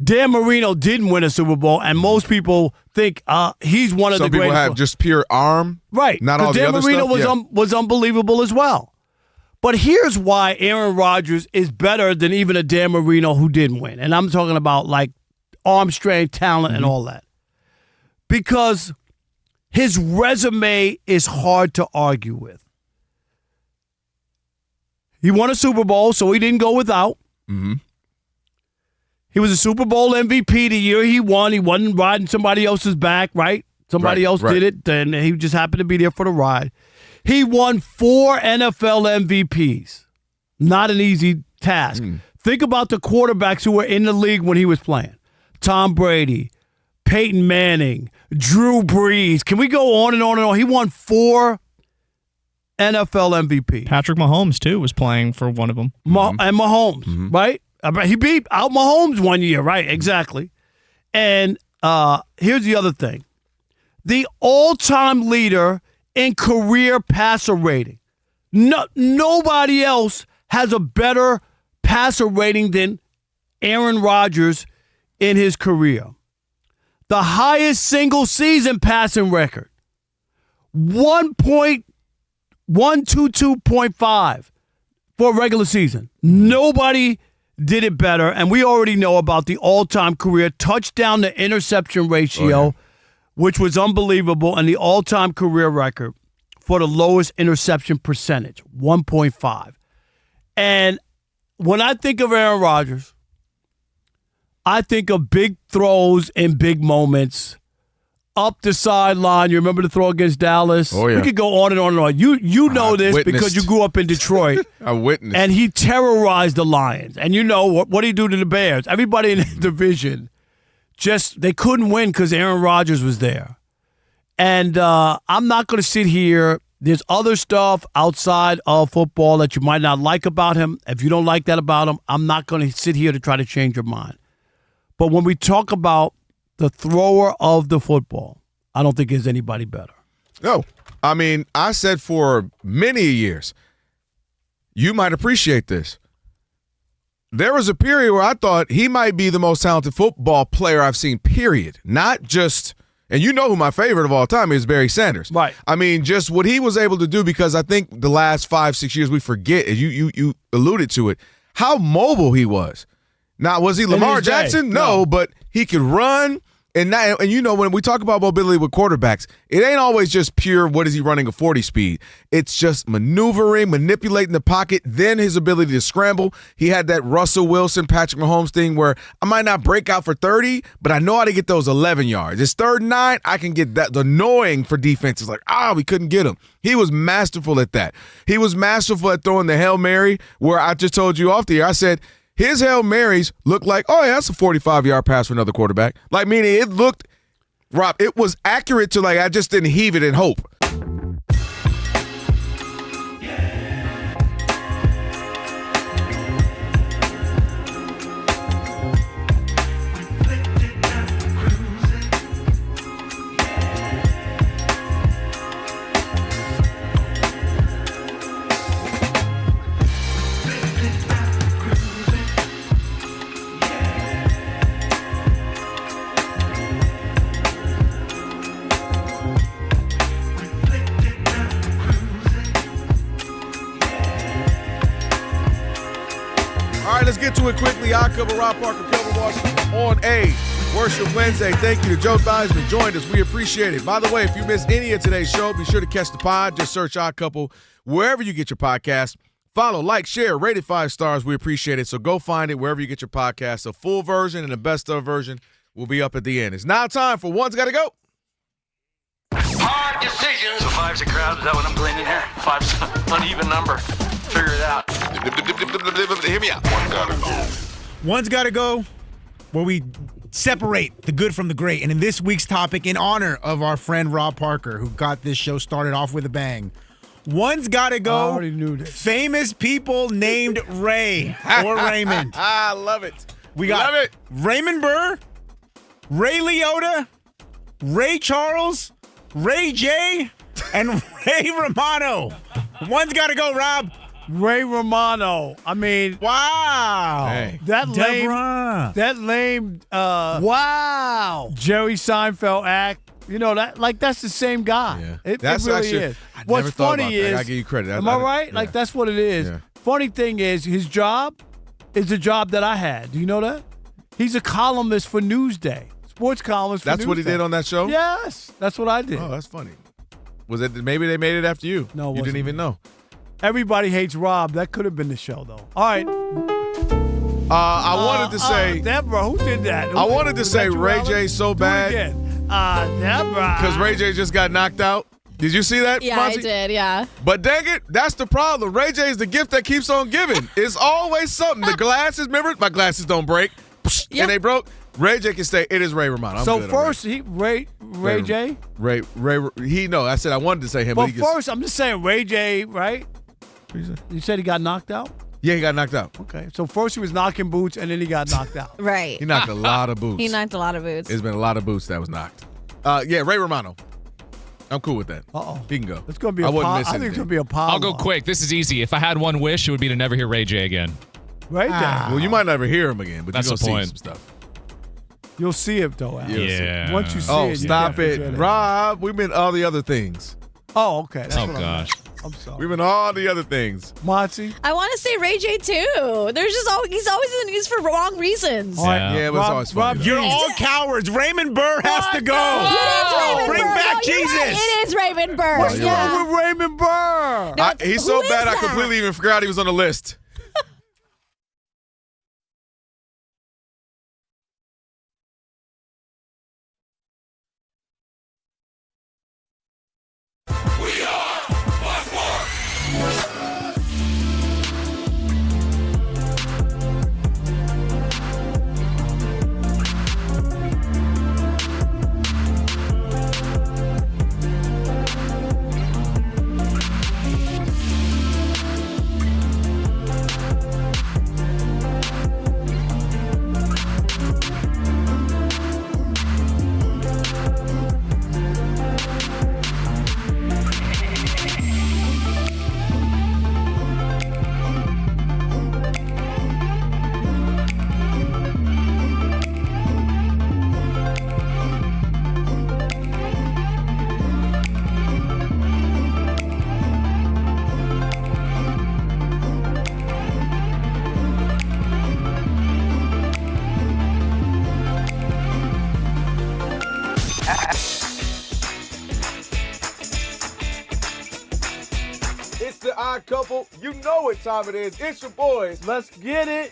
Dan Marino didn't win a Super Bowl, and most people think he's one of the greatest. Some people have just pure arm. Right. Not all the Dan other Marino stuff. was unbelievable as well. But here's why Aaron Rodgers is better than even a Dan Marino who didn't win. And I'm talking about like arm strength, talent, and all that. Because his resume is hard to argue with. He won a Super Bowl, so he didn't go without. Mm-hmm. He was a Super Bowl MVP the year he won. He wasn't riding somebody else's back, right? Somebody else did it, and he just happened to be there for the ride. He won 4 NFL MVPs. Not an easy task. Think about the quarterbacks who were in the league when he was playing. Tom Brady, Peyton Manning, Drew Brees. Can we go on and on and on? He won 4 NFL MVP. Patrick Mahomes, too, was playing for one of them. And Mahomes, right? He beat out Mahomes one year, right? Exactly. And here's the other thing. The all-time leader in career passer rating. Nobody else has a better passer rating than Aaron Rodgers in his career. The highest single-season passing record, 122.5 for a regular season. Nobody did it better, and we already know about the all-time career touchdown to interception ratio, which was unbelievable, and the all-time career record for the lowest interception percentage, 1.5. And when I think of Aaron Rodgers, I think of big throws in big moments, up the sideline. You remember the throw against Dallas? Oh, yeah. We could go on and on and on. You know this because you grew up in Detroit. I witnessed. And he terrorized the Lions. And you know, what did he do to the Bears? Everybody in the division, they couldn't win because Aaron Rodgers was there. And I'm not going to sit here. There's other stuff outside of football that you might not like about him. If you don't like that about him, I'm not going to sit here to try to change your mind. But when we talk about the thrower of the football, I don't think there's anybody better. No. I mean, I said for many years, you might appreciate this. There was a period where I thought he might be the most talented football player I've seen, period. Not just – and you know who my favorite of all time is, Barry Sanders. Right. I mean, just what he was able to do, because I think the last 5-6 years we forget, you alluded to it, how mobile he was. Now, was he Lamar Jackson? No, but he could run. And you know, when we talk about mobility with quarterbacks, it ain't always just pure what is he running a 40 speed. It's just maneuvering, manipulating the pocket, then his ability to scramble. He had that Russell Wilson, Patrick Mahomes thing where I might not break out for 30, but I know how to get those 11 yards. It's 3rd and 9, I can get that. The annoying for defenses like, we couldn't get him. He was masterful at that. He was masterful at throwing the Hail Mary, where I just told you off the air, I said, his Hail Marys looked like, that's a 45-yard pass for another quarterback. Like, meaning it looked, Rob, it was accurate to, like, I just didn't heave it in hope. Let's get to it quickly. I cover Rob Parker, Kelvin Washington on a Worship Wednesday. Thank you to Joe Theismann joined us. We appreciate it. By the way, if you missed any of today's show, be sure to catch the pod. Just search Odd Couple wherever you get your podcast. Follow, like, share, rate it 5 stars. We appreciate it. So go find it wherever you get your podcast. A full version and a best of version will be up at the end. It's now time for One's Gotta Go. Hard decisions. So 5's a crowd. Is that what I'm gleaning here? 5's an uneven number. Figure it out. Hear me out. One's Gotta Go, where we separate the good from the great. And in this week's topic, in honor of our friend Rob Parker, who got this show started off with a bang, one's gotta go. I already knew this. Famous people named Ray or Raymond. I love it. We got Raymond Burr, Ray Liotta, Ray Charles, Ray J, and Ray Romano. One's gotta go, Rob. Ray Romano. I mean, wow. Hey. That lame, wow. Jerry Seinfeld act. You know, that's the same guy. Yeah. It really is. What's funny is, I give you credit. Am I right? Yeah. Like, that's what it is. Yeah. Funny thing is, his job is the job that I had. Do you know that? He's a columnist for Newsday. Sports columnist for Newsday. That's what he did on that show? Yes. That's what I did. Oh, that's funny. Was it maybe they made it after you? No, you didn't even know. Everybody Hates Rob. That could have been the show, though. All right. I wanted to say Deborah. Who did that? I wanted to say Ray J so bad. Do it again. Deborah. Because Ray J just got knocked out. Did you see that, Yeah, Monty? I did, yeah. But dang it, that's the problem. Ray J is the gift that keeps on giving. It's always something. The glasses, remember? My glasses don't break. And they broke. Ray J can say, it is Ray Romano. I'm so good first, Ray J? I said I wanted to say him. Well, but first, I'm just saying Ray J, right? You said he got knocked out? Yeah, he got knocked out. Okay, so first he was knocking boots, and then he got knocked out. Right. He knocked a lot of boots. He knocked a lot of boots. There's been a lot of boots that was knocked. Ray Romano. I'm cool with that. Uh-oh. He can go. It's going to be I wouldn't miss I think it's anything. going to be a pile. I'll go quick. This is easy. If I had one wish, it would be to never hear Ray J again. Ray J? Well, you might never hear him again, but That's you're the going to see point. some stuff. You'll see it, though, Al. Yeah. Once you see Oh, it, you stop can't it. forget Rob, we meant all the other things. Oh, okay. That's Oh, what gosh. I'm sorry. We meant all the other things. Monty? I want to say Ray J too. He's always in the news for wrong reasons. All right. Yeah, but it's always funny. You're all cowards. Raymond Burr has to go. It is Raymond Bring Burr. back No, you're Jesus. right. It is Raymond Burr. What's yeah. wrong with Raymond Burr? No, He's so who bad, is I that? completely even forgot he was on the list. The Odd Couple. You know what time it is. It's your boys. Let's get it.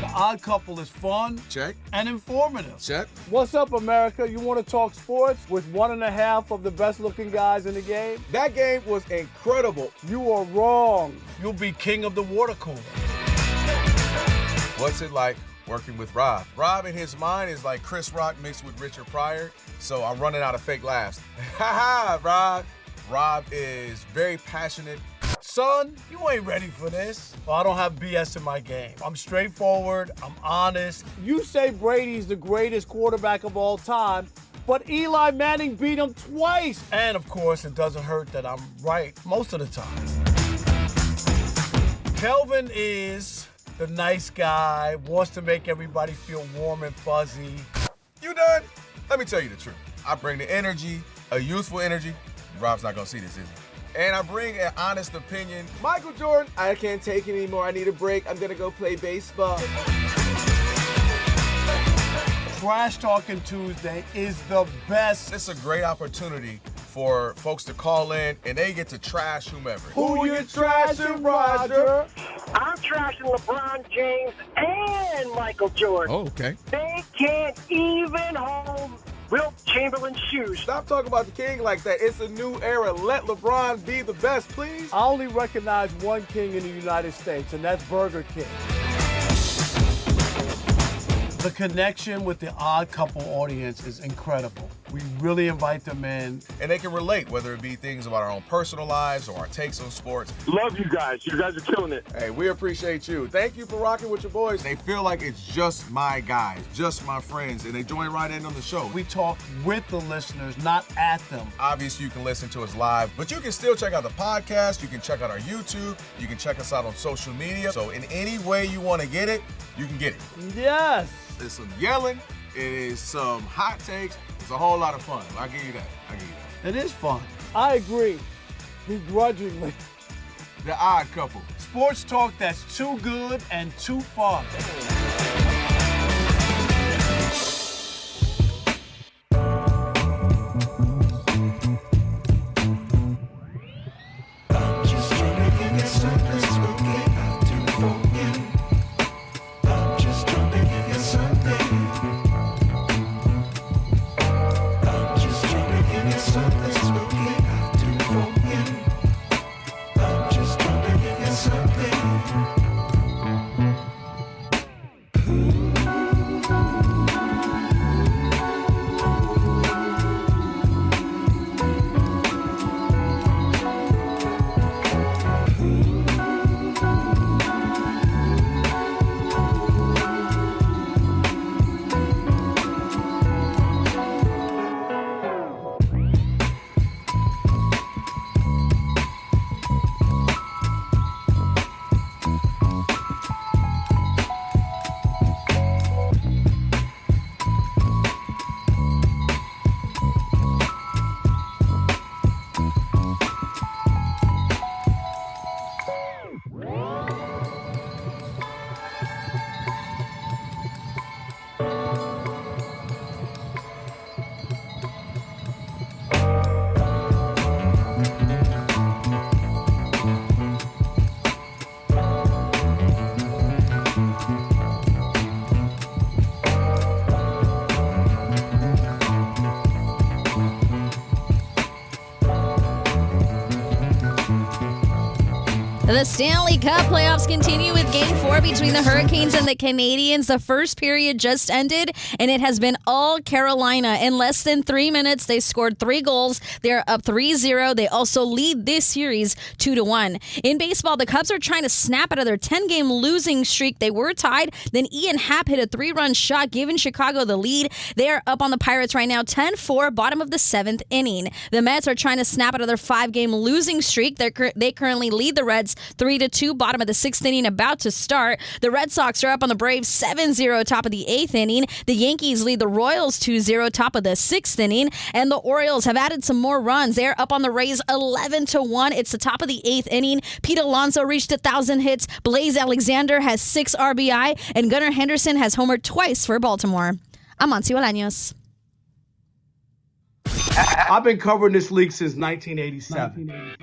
The Odd Couple is fun. Check. And informative. Check. What's up, America? You want to talk sports with 1.5 of the best-looking guys in the game? That game was incredible. You are wrong. You'll be king of the water cooler. What's it like working with Rob? Rob in his mind is like Chris Rock mixed with Richard Pryor, so I'm running out of fake laughs. Ha ha, Rob. Rob is very passionate. Son, you ain't ready for this. Well, I don't have BS in my game. I'm straightforward. I'm honest. You say Brady's the greatest quarterback of all time, but Eli Manning beat him twice. And, of course, it doesn't hurt that I'm right most of the time. Kelvin is the nice guy, wants to make everybody feel warm and fuzzy. You done? Let me tell you the truth. I bring the energy, a youthful energy. Rob's not gonna see this, is he? And I bring an honest opinion. Michael Jordan, I can't take it anymore. I need a break. I'm gonna go play baseball. Trash Talking Tuesday is the best. It's a great opportunity for folks to call in and they get to trash whomever. Who you trashing, Roger? I'm trashing LeBron James and Michael Jordan. Oh, okay. They can't even hold Wilt Chamberlain's shoes. Stop talking about the king like that. It's a new era. Let LeBron be the best, please. I only recognize one king in the United States, and that's Burger King. The connection with the Odd Couple audience is incredible. We really invite them in. And they can relate, whether it be things about our own personal lives or our takes on sports. Love you guys. You guys are killing it. Hey, we appreciate you. Thank you for rocking with your boys. They feel like it's just my guys, just my friends, and they join right in on the show. We talk with the listeners, not at them. Obviously, you can listen to us live, but you can still check out the podcast. You can check out our YouTube. You can check us out on social media. So in any way you want to get it, you can get it. Yes. There's some yelling. It is some hot takes. It's a whole lot of fun. I'll give you that. It is fun. I agree. Begrudgingly. The Odd Couple. Sports talk that's too good and too fun. The Stanley Cup playoffs continue with Game 4 between the Hurricanes and the Canadiens. The first period just ended, and it has been all Carolina. In less than 3 minutes, they scored 3 goals. They're up 3-0. They also lead this series 2-1. In baseball, the Cubs are trying to snap out of their 10-game losing streak. They were tied. Then Ian Happ hit a 3-run shot, giving Chicago the lead. They are up on the Pirates right now, 10-4, bottom of the 7th inning. The Mets are trying to snap out of their 5-game losing streak. They currently lead the Reds 3-2, bottom of the 6th inning, about to start. The Red Sox are up on the Braves 7-0, top of the 8th inning. The Yankees lead the Royals 2-0, top of the 6th inning. And the Orioles have added some more runs. They're up on the Rays 11-1. It's the top of the 8th inning. Pete Alonso reached 1,000 hits. Blaze Alexander has 6 RBI. And Gunnar Henderson has homered twice for Baltimore. I'm Monty Bolaños. I've been covering this league since 1987.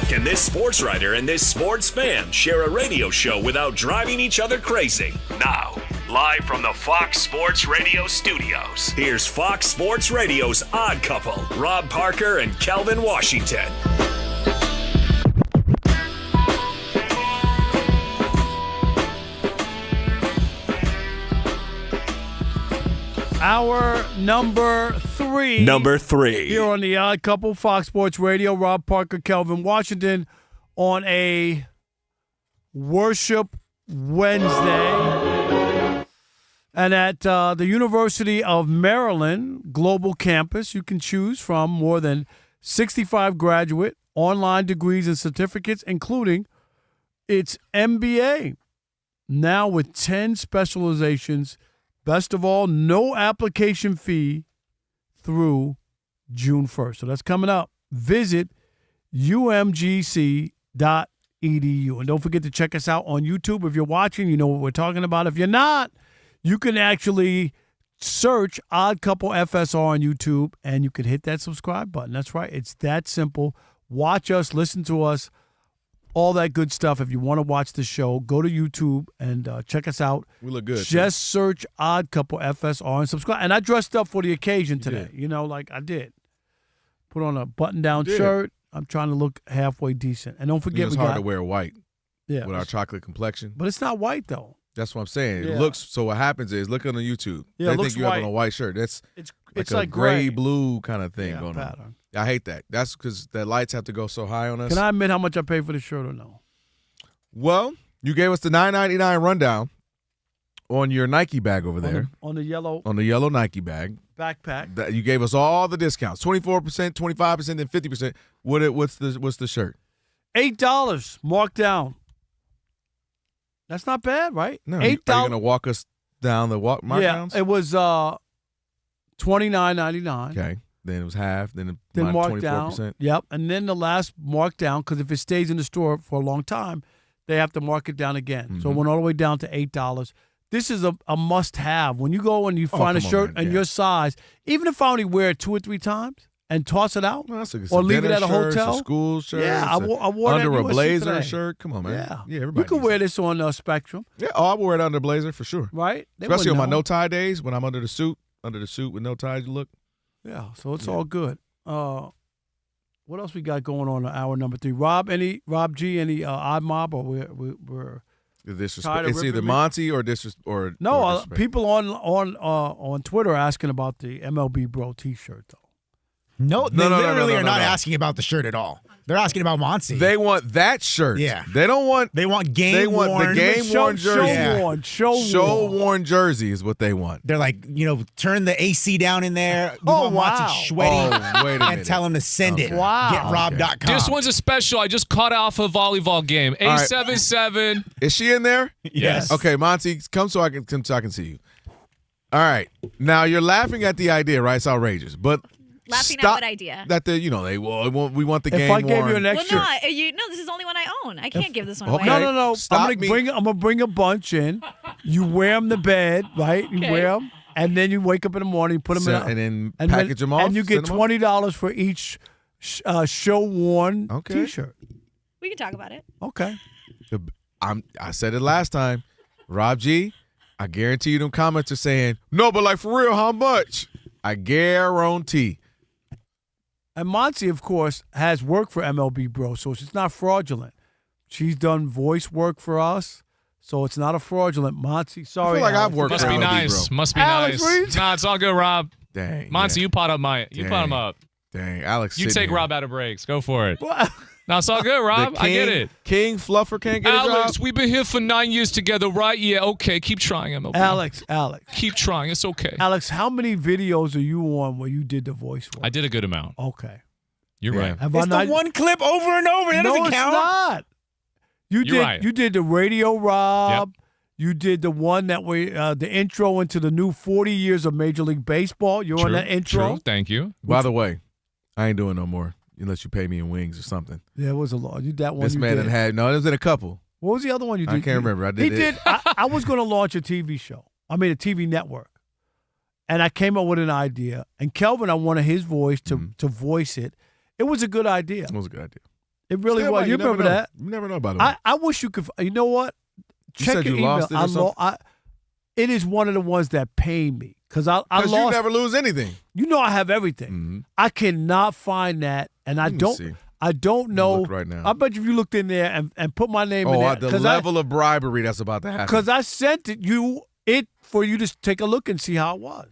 Can this sports writer and this sports fan share a radio show without driving each other crazy? Now, live from the Fox Sports Radio studios, here's Fox Sports Radio's Odd Couple, Rob Parker and Kelvin Washington. Hour number 3. Number 3. Here on the Odd Couple, Fox Sports Radio, Rob Parker, Kelvin Washington on a Worship Wednesday. And at the University of Maryland Global Campus, you can choose from more than 65 graduate online degrees and certificates, including its MBA, now with 10 specializations. Best of all, no application fee through June 1st. So that's coming up. Visit umgc.edu. And don't forget to check us out on YouTube. If you're watching, you know what we're talking about. If you're not, you can actually search Odd Couple FSR on YouTube, and you can hit that subscribe button. That's right. It's that simple. Watch us, listen to us, all that good stuff. If you want to watch the show, go to YouTube and check us out. We look good. Just search Odd Couple FSR and subscribe. And I dressed up for the occasion today. You know, like I did. Put on a button-down shirt. I'm trying to look halfway decent. And don't forget, it's hard to wear white with our chocolate complexion. But it's not white, though. That's what I'm saying. It looks, so what happens is, look on the YouTube. Yeah, they think you have on a white shirt. It's like a gray blue kind of thing going on. I hate that. That's because the lights have to go so high on us. Can I admit how much I paid for the shirt or no? Well, you gave us the $9.99 rundown on your Nike bag over there. On the yellow Nike bag. Backpack. You gave us all the discounts. 24%, 25%, and 50%. What's the shirt? $8 marked down. That's not bad, right? No. $8. Are you going to walk us down the markdowns? Yeah, it was $29.99. Okay. Then it was half. Then marked 24%. Down. Yep. And then the last markdown, because if it stays in the store for a long time, they have to mark it down again. Mm-hmm. So it went all the way down to $8. This is a must-have. When you go and you find a shirt in your size, even if I only wear it 2 or 3 times and toss it out or leave it at a hotel. A school shirt. Yeah, I wore under that a blazer today. shirt. Come on, man. Yeah, everybody. You can wear this on Spectrum. Yeah, I wear it under a blazer for sure. Right? Especially on my no-tie days when I'm under the suit with no ties, you look. Yeah, so it's all good. What else we got going on in hour number 3? Rob G, any odd mob, or we're disrespect? It's either Monty or disrespect. People on Twitter are asking about the MLB Bro T-shirt though. No, they literally are not asking about the shirt at all. They're asking about Monty. They want that shirt. Yeah. They don't want. They want game. They want worn. the game worn jersey. Show worn jersey is what they want. They're like, turn the AC down in there. Oh, wow. Monty sweaty. Oh, wait a minute. And tell him to send it. Wow. GetRob.com. This one's a special. I just caught off a volleyball game. A77. Is she in there? Yes. Okay, Monty, come so I can see you. All right. Now you're laughing at the idea, right? It's outrageous, but. Laughing at what idea? That we want the game. If I gave you an extra, this is the only one I own. I can't give this one away. No. I'm gonna bring a bunch in. You wear them to bed, right? You wear them, and then you wake up in the morning, put them in, and then package them off, and you get $20 for each show worn T-shirt. We can talk about it. Okay. I said it last time, Rob G. I guarantee you, them comments are saying no, but like for real, how much? I guarantee. And Monty, of course, has worked for MLB Bro, so it's not fraudulent. She's done voice work for us, so it's not a fraudulent. Monty, sorry. I feel like Alex. I've worked Must for be MLB nice. Bro. Must be Alex, nice. Nah, it's all good, Rob. Dang. Monty, you pot him up. Dang, Alex. You take here. Rob out of breaks. Go for it. What? No, it's all good, Rob. I get it. King Fluffer can't get a job. Alex, we've been here for 9 years together, right? Yeah, okay. Keep trying, MLB. Alex. Keep trying. It's okay. Alex, how many videos are you on where you did the voice work? I did a good amount. Okay. You're right. Have It's the one clip over and over. That doesn't count. It's not. You're right. You did the radio, Rob. Yep. You did the one that the intro into the new 40 years of Major League Baseball. You're on that intro. True. Thank you. By the way, I ain't doing no more unless you pay me in wings or something. Yeah, it was a lot. That one. This man didn't have. No, it was in a couple. What was the other one you did? I can't remember. I did. He did. I was going to launch a TV show. I mean, a TV network. And I came up with an idea. And Kelvin, I wanted his voice to voice it. It was a good idea. It was a good idea. It really was. Right. You remember that? You never know, by the way. I wish you could. You know what? You Check said your you email. lost it or something? It is one of the ones that pain me. Because I lost. You never lose anything. You know I have everything. Mm-hmm. I cannot find that. And I don't. See. I don't know. Look right now. I bet you if you looked in there and put my name in there. The level of bribery that's about to happen. Because I sent it for you to take a look and see how it was.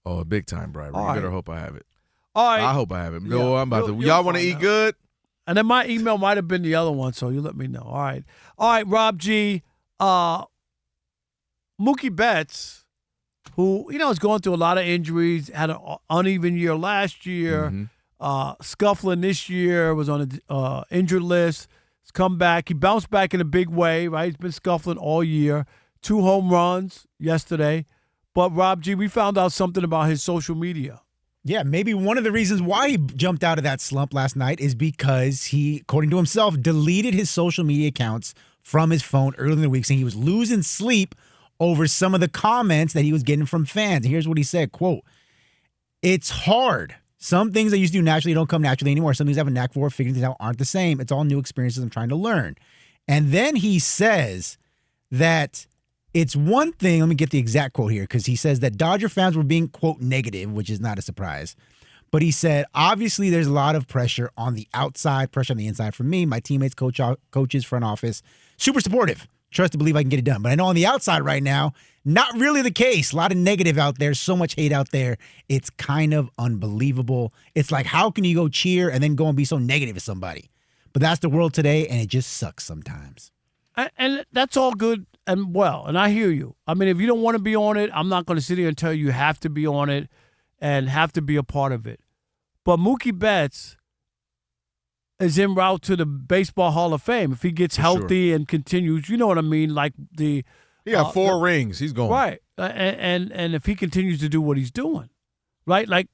Oh, big time bribery. You better hope I have it. All right. I hope I have it. No, I'm about to. Y'all want to eat good? And then my email might have been the other one, so you let me know. All right, Rob G. Mookie Betts, who is going through a lot of injuries, had an uneven year last year. Mm-hmm. Scuffling this year, was on the injured list. He's come back. He bounced back in a big way, right? He's been scuffling all year. 2 home runs yesterday. But, Rob G., we found out something about his social media. Yeah, maybe one of the reasons why he jumped out of that slump last night is because he, according to himself, deleted his social media accounts from his phone early in the week, saying he was losing sleep over some of the comments that he was getting from fans. And here's what he said, quote, "It's hard. Some things I used to do naturally don't come naturally anymore. Some things I have a knack for, figuring things out aren't the same. It's all new experiences I'm trying to learn." And then he says that it's one thing, let me get the exact quote here, because he says that Dodger fans were being, quote, negative, which is not a surprise. But he said, obviously there's a lot of pressure on the outside, pressure on the inside from me, my teammates, coaches, front office, super supportive. Trust to believe I can get it done. But I know on the outside right now, not really the case. A lot of negative out there, so much hate out there. It's kind of unbelievable. It's like, how can you go cheer and then go and be so negative to somebody? But that's the world today, and it just sucks sometimes. And that's all good and well, and I hear you. I mean, if you don't want to be on it, I'm not going to sit here and tell you have to be on it and have to be a part of it. But Mookie Betts is en route to the Baseball Hall of Fame. If he gets healthy and continues, you know what I mean? Like he got 4 rings. He's going. Right. And if he continues to do what he's doing, right? Like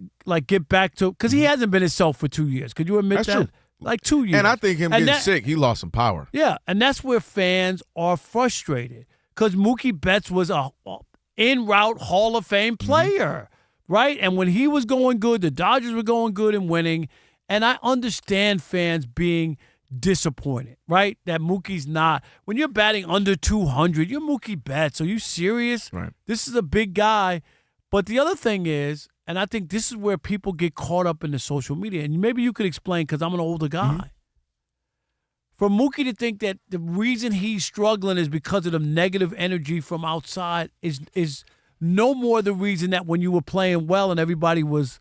get back to, because he hasn't been himself for 2 years. Could you admit that's that? True. Like 2 years. And I think him getting sick, he lost some power. Yeah, and that's where fans are frustrated because Mookie Betts was a en route Hall of Fame player, right? And when he was going good, the Dodgers were going good and winning. And I understand fans being disappointed, right? That Mookie's not. When you're batting under 200, you're Mookie Betts. Are you serious? Right. This is a big guy. But the other thing is, and I think this is where people get caught up in the social media, and maybe you could explain because I'm an older guy. Mm-hmm. For Mookie to think that the reason he's struggling is because of the negative energy from outside is no more the reason that when you were playing well and everybody was,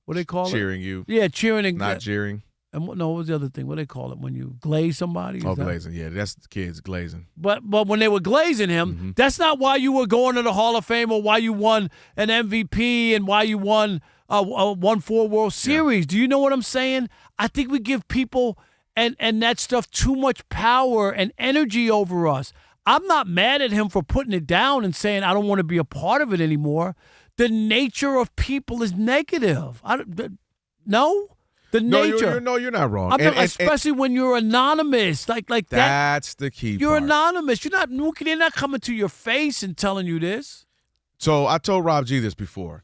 what do they call cheering it? you. Yeah, cheering. And not cheering. And what was the other thing? What do they call it when you glaze somebody? Glazing. Yeah, that's the kids glazing. But when they were glazing him, that's not why you were going to the Hall of Fame or why you won an MVP and why you won 4 World Series. Yeah. Do you know what I'm saying? I think we give people and that stuff too much power and energy over us. I'm not mad at him for putting it down and saying I don't want to be a part of it anymore. The nature of people is negative. No. The nature. You're not wrong. Especially when you're anonymous, like that. That's the key. You're anonymous. You're not. They're not coming to your face and telling you this. So I told Rob G this before.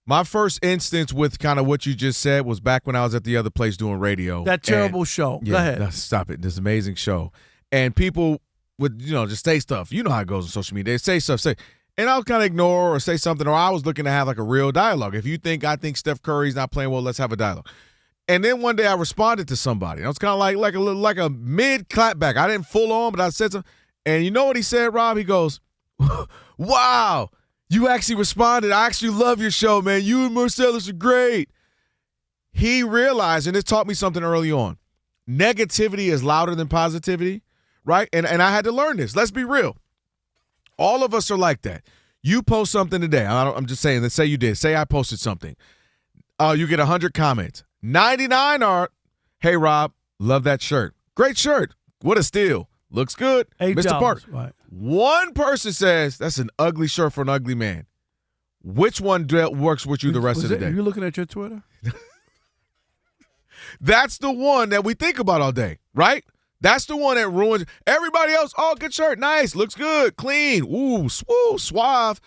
My first instance with kind of what you just said was back when I was at the other place doing radio. That terrible show. Yeah, Go ahead. No, stop it. This amazing show, and people would just say stuff. You know how it goes on social media. They say stuff. And I'll kind of ignore or say something, or I was looking to have like a real dialogue. If you think I think Steph Curry's not playing well, let's have a dialogue. And then one day I responded to somebody. I was kind of like a mid clapback. I didn't full on, but I said something. And you know what he said, Rob? He goes, "Wow, you actually responded. I actually love your show, man. You and Marcellus are great." He realized, and it taught me something early on, negativity is louder than positivity, right? And I had to learn this. Let's be real. All of us are like that. You post something today. I'm just saying, let's say you did. Say I posted something. You get 100 comments. 99 are, "Hey, Rob, love that shirt. Great shirt. What a steal. Looks good. $8. Mr. Parker. Right. One person says that's an ugly shirt for an ugly man. Which one works with you the rest of the day? Are you looking at your Twitter? That's the one that we think about all day, right? That's the one that ruins everybody else. Oh, good shirt. Nice. Looks good. Clean. Ooh, suave.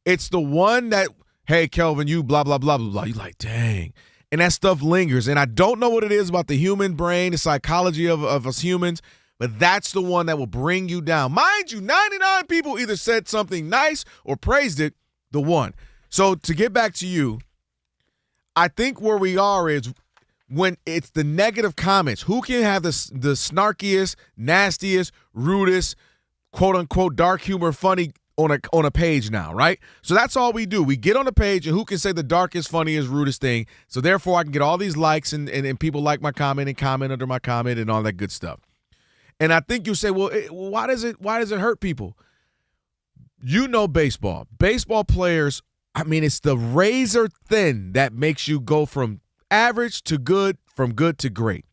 It's the one that, hey, Kelvin, you blah, blah, blah, blah, blah. You're like, dang. And that stuff lingers. And I don't know what it is about the human brain, the psychology of us humans, but that's the one that will bring you down. Mind you, 99 people either said something nice or praised it, the one. So to get back to you, I think where we are is when it's the negative comments. Who can have the snarkiest, nastiest, rudest, quote-unquote dark humor, funny on a page now, right? So that's all we do. We get on the page, and who can say the darkest, funniest, rudest thing? So therefore, I can get all these likes, and people like my comment and comment under my comment and all that good stuff. And I think you say, well, why does it hurt people? You know baseball. Baseball players, I mean, it's the razor thin that makes you go from average to good, from good to great.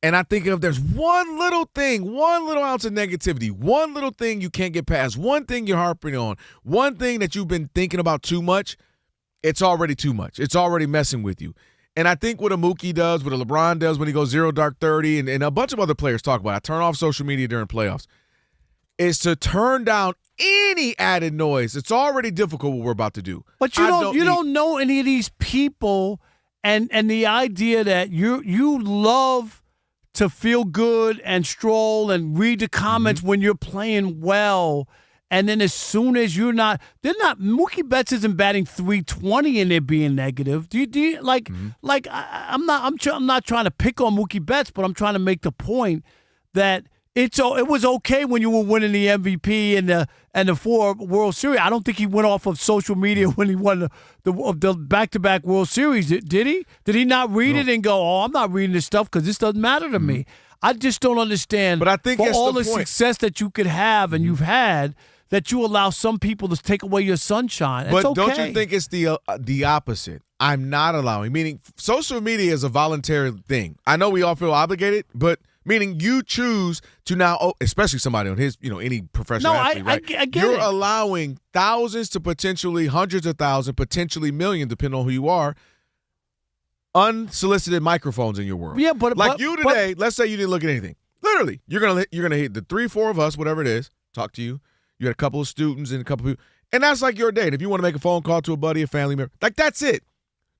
And I think if there's one little thing, one little ounce of negativity, one little thing you can't get past, one thing you're harping on, one thing that you've been thinking about too much, it's already too much. It's already messing with you. And I think what a Mookie does, what a LeBron does when he goes 0 dark 30, and a bunch of other players talk about it, I turn off social media during playoffs, is to turn down any added noise. It's already difficult what we're about to do. But you don't know any of these people. And the idea that you love to feel good and stroll and read the comments when you're playing well, and then as soon as Mookie Betts isn't batting .320 and they're being negative. Do you I'm not trying to pick on Mookie Betts, but I'm trying to make the point that it was okay when you were winning the MVP and the 4 World Series. I don't think he went off of social media when he won the back-to-back World Series. Did he? Did he not read it and go, "Oh, I'm not reading this stuff because this doesn't matter to me"? I just don't understand. But I think for that's all the the point. success that you could have and you've had, that you allow some people to take away your sunshine. But okay. Don't you think it's the opposite? I'm not allowing. Meaning, social media is a voluntary thing. I know we all feel obligated, but. Meaning you choose to now, especially somebody on his, any professional athlete, right? I get You're it. allowing thousands to potentially hundreds of thousands, potentially millions, depending on who you are, unsolicited microphones in your world. Yeah, but you today, let's say you didn't look at anything. Literally, you're gonna hit the 3-4 of us, whatever it is, talk to you. You had a couple of students and a couple of people, and that's like your day. And if you want to make a phone call to a buddy, a family member, like that's it.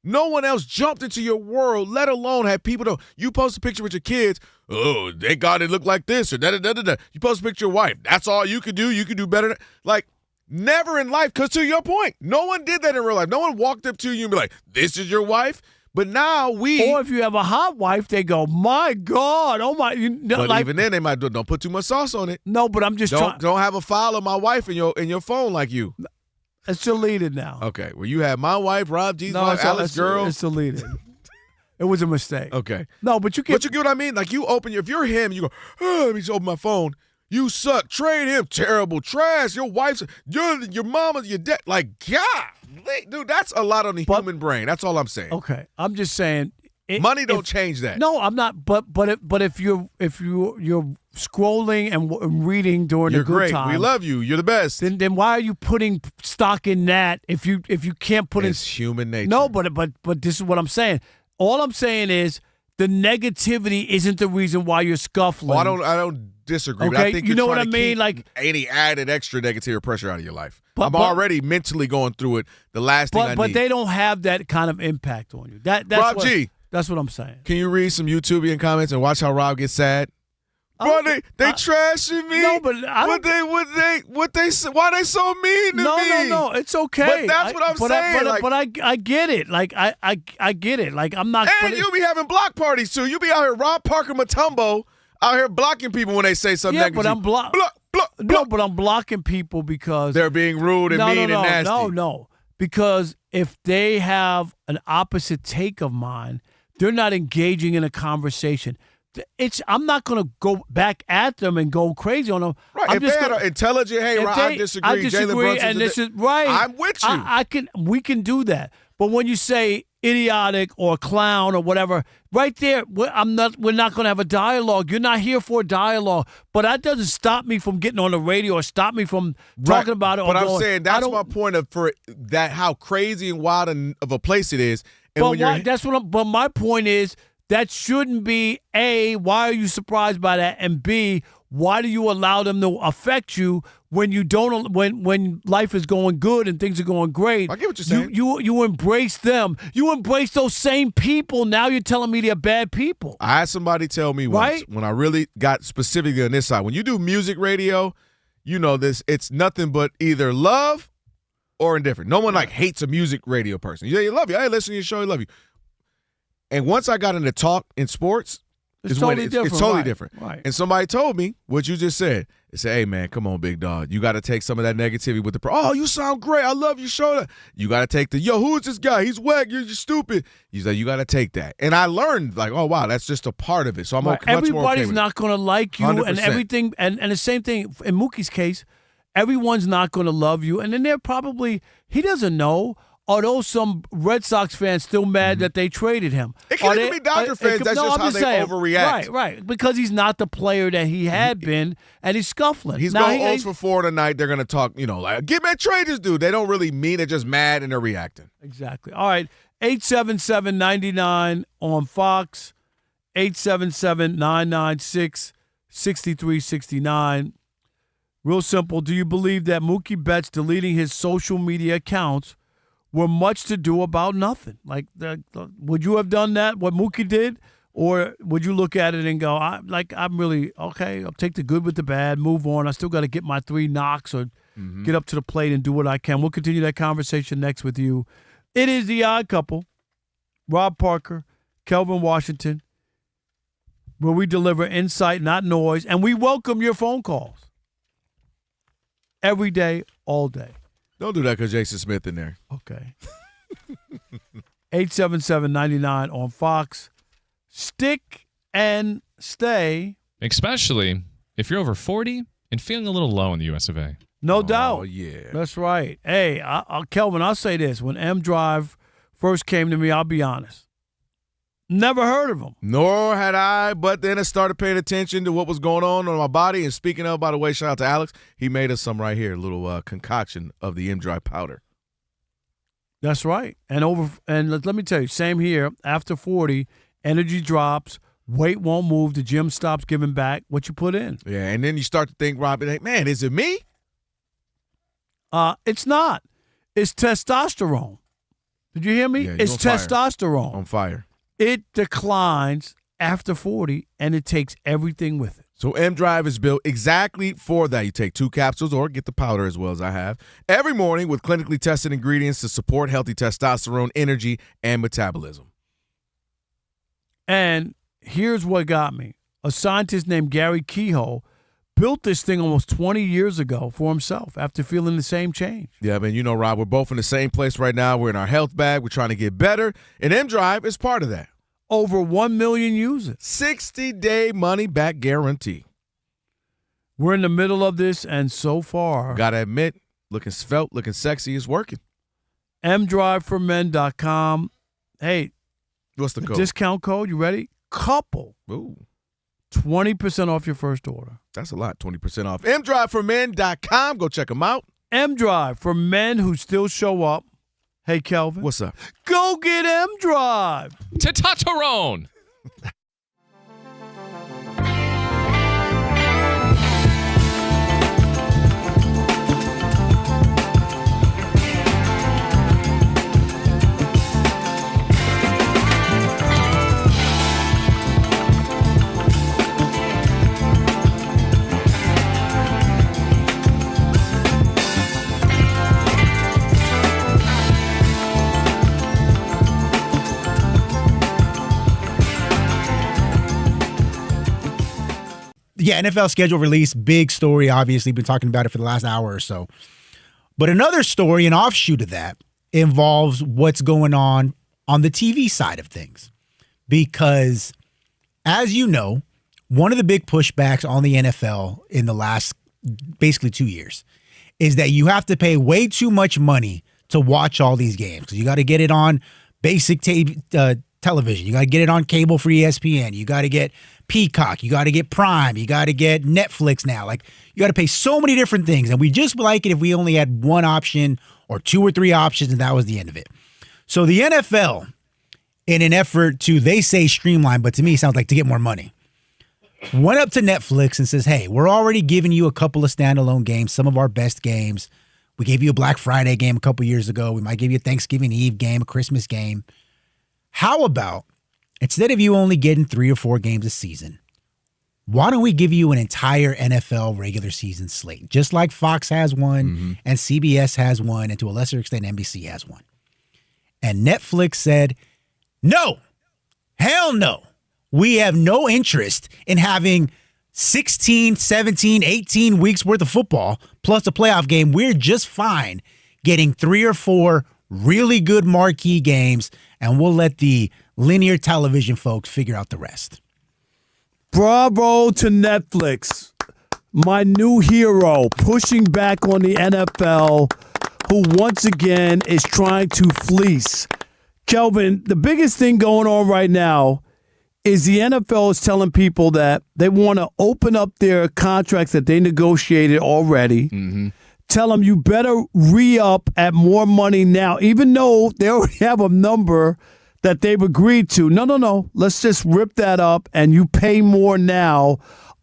No one else jumped into your world, let alone have people you post a picture with your kids. Oh, they got it look like this or da-da-da-da-da. You post a picture of your wife. That's all you could do. You could do better. Like, never in life, because to your point, no one did that in real life. No one walked up to you and be like, this is your wife? But now Or if you have a hot wife, they go, my God, oh my. But even then, they might don't put too much sauce on it. No, but I'm just trying. Don't have a file of my wife in your phone like you. It's deleted now. Okay. Well, you have my wife, Rob G's wife, Alex girl. It's deleted. It was a mistake. Okay. No, but you get what I mean? Like you if you're him, you go, oh, let me just open my phone. You suck. Trade him. Terrible. Trash. Your wife's, your mama, your dad. Like, God, dude, that's a lot on the human brain. That's all I'm saying. Okay. I'm just saying. Money don't change that. No, I'm not. But if you're scrolling and reading during you're the good great. time, We love you. You're the best. Then why are you putting stock in that? If you can't put it's human nature. No, but this is what I'm saying. All I'm saying is the negativity isn't the reason why you're scuffling. I don't disagree. Okay, But I think you know what I to mean. Keep like any added extra negative pressure out of your life. But, I'm already mentally going through it. The last thing I need. But they don't have that kind of impact on you. That's Rob G. That's what I'm saying. Can you read some YouTubian comments and watch how Rob gets sad? Bro, they trashing me. No, but why they so mean to me? No, it's okay. But that's what I'm saying. But I get it. Like I get it. Like I'm not. And you be having block parties too. You be out here, Rob Parker Matumbo, out here blocking people when they say something negative. But I'm but I'm blocking people because they're being rude and mean and nasty. No. Because if they have an opposite take of mine, they're not engaging in a conversation. I'm not going to go back at them and go crazy on them. Right. I'm if just they had an intelligent, hey, Rob, I disagree. Jalen Brunson, and this is right. I'm with you. We can do that. But when you say idiotic or a clown or whatever, right there, we're not going to have a dialogue. You're not here for a dialogue. But that doesn't stop me from getting on the radio or stop me from talking about it. But I'm saying that's my point for that, how crazy and wild of a place it is. And but my point is that shouldn't be, A, why are you surprised by that? And B, why do you allow them to affect you when you don't? When life is going good and things are going great? I get what you're saying. You embrace them. You embrace those same people. Now you're telling me they're bad people. I had somebody tell me once, when I really got specifically on this side, when you do music radio, you know this. It's nothing but either love or indifferent. No one hates a music radio person. You love you. Hey, listen to your show. I love you. And once I got into talk in sports. It's totally different. Right. And somebody told me what you just said. They said, hey, man, come on, big dog. You got to take some of that negativity with oh, you sound great. I love your show. You got to take who is this guy? He's whack. You're stupid. He's like, you got to take that. And I learned, oh, wow, that's just a part of it. So I'm much more okay Everybody's with not going to like you 100%. and everything. And the same thing in Mookie's case, everyone's not going to love you. And then they're probably, he doesn't know. Although some Red Sox fans still mad that they traded him. It can't even be Dodger fans. That's just how they overreact. Right. Because he's not the player that he had been, and he's scuffling. He's going 0 for 4 tonight. They're going to talk, get me trade this dude. They don't really mean it. Just mad, and they're reacting. Exactly. All right. 877-99 on Fox. 877-996-6369. Real simple. Do you believe that Mookie Betts deleting his social media accounts were much to do about nothing? Would you have done that, what Mookie did? Or would you look at it and go, I'm really, okay, I'll take the good with the bad, move on. I still got to get my 3 knocks or get up to the plate and do what I can. We'll continue that conversation next with you. It is The Odd Couple, Rob Parker, Kelvin Washington, where we deliver insight, not noise, and we welcome your phone calls every day, all day. Don't do that because Jason Smith in there. Okay. 877-99 on Fox. Stick and stay. Especially if you're over 40 and feeling a little low in the US of A. No doubt. Oh, yeah. That's right. Hey, Kelvin, I'll say this. When M Drive first came to me, I'll be honest. Never heard of him. Nor had I, but then I started paying attention to what was going on my body. And speaking of, by the way, shout out to Alex. He made us some right here, a little concoction of the M-Dry powder. That's right. And let me tell you, same here. After 40, energy drops, weight won't move, the gym stops giving back what you put in. Yeah, and then you start to think, Rob, man, is it me? It's not. It's testosterone. Did you hear me? Yeah, it's testosterone. On fire. It declines after 40, and it takes everything with it. So M-Drive is built exactly for that. You take 2 capsules or get the powder as well as I have every morning with clinically tested ingredients to support healthy testosterone, energy, and metabolism. And here's what got me. A scientist named Gary Kehoe built this thing almost 20 years ago for himself after feeling the same change. Yeah, man, Rob, we're both in the same place right now. We're in our health bag. We're trying to get better, and M-Drive is part of that. Over 1 million users. 60-day money-back guarantee. We're in the middle of this, and so far, got to admit, looking svelte, looking sexy, is working. mdriveformen.com. Hey, what's the code? Discount code, you ready? Couple. Ooh. 20% off your first order. That's a lot, 20% off. mdriveformen.com. Go check them out. M-Drive for men who still show up. Hey, Kelvin. What's up? Go get M-Drive. Testosterone. Yeah, NFL schedule release, big story, obviously. Been talking about it for the last hour or so. But another story, an offshoot of that, involves what's going on the TV side of things. Because, as you know, one of the big pushbacks on the NFL in the last basically 2 years is that you have to pay way too much money to watch all these games. Because you got to get it on basic television. You got to get it on cable for ESPN. You got to get Peacock. You got to get Prime. You got to get Netflix now. Like, you got to pay so many different things. And we just like it if we only had one option or 2 or 3 options, and that was the end of it. So the NFL, in an effort to, they say streamline, but to me it sounds like to get more money, went up to Netflix and says, hey, we're already giving you a couple of standalone games, some of our best games. We gave you a Black Friday game a couple years ago. We might give you a Thanksgiving Eve game, a Christmas game. How about, instead of you only getting 3 or 4 games a season, why don't we give you an entire NFL regular season slate? Just like Fox has one, and CBS has one, and to a lesser extent, NBC has one. And Netflix said, no, hell no. We have no interest in having 16, 17, 18 weeks worth of football plus a playoff game. We're just fine getting 3 or 4 really good marquee games, and we'll let the linear television folks figure out the rest. Bravo to Netflix, my new hero, pushing back on the NFL, who once again is trying to fleece. Kelvin, the biggest thing going on right now is the NFL is telling people that they want to open up their contracts that they negotiated already. Tell them you better re-up at more money now, even though they already have a number that they've agreed to. No. Let's just rip that up and you pay more now.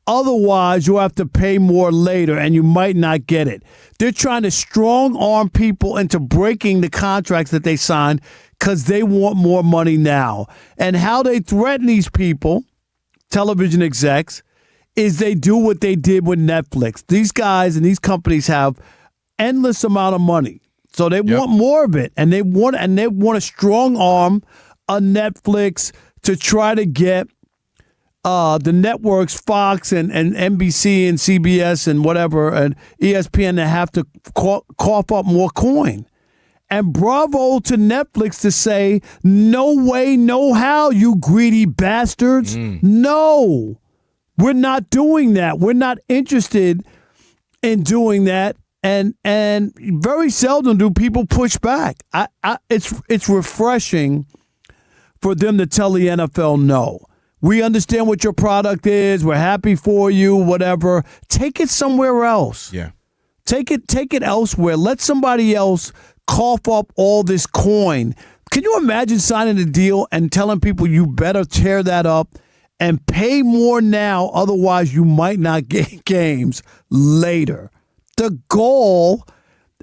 Otherwise, you'll have to pay more later and you might not get it. They're trying to strong arm people into breaking the contracts that they signed because they want more money now. And how they threaten these people, television execs, is they do what they did with Netflix. These guys and these companies have endless amount of money. So they want more of it. And they want to strong arm a Netflix to try to get the networks, Fox and NBC and CBS and whatever, and ESPN to have to cough up more coin. And bravo to Netflix to say, no way, no how, you greedy bastards. No, we're not doing that. We're not interested in doing that. And very seldom do people push back. It's refreshing for them to tell the NFL no. We understand what your product is. We're happy for you, whatever. Take it somewhere else. Yeah. Take it elsewhere. Let somebody else cough up all this coin. Can you imagine signing a deal and telling people you better tear that up and pay more now, otherwise you might not get games later? The goal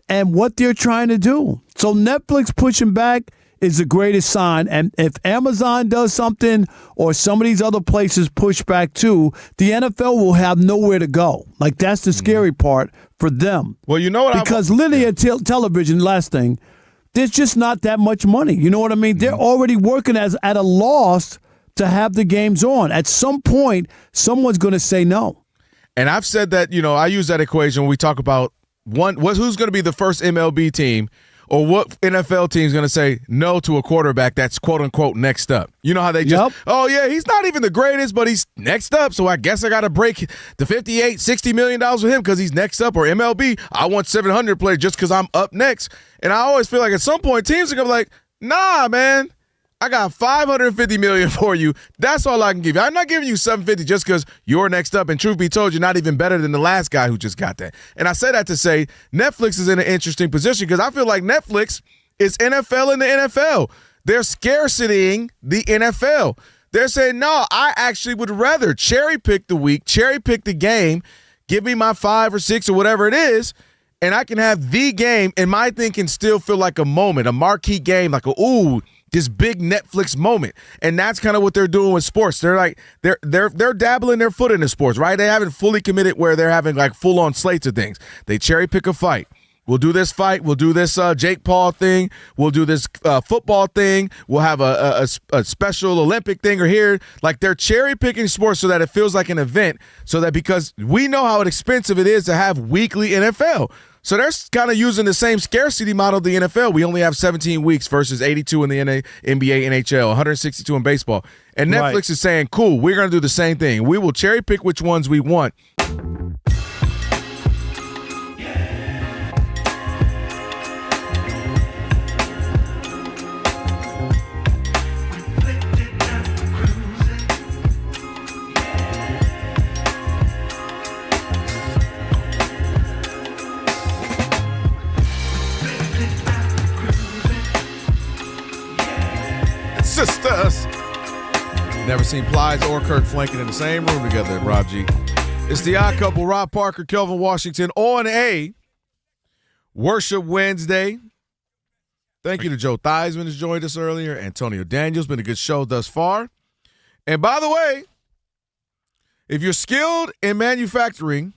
and what they're trying to do. So Netflix pushing back is the greatest sign. And if Amazon does something or some of these other places push back too, the NFL will have nowhere to go. Like, that's the scary part for them. Well, you know what? Because linear television, last thing, there's just not that much money. You know what I mean? They're already working at a loss to have the games on. At some point, someone's going to say no. And I've said that, I use that equation when we talk about who's going to be the first MLB team or what NFL team is going to say no to a quarterback that's quote-unquote next up. You know how they just, oh, yeah, he's not even the greatest, but he's next up, so I guess I got to break the $58, $60 million with him because he's next up. Or MLB, I want 700 players just because I'm up next. And I always feel like at some point teams are going to be like, nah, man. I got $550 million for you. That's all I can give you. I'm not giving you $750 just because you're next up. And truth be told, you're not even better than the last guy who just got that. And I say that to say Netflix is in an interesting position because I feel like Netflix is NFL in the NFL. They're scarcitying the NFL. They're saying, no, I actually would rather cherry pick the week, cherry pick the game, give me my 5 or 6 or whatever it is, and I can have the game, and my thing can still feel like a moment, a marquee game, like this big Netflix moment. And that's kind of what they're doing with sports. They're like they're dabbling their foot into sports, right? They haven't fully committed where they're having like full-on slates of things. They cherry pick a fight. We'll do this fight. We'll do this Jake Paul thing. We'll do this football thing. We'll have a special Olympic thing or here. Like, they're cherry picking sports so that it feels like an event, so that because we know how expensive it is to have weekly NFL. So they're kind of using the same scarcity model of the NFL. We only have 17 weeks versus 82 in the NBA, NHL, 162 in baseball. And Netflix is saying, cool, we're going to do the same thing. We will cherry pick which ones we want. us. Never seen Plies or Kirk flanking in the same room together, Rob G. It's the odd couple, Rob Parker, Kelvin Washington, on a Worship Wednesday. Thank you to Joe Theismann who's joined us earlier. Antonio Daniels, been a good show thus far. And by the way, if you're skilled in manufacturing,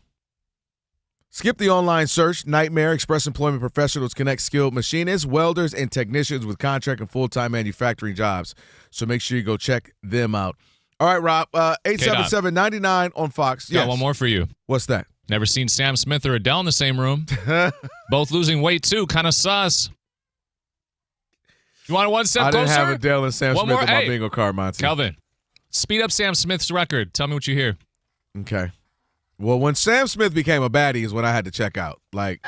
skip the online search. Nightmare Express Employment Professionals connect skilled machinists, welders, and technicians with contract and full-time manufacturing jobs. So make sure you go check them out. All right, Rob, 877-99 on Fox. Got one more for you. What's that? Never seen Sam Smith or Adele in the same room. Both losing weight, too. Kind of sus. You want one step closer? I didn't have Adele and Sam one Smith more. on my bingo card, Monty. Kelvin, speed up Sam Smith's record. Tell me what you hear. Okay. Well, when Sam Smith became a baddie is when I had to check out. Like,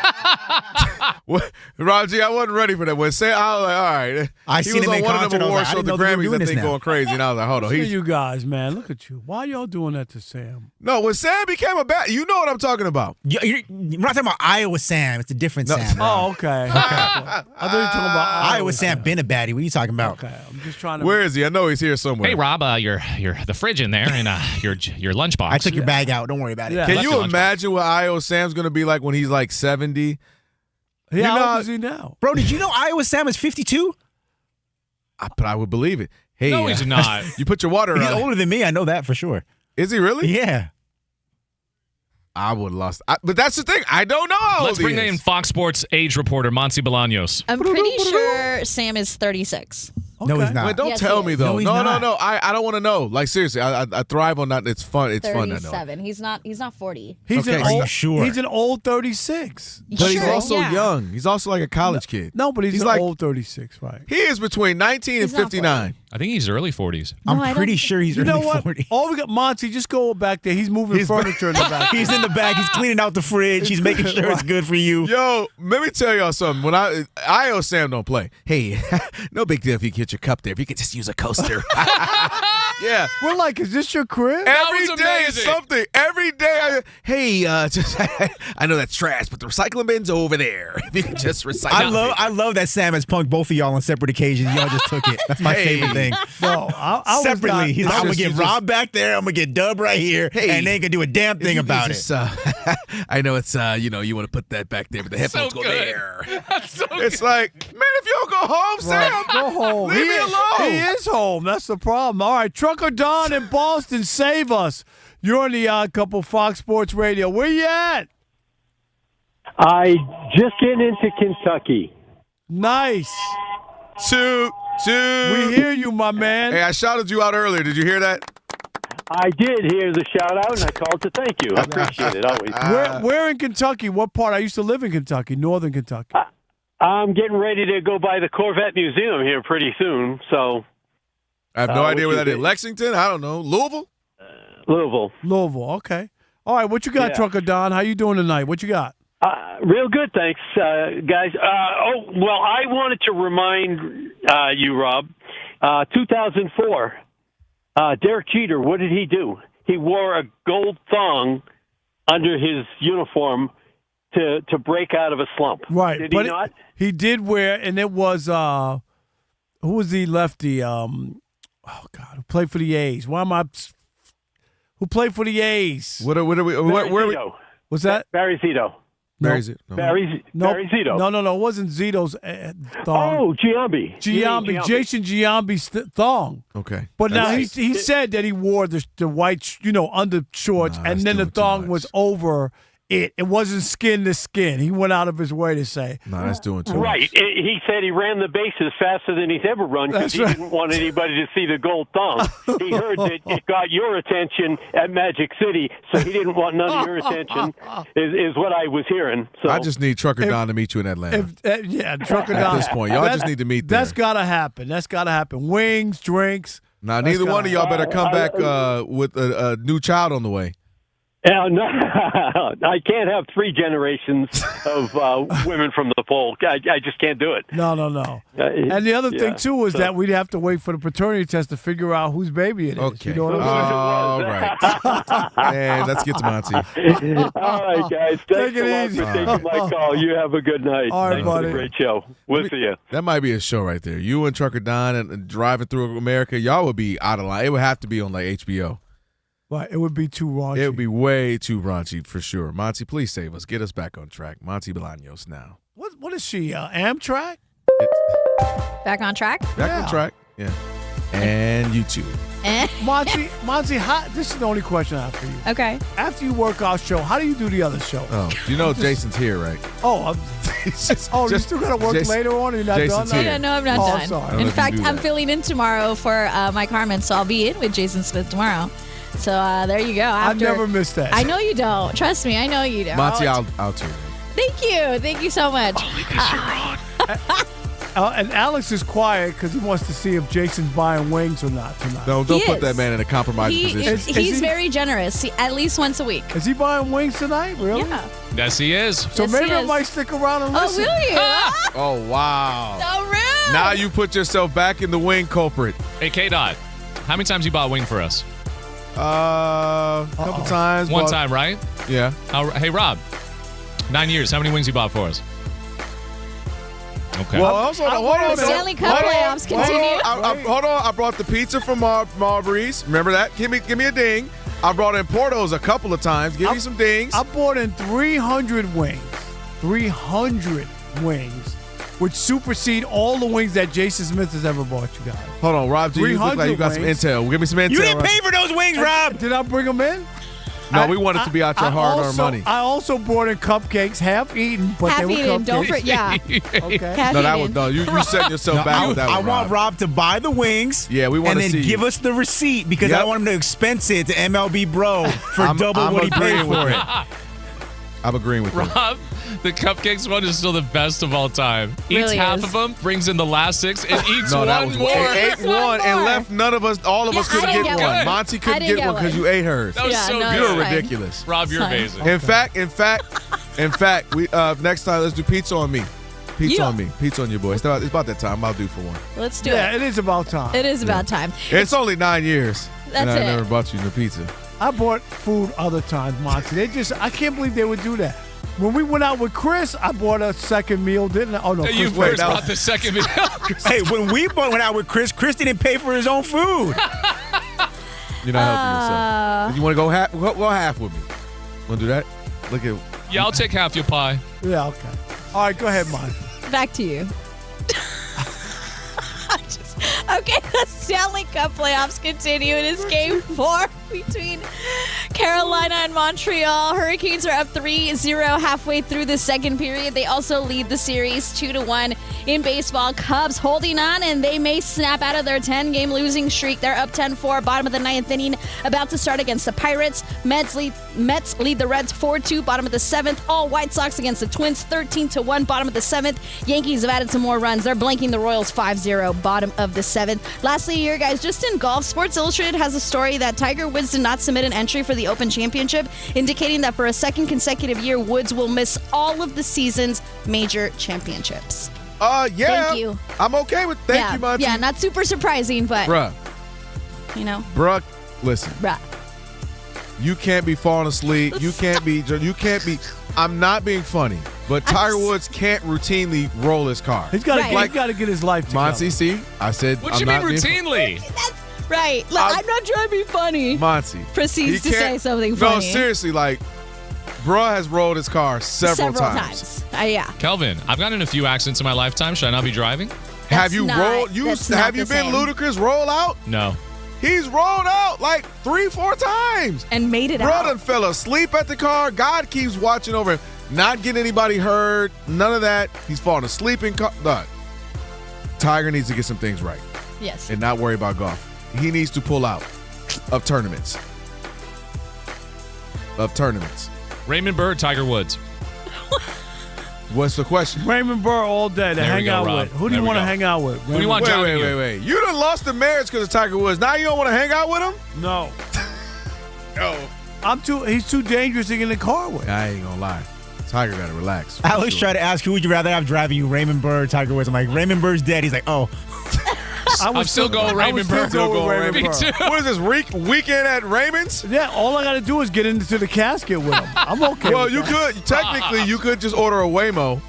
Raji, I wasn't ready for that. When Sam, I was like, all right. He was on one of them award shows, the Grammys, I think, going crazy. And I was like, hold on. Look at you guys, man. Look at you. Why y'all doing that to Sam? No, when Sam became a baddie, you know what I'm talking about. We're not talking about Iowa Sam. It's a different Sam. Oh, okay. I thought you were talking about Iowa Sam been a baddie. What are you talking about? Okay, I'm just trying to. Where is he? I know he's here somewhere. Hey, Rob, you're the fridge in there and your lunchbox. I took your bag out. Don't worry about it. Yeah. Can you imagine what Iowa Sam's going to be like when he's like 70? How old is he now? Bro, did you know Iowa Sam is 52? But I would believe it. Hey, no, he's not. You put your water He's on. older than me. I know that for sure. Is he really? Yeah. I would have lost. But that's the thing. I don't know how Let's old bring he in is. Fox Sports age reporter, Monty Bolaños. I'm pretty sure Sam is 36. No, he's not. Wait, don't Yes, tell he me is. though. No, he's No. not. I don't want to know. Like seriously, I thrive on that. It's fun. It's fun to know. 37. He's not 40. He's Okay, an are you old, sure? He's an old 36. But he's Sure, also yeah. young. He's also like a college kid. No, but he's an like old 36, right? he is between 19 and He's not 59. I think he's early 40s. No, I I'm don't pretty think- sure he's You know early what? 40s. All we got, Monty, just go back there. He's moving furniture in the back. He's in the back. He's cleaning out the fridge. He's making sure it's good for you. Yo, let me tell y'all something. When Io Sam don't play. Hey, no big deal if you get your cup there. If you could just use a coaster. Yeah. We're like, is this your crib? Every was day is amazing. something. Every day, I know that's trash, but the recycling bin's over there. If you could just recycle. I love that Sam has punked both of y'all on separate occasions. Y'all just took it. That's my favorite thing. No, I Separately, he's like, I'm gonna get just- Rob back there. I'm gonna get Dub right here, Hey, and they ain't gonna do a damn thing about it. I know it's you want to put that back there, but the headphones So go good. there. That's so It's like, man, if you don't go home, Sam, Go home. leave me alone. He is home. That's the problem. All right, Trucker Don in Boston, save us. You're on the Odd Couple, Fox Sports Radio. Where you at? I just getting into Kentucky. Nice. Toot, toot. We hear you, my man. Hey, I shouted you out earlier. Did you hear that? I did hear the shout out, and I called to thank you. I appreciate it always. Where in Kentucky? What part? I used to live in Kentucky, northern Kentucky. I'm getting ready to go by the Corvette Museum here pretty soon. So I have no idea what where you that is. think? Lexington? I don't know. Louisville? Louisville. Okay. All right. What you got, Yeah. Trucker Don? How you doing tonight? What you got? real good, thanks, guys. Well, I wanted to remind you, Rob, 2004, Derek Jeter, what did he do? He wore a gold thong under his uniform to break out of a slump. Right. Did but he not? He did wear, and it was, who was the lefty? Who played for the A's? Who played for the A's? Where are we? What's that? Barry Zito. Barry Zito. Barry Zito. No, it wasn't Zito's thong. Oh, Giambi. Jason Giambi's thong. Okay. But now he said that he wore the white, undershorts, and then the thong was over it. It wasn't skin to skin. He went out of his way to say. No, that's doing too Right. much. He said he ran the bases faster than he's ever run because he didn't want anybody to see the gold thong. He heard that it got your attention at Magic City, so he didn't want none of your attention, is what I was hearing. So I just need Trucker Don to meet you in Atlanta. Trucker Don. At this point, y'all just need to meet there. That's got to happen. Wings, drinks. Now, neither one of y'all better come back with a new child on the way. No, I can't have 3 generations of women from the pole. I just can't do it. No. And the other thing, too, is that we'd have to wait for the paternity test to figure out whose baby it is. Okay. You know what I'm All right. And let's get to Monty. All right, guys. Thanks a lot for taking my call. You have a good night. All right, Thanks buddy. for the great show. We'll see you. That might be a show right there. You and Trucker Don and driving through America, y'all would be out of line. It would have to be on like HBO. Right, it would be too raunchy. It would be way too raunchy for sure. Monty, please save us. Get us back on track. Monty Bolaños now. What is she, Amtrak? Back on track? Back on track. Yeah. And YouTube. Monty, this is the only question I have for you. Okay. After you work our show, how do you do the other show? Oh, you know Jason's here, right? Oh, you still got to work later on? Or you're not Jason's done? here. No, I'm not done. Sorry. In fact, I'm filling in tomorrow for my Carmen, so I'll be in with Jason Smith tomorrow. So there you go. I never miss that. I know you don't. Trust me, I know you don't. Monty, I'll tune in. Thank you so much. Only because you're on. And Alex is quiet because he wants to see if Jason's buying wings or not tonight. No, don't put that man in a compromising position. He's very generous. At least once a week. Is he buying wings tonight? Really? Yeah. Yes, he is. So maybe I might stick around and listen. Oh, will you? Oh, wow. So rude. Now you put yourself back in the wing culprit. Hey, K-Dot, how many times you bought a wing for us? A couple times. One time, right? Yeah. Hey, Rob, 9 years. How many wings you bought for us? Okay. Well, hold on. Stanley Cup playoffs continue. Hold on. I brought the pizza from Marbury's. Remember that? Give me a ding. I brought in Porto's a couple of times. Give me some dings. I bought in 300 wings. 300 wings. Which supersede all the wings that Jason Smith has ever bought you guys. Hold on, Rob. You look like you got some intel. Give me some intel. You didn't pay for those wings, Rob. Did I bring them in? No, we wanted to be out your hard-earned money. I also brought in cupcakes, half eaten, but they were cupcakes. Don't forget, yeah. Okay. You setting yourself back with that one, I want Rob to buy the wings. Yeah, we want to see. And then give us the receipt because I want him to expense it to MLB Bro for double what he paid for it. I'm agreeing with you. Rob, the cupcakes one is still the best of all time. Eats Really half is. of them, brings in the last 6, and eats No, that one was more. Ate one and left all of us couldn't I get didn't one. get one. Monty I couldn't didn't get get one because one. you ate hers. That was so good. You're it's fine. ridiculous. Rob, you're Fine. amazing. In fact, we next time let's do pizza on me. Pizza on me. Pizza on your boy. It's about that time. I'll do for one. Let's do Yeah, it. it is about time. It is about time. It's only 9 years. That's and I it. never bought you no pizza. I bought food other times, Monty. I can't believe they would do that. When we went out with Chris, I bought a second meal, didn't I? Oh, no. You Chris first bought the second meal. Hey, when we went out with Chris didn't pay for his own food. You're not helping yourself. You want to go half? Go half with me. Want to do that? Look at. Yeah, I'll take half your pie. Yeah, okay. All right, go ahead, Monty. Back to you. Okay, the Stanley Cup playoffs continue. It is Game 4 between Carolina and Montreal. Hurricanes are up 3-0 halfway through the second period. They also lead the series 2-1 in baseball. Cubs holding on, and they may snap out of their 10-game losing streak. They're up 10-4, bottom of the 9th inning, about to start against the Pirates. Mets lead the Reds 4-2, bottom of the 7th. All White Sox against the Twins 13-1, bottom of the 7th. Yankees have added some more runs. They're blanking the Royals 5-0, bottom of the 7th. Lastly here, guys, just in golf, Sports Illustrated has a story that Tiger Woods did not submit an entry for the Open Championship, indicating that for a second consecutive year, Woods will miss all of the season's major championships. Yeah. Thank you. I'm okay with thank you, Monty. Yeah, not super surprising, but Bruh, listen. Bruh. You can't be falling asleep. You can't be. I'm not being funny, but Tiger Woods can't routinely roll his car. He's got to get his life together. Monty, see, I said. What you mean routinely? Right. I'm not trying to be funny. Monty proceeds to say something funny. No, seriously, bruh has rolled his car several times. Yeah. Kelvin, I've gotten in a few accidents in my lifetime. Should I not be driving? Have you rolled? Have you been Ludacris roll out? No. He's rolled out like 3-4 times. And made it out. Brother fell asleep at the car. God keeps watching over him. Not getting anybody hurt. None of that. He's falling asleep in car. Look, Tiger needs to get some things right. Yes. And not worry about golf. He needs to pull out of tournaments. Raymond Burr, Tiger Woods. What's the question? Raymond Burr all day to hang out with. Who do you want to hang out with? Who do you want driving you? Wait. You done lost the marriage because of Tiger Woods. Now you don't want to hang out with him? No. No. He's too dangerous to get in the car with. I ain't gonna lie. Tiger gotta relax. Alex tried to ask who would you rather have driving you, Raymond Burr or Tiger Woods. I'm like, Raymond Burr's dead. He's like, oh. I'm still going Raymond Burr. Me too. What is this, weekend at Raymond's? Yeah, all I got to do is get into the casket with him. I'm okay Well, with you that. could. Technically, you could just order a Waymo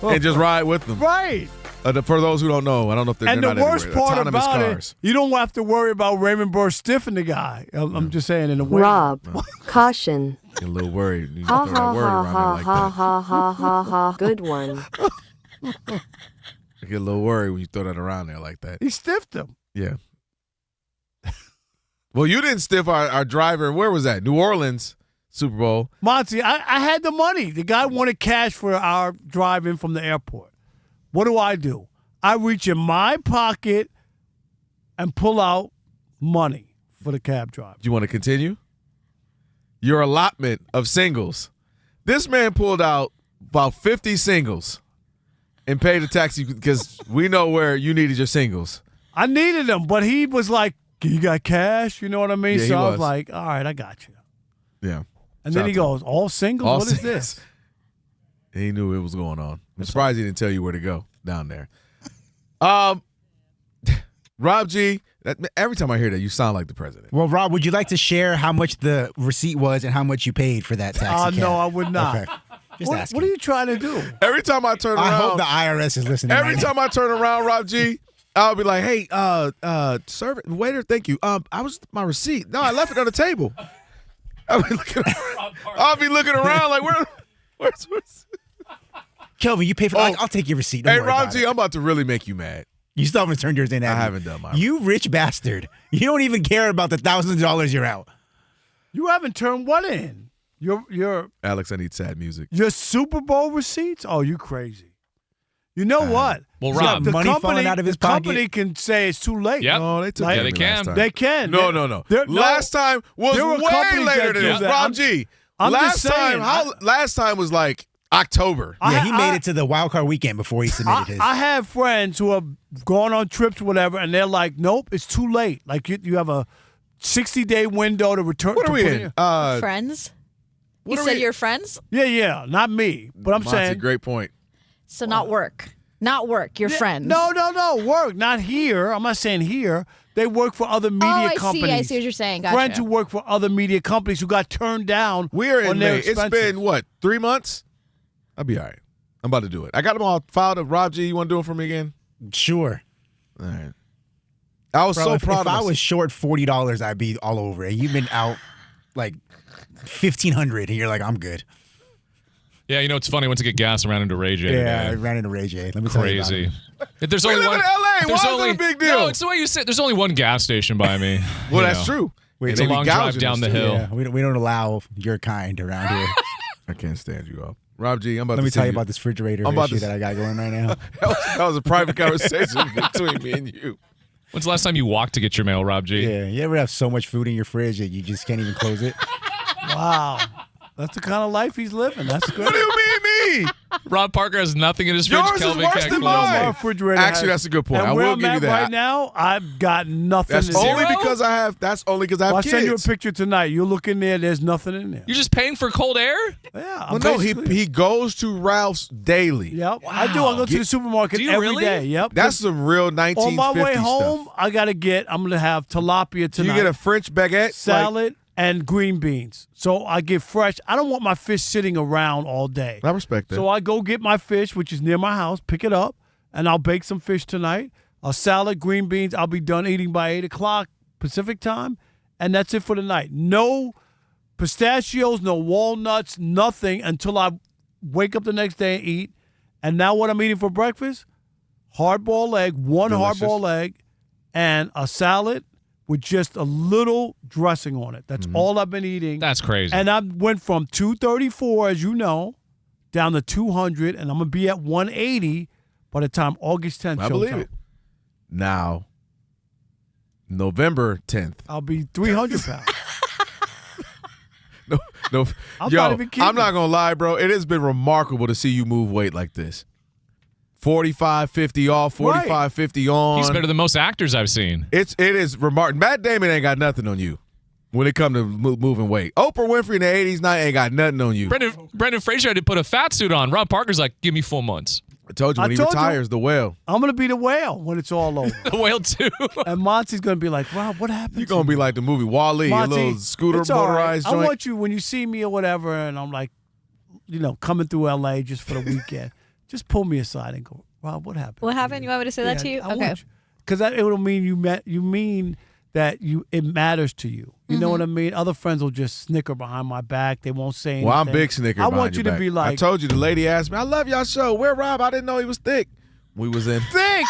and just ride with them. Right. For those who don't know, I don't know if they're And not the worst everywhere. part Autonomous about cars. it, you don't have to worry about Raymond Burr stiffing the guy. I'm just saying in the way. Rob, caution. Get a little worried. You Ha throw that ha word ha around ha there like ha that. ha ha ha ha. Good one. I get a little worried when you throw that around there like that. He stiffed him. Yeah. Well, you didn't stiff our driver. Where was that? New Orleans Super Bowl. Monty, I had the money. The guy wanted cash for our drive in from the airport. What do? I reach in my pocket and pull out money for the cab driver. Do you want to continue? Your allotment of singles. This man pulled out about 50 singles and paid a taxi because we know where you needed your singles. I needed them, but he was like, you got cash? You know what I mean? Yeah, So he I was was. like, all right, I got you. Yeah. And then he goes, all singles? All What is singles. this? He knew it was going on. I'm surprised he didn't tell you where to go down there. Rob G, every time I hear that, you sound like the president. Well, Rob, would you like to share how much the receipt was and how much you paid for that taxi cab? No, I would not. Okay. Just asking. What are you trying to do? Every time I turn around. I hope the IRS is listening. Every right time I turn around, Rob G, I'll be like, hey, server, waiter, thank you. I was my receipt. No, I left it on the table. I'll be looking around like, where's Kelvin, you pay for I'll take your receipt. Don't Hey, worry Rob about G, it. I'm about to really make you mad. You still haven't turned yours in, have I you? haven't done mine. You rich bastard. You don't even care about the thousands of dollars you're out. You haven't turned what in? Your Alex, I need sad music. Your Super Bowl receipts? Oh, you crazy. You know what? Well, Rob, the money falling out of his pocket. company can say it's too late. Yep. No, they took Yeah, care of they me can. last time. They can. No. Last time was there were way companies later that than do this. that. Rob G. I'm last just saying, time, last time was like October. Yeah, he made it to the wild card weekend before he submitted his. I have friends who have gone on trips, whatever, and they're like, nope, it's too late. Like you have a 60-day window to return. What are we put in? Friends? You are said we- you're friends? Yeah, not me. But I'm Monty, saying. great point. So not work. Not work. You're friends. No, work. Not here. I'm not saying here. They work for other media I companies. see what you're saying. Gotcha. Friends who work for other media companies who got turned down. We're in on their May. It's expenses. been, what, 3 months? I'll be all right. I'm about to do it. I got them all filed up. Rob G, you want to do them for me again? Sure. All right. I was Bro, so if proud of I myself. was short $40, I'd be all over it. You've been out like $1,500, and you're like, I'm good. Yeah, you know, it's funny. I went to get gas and ran into Ray J. Yeah, I today. ran into Ray J. Let me tell you Crazy. about it. If there's We only live one. in LA. if there's Why is only, that a big deal? No, it's the way you say it. There's only one gas station by me. Well, you that's know. true. Wait, It's a They be long drive gouging down us, the too. hill. Yeah, we don't allow your kind around here. I can't stand you up. Rob G, I'm about Let to me tell send you about this refrigerator I'm about issue to- that I got going right now. that was a private conversation between me and you. When's the last time you walked to get your mail, Rob G? Yeah, you ever have so much food in your fridge that you just can't even close it? Wow. That's the kind of life he's living. That's good. What do you mean me? Rob Parker has nothing in his fridge. Yours is Kelvin worse can't than close mine. it. Refrigerator Actually, has- that's a good point. And I where will I'm give you at that. right now, I've got nothing. That's in only there. because I have. That's only because I have I'll kids. send you a picture tonight. You look in there. There's nothing in there. You're just paying for cold air? Yeah. Well, no, he goes to Ralph's daily. Yep. I do. I go to the supermarket Do you every really? day. Yep. That's some real 1950s on my way stuff. home. I'm gonna have tilapia Do tonight. you get a French baguette? salad and green beans. So I get fresh. I don't want my fish sitting around all day. I respect that. So I go get my fish, which is near my house, pick it up, and I'll bake some fish tonight. A salad, green beans. I'll be done eating by 8 o'clock Pacific time, and that's it for the night. No pistachios, no walnuts, nothing until I wake up the next day and eat. And now what I'm eating for breakfast? Hard-boiled egg, one Delicious. hard-boiled egg, and a salad with just a little dressing on it. That's all I've been eating. That's crazy. And I went from 234, as you know, down to 200, and I'm going to be at 180 by the time August 10th I shows believe up. it. Now, November 10th. I'll be 300 pounds. No, I'm yo, not even kidding. I'm not gonna lie, bro. It has been remarkable to see you move weight like this. 45, 50 off, 45, 50 on. He's better than most actors I've seen. It is remarkable. Matt Damon ain't got nothing on you. when it comes to moving weight. Oprah Winfrey in the 80s ain't got nothing on you. Brendan Fraser had to put a fat suit on. Rob Parker's like, give me 4 months. I told you when he retires, the whale. I'm going to be the whale when it's all over. The whale, too. And Monty's going to be like, Rob, what happened? You're going to be like the movie Wall-E, a little scooter motorized joint. I want you, when you see me or whatever, and I'm like, coming through L.A. just for the weekend, just pull me aside and go, Rob, what happened? What happened? You want me to say that to you? Okay. Because it will mean you mean that it matters to you. You know what I mean? Other friends will just snicker behind my back. They won't say anything. Well, I'm big snicker behind your back. I want you to be like. I told you, the lady asked me, I love y'all show. Where Rob? I didn't know he was thick. We was in. Thick!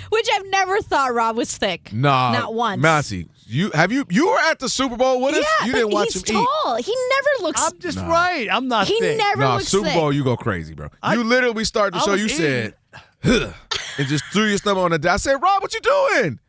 Which I've never thought Rob was thick. Nah. Not once. Monty, you were at the Super Bowl with us? Yeah, you didn't watch him he's tall. He never looks. I'm just right. I'm not thick. He never looks Super thick. Bowl, you go crazy, bro. You literally started the show. You said, huh, and just threw your stomach on the desk. I said, Rob, what you doing?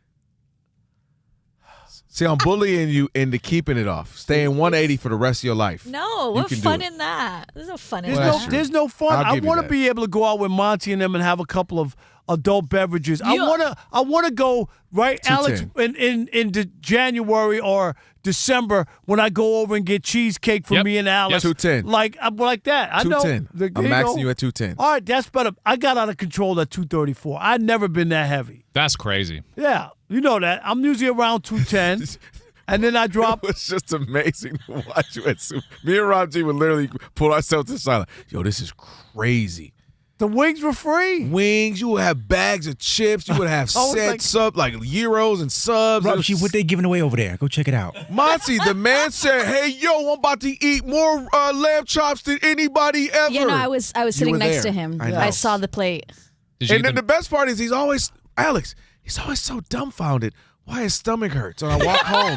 See, I'm bullying you into keeping it off, staying 180 for the rest of your life. No, what fun in that? There's no fun in that. There's no fun. I want to be able to go out with Monty and them and have a couple of adult beverages. I want to go right, Alex, into January or December when I go over and get cheesecake for me and Alex. 210. Like that. I know. 210. I'm maxing you at 210. All right, that's better. I got out of control at 234. I've never been that heavy. That's crazy. Yeah, you know that. I'm usually around 210. And then I drop. It was just amazing to watch you at Super. Me and Rob G would literally pull ourselves to the side. Like, yo, this is crazy. The wings were free. Wings. You would have bags of chips. You would have subs, like gyros and subs. Rob G, what they giving away over there? Go check it out. Monty, the man said, hey, yo, I'm about to eat more lamb chops than anybody ever. Yeah, no, I was sitting next to him. I saw the plate. And then the best part is he's always so dumbfounded. Why his stomach hurts when I walk home.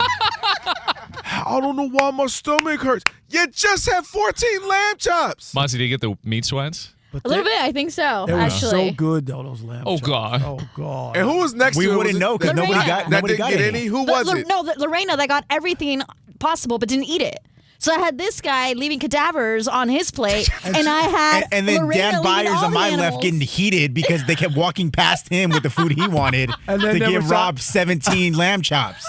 I don't know why my stomach hurts. You just had 14 lamb chops. Monty, did you get the meat sweats? A little bit, I think so. They were actually so good, though, those lamb chops. God. Oh, God. And who was next to We him? wouldn't know because nobody got any. Who was it? No, Lorena, that got everything possible but didn't eat it. So I had this guy leaving cadavers on his plate, and I had and then Lorena Dan Byers on my left getting heated because they kept walking past him with the food he wanted to give Rob 17 lamb chops.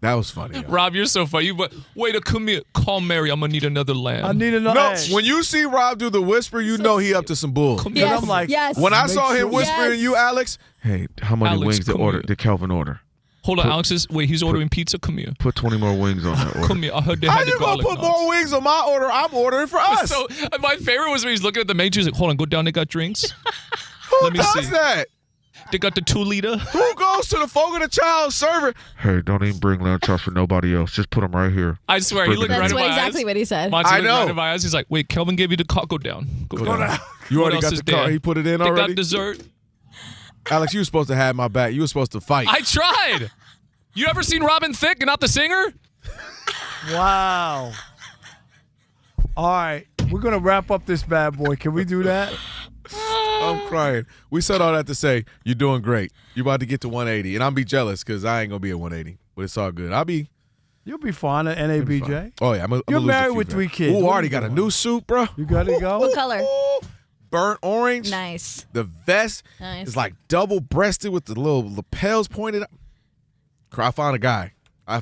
That was funny. Yo. Rob, you're so funny. But wait, come here. Call Mary. I'm going to need another lamb. I need another lamb. When you see Rob do the whisper, you know he up to some bull. Yes, I'm like, when I saw him whispering you, Alex, hey, how many Alex, wings did Kelvin order? Hold on, Alex he's ordering pizza. Come here. Put 20 more wings on that order. Come here. I heard they How had you the going to garlic put more wings on my order? I'm ordering for us. So my favorite was when he's looking at the menu. He's like, hold on, go down. They got drinks. Who does that? They got the 2-liter. Who goes to the Fogo de Chao server? Hey, don't even bring lamb chops for nobody else. Just put them right here. I swear, he looked right in my eyes. That's exactly what he said. I know. Right in my eyes. He's like, wait, Kelvin gave you the car. Go down. Go down. You already got the car. He put it in already? They got dessert. Alex, you were supposed to have my back. You were supposed to fight. I tried. You ever seen Robin Thicke and not the singer? Wow. All right. We're going to wrap up this bad boy. Can we do that? I'm crying. We said all that to say you're doing great. You're about to get to 180, and I'm be jealous because I ain't gonna be at 180, but it's all good. You'll be fine at NABJ. Oh yeah, You're married with 3 kids. Ooh, already got a new suit, bro. You got to go. What color? Burnt orange. Nice. The vest is like double-breasted with the little lapels pointed up. I found a guy. I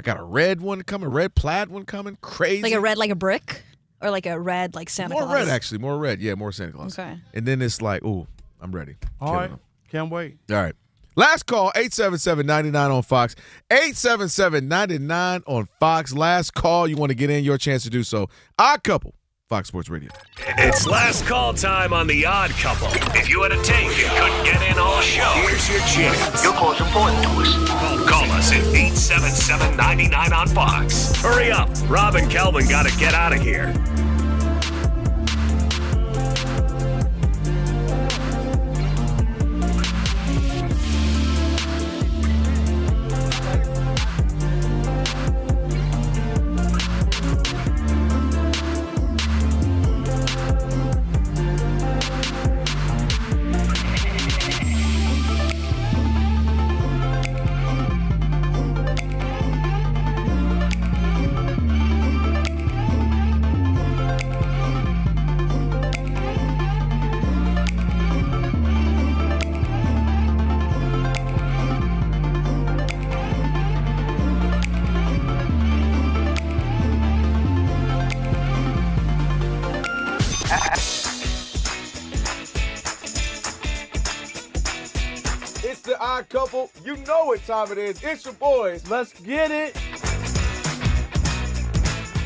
got a red one coming, red plaid one coming. Crazy. Like a red, like a brick? Or like a red, like Santa Claus? More red, actually. More red. Yeah, more Santa Claus. Okay. And then it's like, ooh, I'm ready. All right. Can't wait. All right. Last call, 877-99 on Fox. 877-99 on Fox. Last call. You want to get in, your chance to do so. Odd Couple, Fox Sports Radio. It's last call time on The Odd Couple. If you had a take and couldn't get in all show, here's your chance. Your call's important to us. Call us at 877-99 on Fox. Hurry up. Rob and Kelvin got to get out of here. It's the Odd Couple. You know what time it is. It's your boys. Let's get it.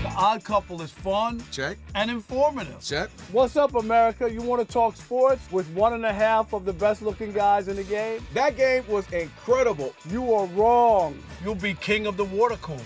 The Odd Couple is fun. Check. And informative. Check. What's up, America? You want to talk sports with 1.5 of the best-looking guys in the game? That game was incredible. You are wrong. You'll be king of the water cooler.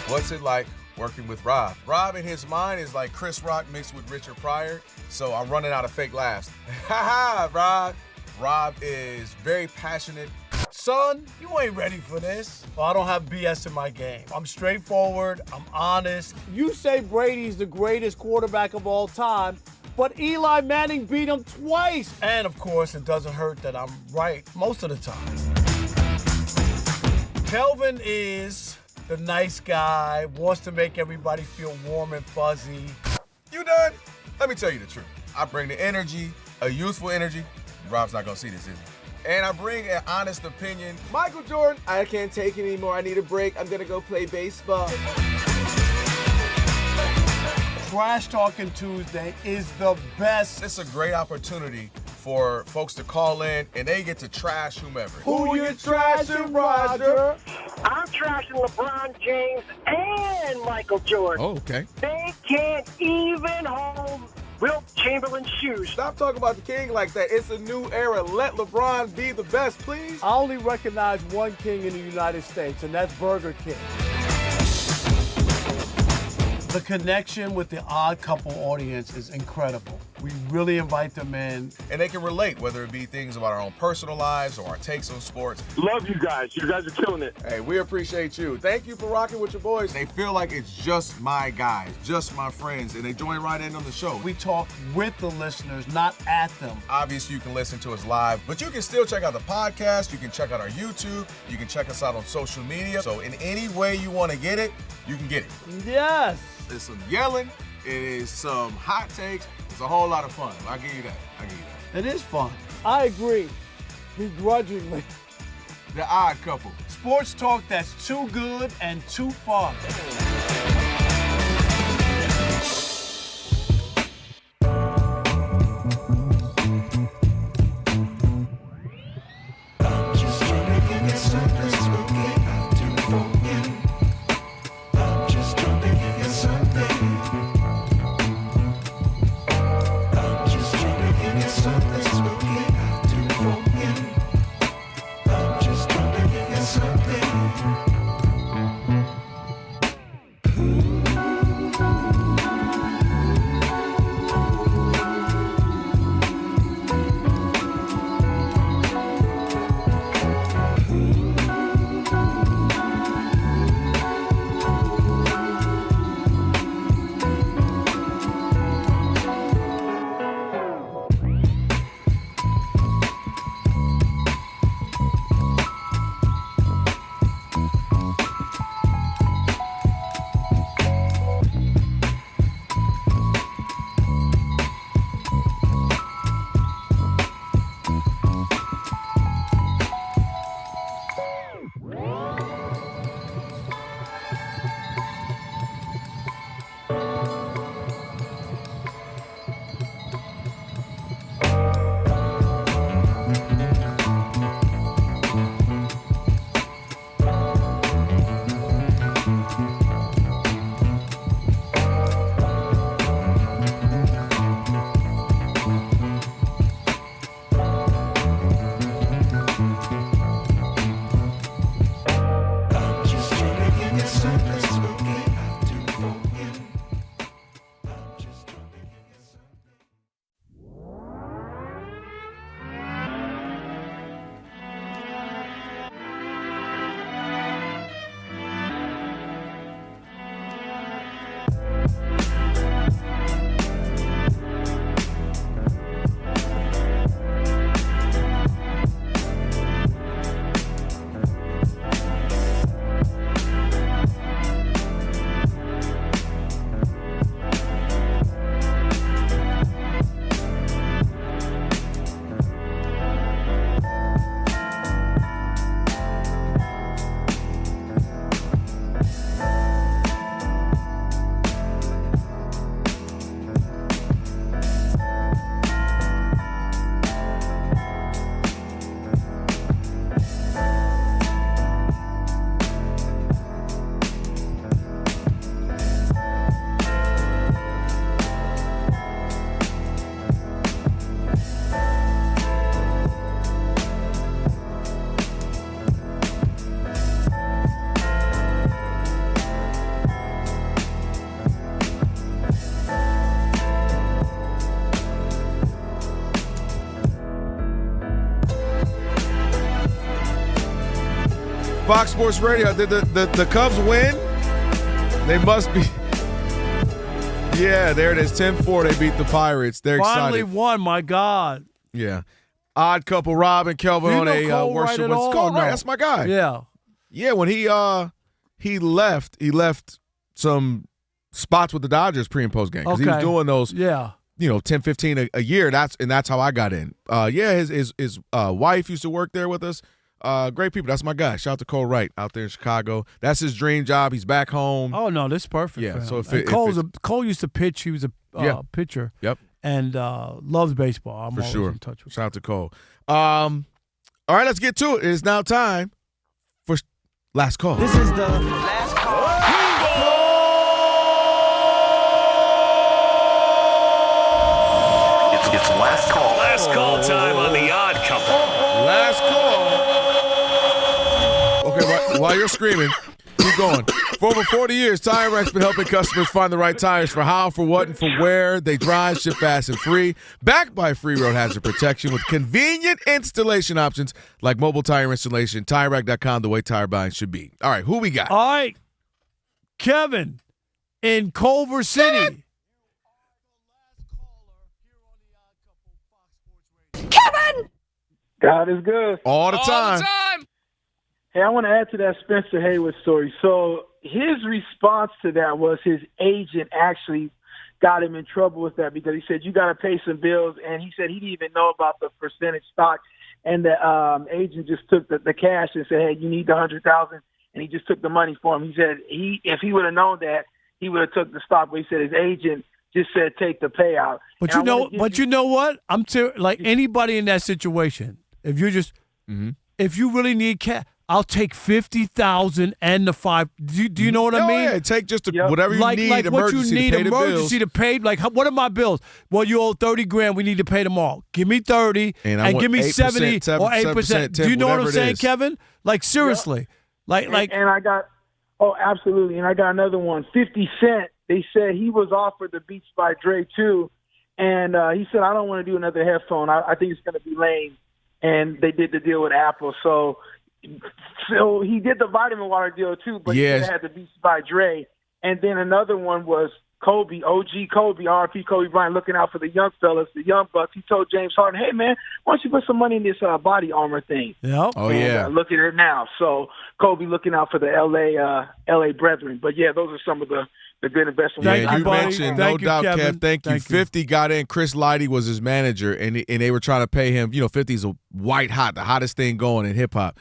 What's it like working with Rob? Rob in his mind is like Chris Rock mixed with Richard Pryor, so I'm running out of fake laughs. Ha ha, Rob. Rob is very passionate. Son, you ain't ready for this. Well, I don't have BS in my game. I'm straightforward. I'm honest. You say Brady's the greatest quarterback of all time, but Eli Manning beat him twice. And, of course, it doesn't hurt that I'm right most of the time. Kelvin is the nice guy, wants to make everybody feel warm and fuzzy. You done? Let me tell you the truth. I bring the energy, a youthful energy. Rob's not gonna see this, is he? And I bring an honest opinion. Michael Jordan, I can't take it anymore. I need a break. I'm gonna go play baseball. Trash Talking Tuesday is the best. It's a great opportunity for folks to call in and they get to trash whomever. Who you trashing, Roger? I'm trashing LeBron James and Michael Jordan. Oh, okay. They can't even hold Wilt Chamberlain's shoes. Stop talking about the king like that. It's a new era. Let LeBron be the best, please. I only recognize one king in the United States, and that's Burger King. The connection with the Odd Couple audience is incredible. We really invite them in. And they can relate, whether it be things about our own personal lives or our takes on sports. Love you guys. You guys are killing it. Hey, we appreciate you. Thank you for rocking with your boys. They feel like it's just my guys, just my friends, and they join right in on the show. We talk with the listeners, not at them. Obviously, you can listen to us live, but you can still check out the podcast. You can check out our YouTube. You can check us out on social media. So in any way you want to get it, you can get it. Yes. There's some yelling. It is some hot takes. It's a whole lot of fun. I'll give you that. It is fun. I agree. Begrudgingly. The Odd Couple. Sports talk that's too good and too fun. Fox Sports Radio. Did the Cubs win? They must be. Yeah, there it is. 10-4. They beat the Pirates. They're Finally excited. won, my God. Yeah. Odd couple, Rob and Kelvin on a worship. Cole Wright, that's my guy. Yeah. Yeah, when he left some spots with the Dodgers pre and post game because he was doing those. Yeah. 10, 15 a year. That's how I got in. His wife used to work there with us. Great people. That's my guy. Shout out to Cole Wright out there in Chicago. That's his dream job. He's back home. Oh no, this is perfect. Yeah. For him. So Cole used to pitch. He was a pitcher. Yep. And loves baseball. I'm for always sure. in touch with him. Shout out to Cole. All right, let's get to it. It is now time for last call. This is the last call. It's last call. Last call time on the Odd Couple. Last call. Okay, while you're screaming, keep going. For over 40 years, Tire Rack's been helping customers find the right tires for how, for what, and for where they drive, ship fast and free. Backed by free road hazard protection with convenient installation options like mobile tire installation. TireRack.com, the way tire buying should be. All right, who we got? All right, Kevin in Culver City. Kevin! God is good. All the time. Hey, I want to add to that Spencer Haywood story. So his response to that was his agent actually got him in trouble with that because he said, you got to pay some bills. And he said he didn't even know about the percentage stock. And the agent just took the cash and said, hey, you need the $100,000. And he just took the money for him. He said if he would have known that, he would have took the stock. But he said his agent just said take the payout. But you know what? Like anybody in that situation, if you're just if you really need cash, I'll take 50,000 and the 5. Do you know what I mean? Yeah, take just whatever you need. Like what you need, emergency to pay. Like what are my bills? Well, you owe $30,000. We need to pay them all. Give me 30 and give me 70 or 8%. Do you know what I'm saying, Kevin? Like seriously, like. And I got absolutely, and I got another one. 50 Cent. They said he was offered the Beats by Dre too, and he said I don't want to do another headphone. I think it's going to be lame. And they did the deal with Apple, so he did the vitamin water deal too, but he had the Beats by Dre. And then another one was Kobe, OG Kobe, RP Kobe Bryant, looking out for the young fellas, the young bucks. He told James Harden, hey, man, why don't you put some money in this body armor thing? Yeah. Oh, yeah. Look at it now. So Kobe looking out for the L.A. brethren. But, yeah, those are some of the good investments. Yeah, you mentioned, no doubt, Kev. Thank you. 50 got in. Chris Lighty was his manager, and they were trying to pay him. 50's a white hot, the hottest thing going in hip-hop.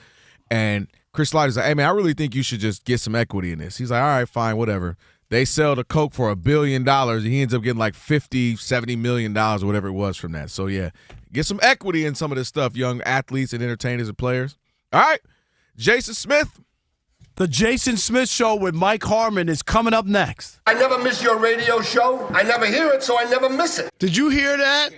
And Chris Lighty's like, hey, man, I really think you should just get some equity in this. He's like, all right, fine, whatever. They sell the Coke for $1 billion, and he ends up getting like $50, $70 million or whatever it was from that. So, yeah, get some equity in some of this stuff, young athletes and entertainers and players. All right, Jason Smith. The Jason Smith Show with Mike Harmon is coming up next. I never miss your radio show. I never hear it, so I never miss it. Did you hear that?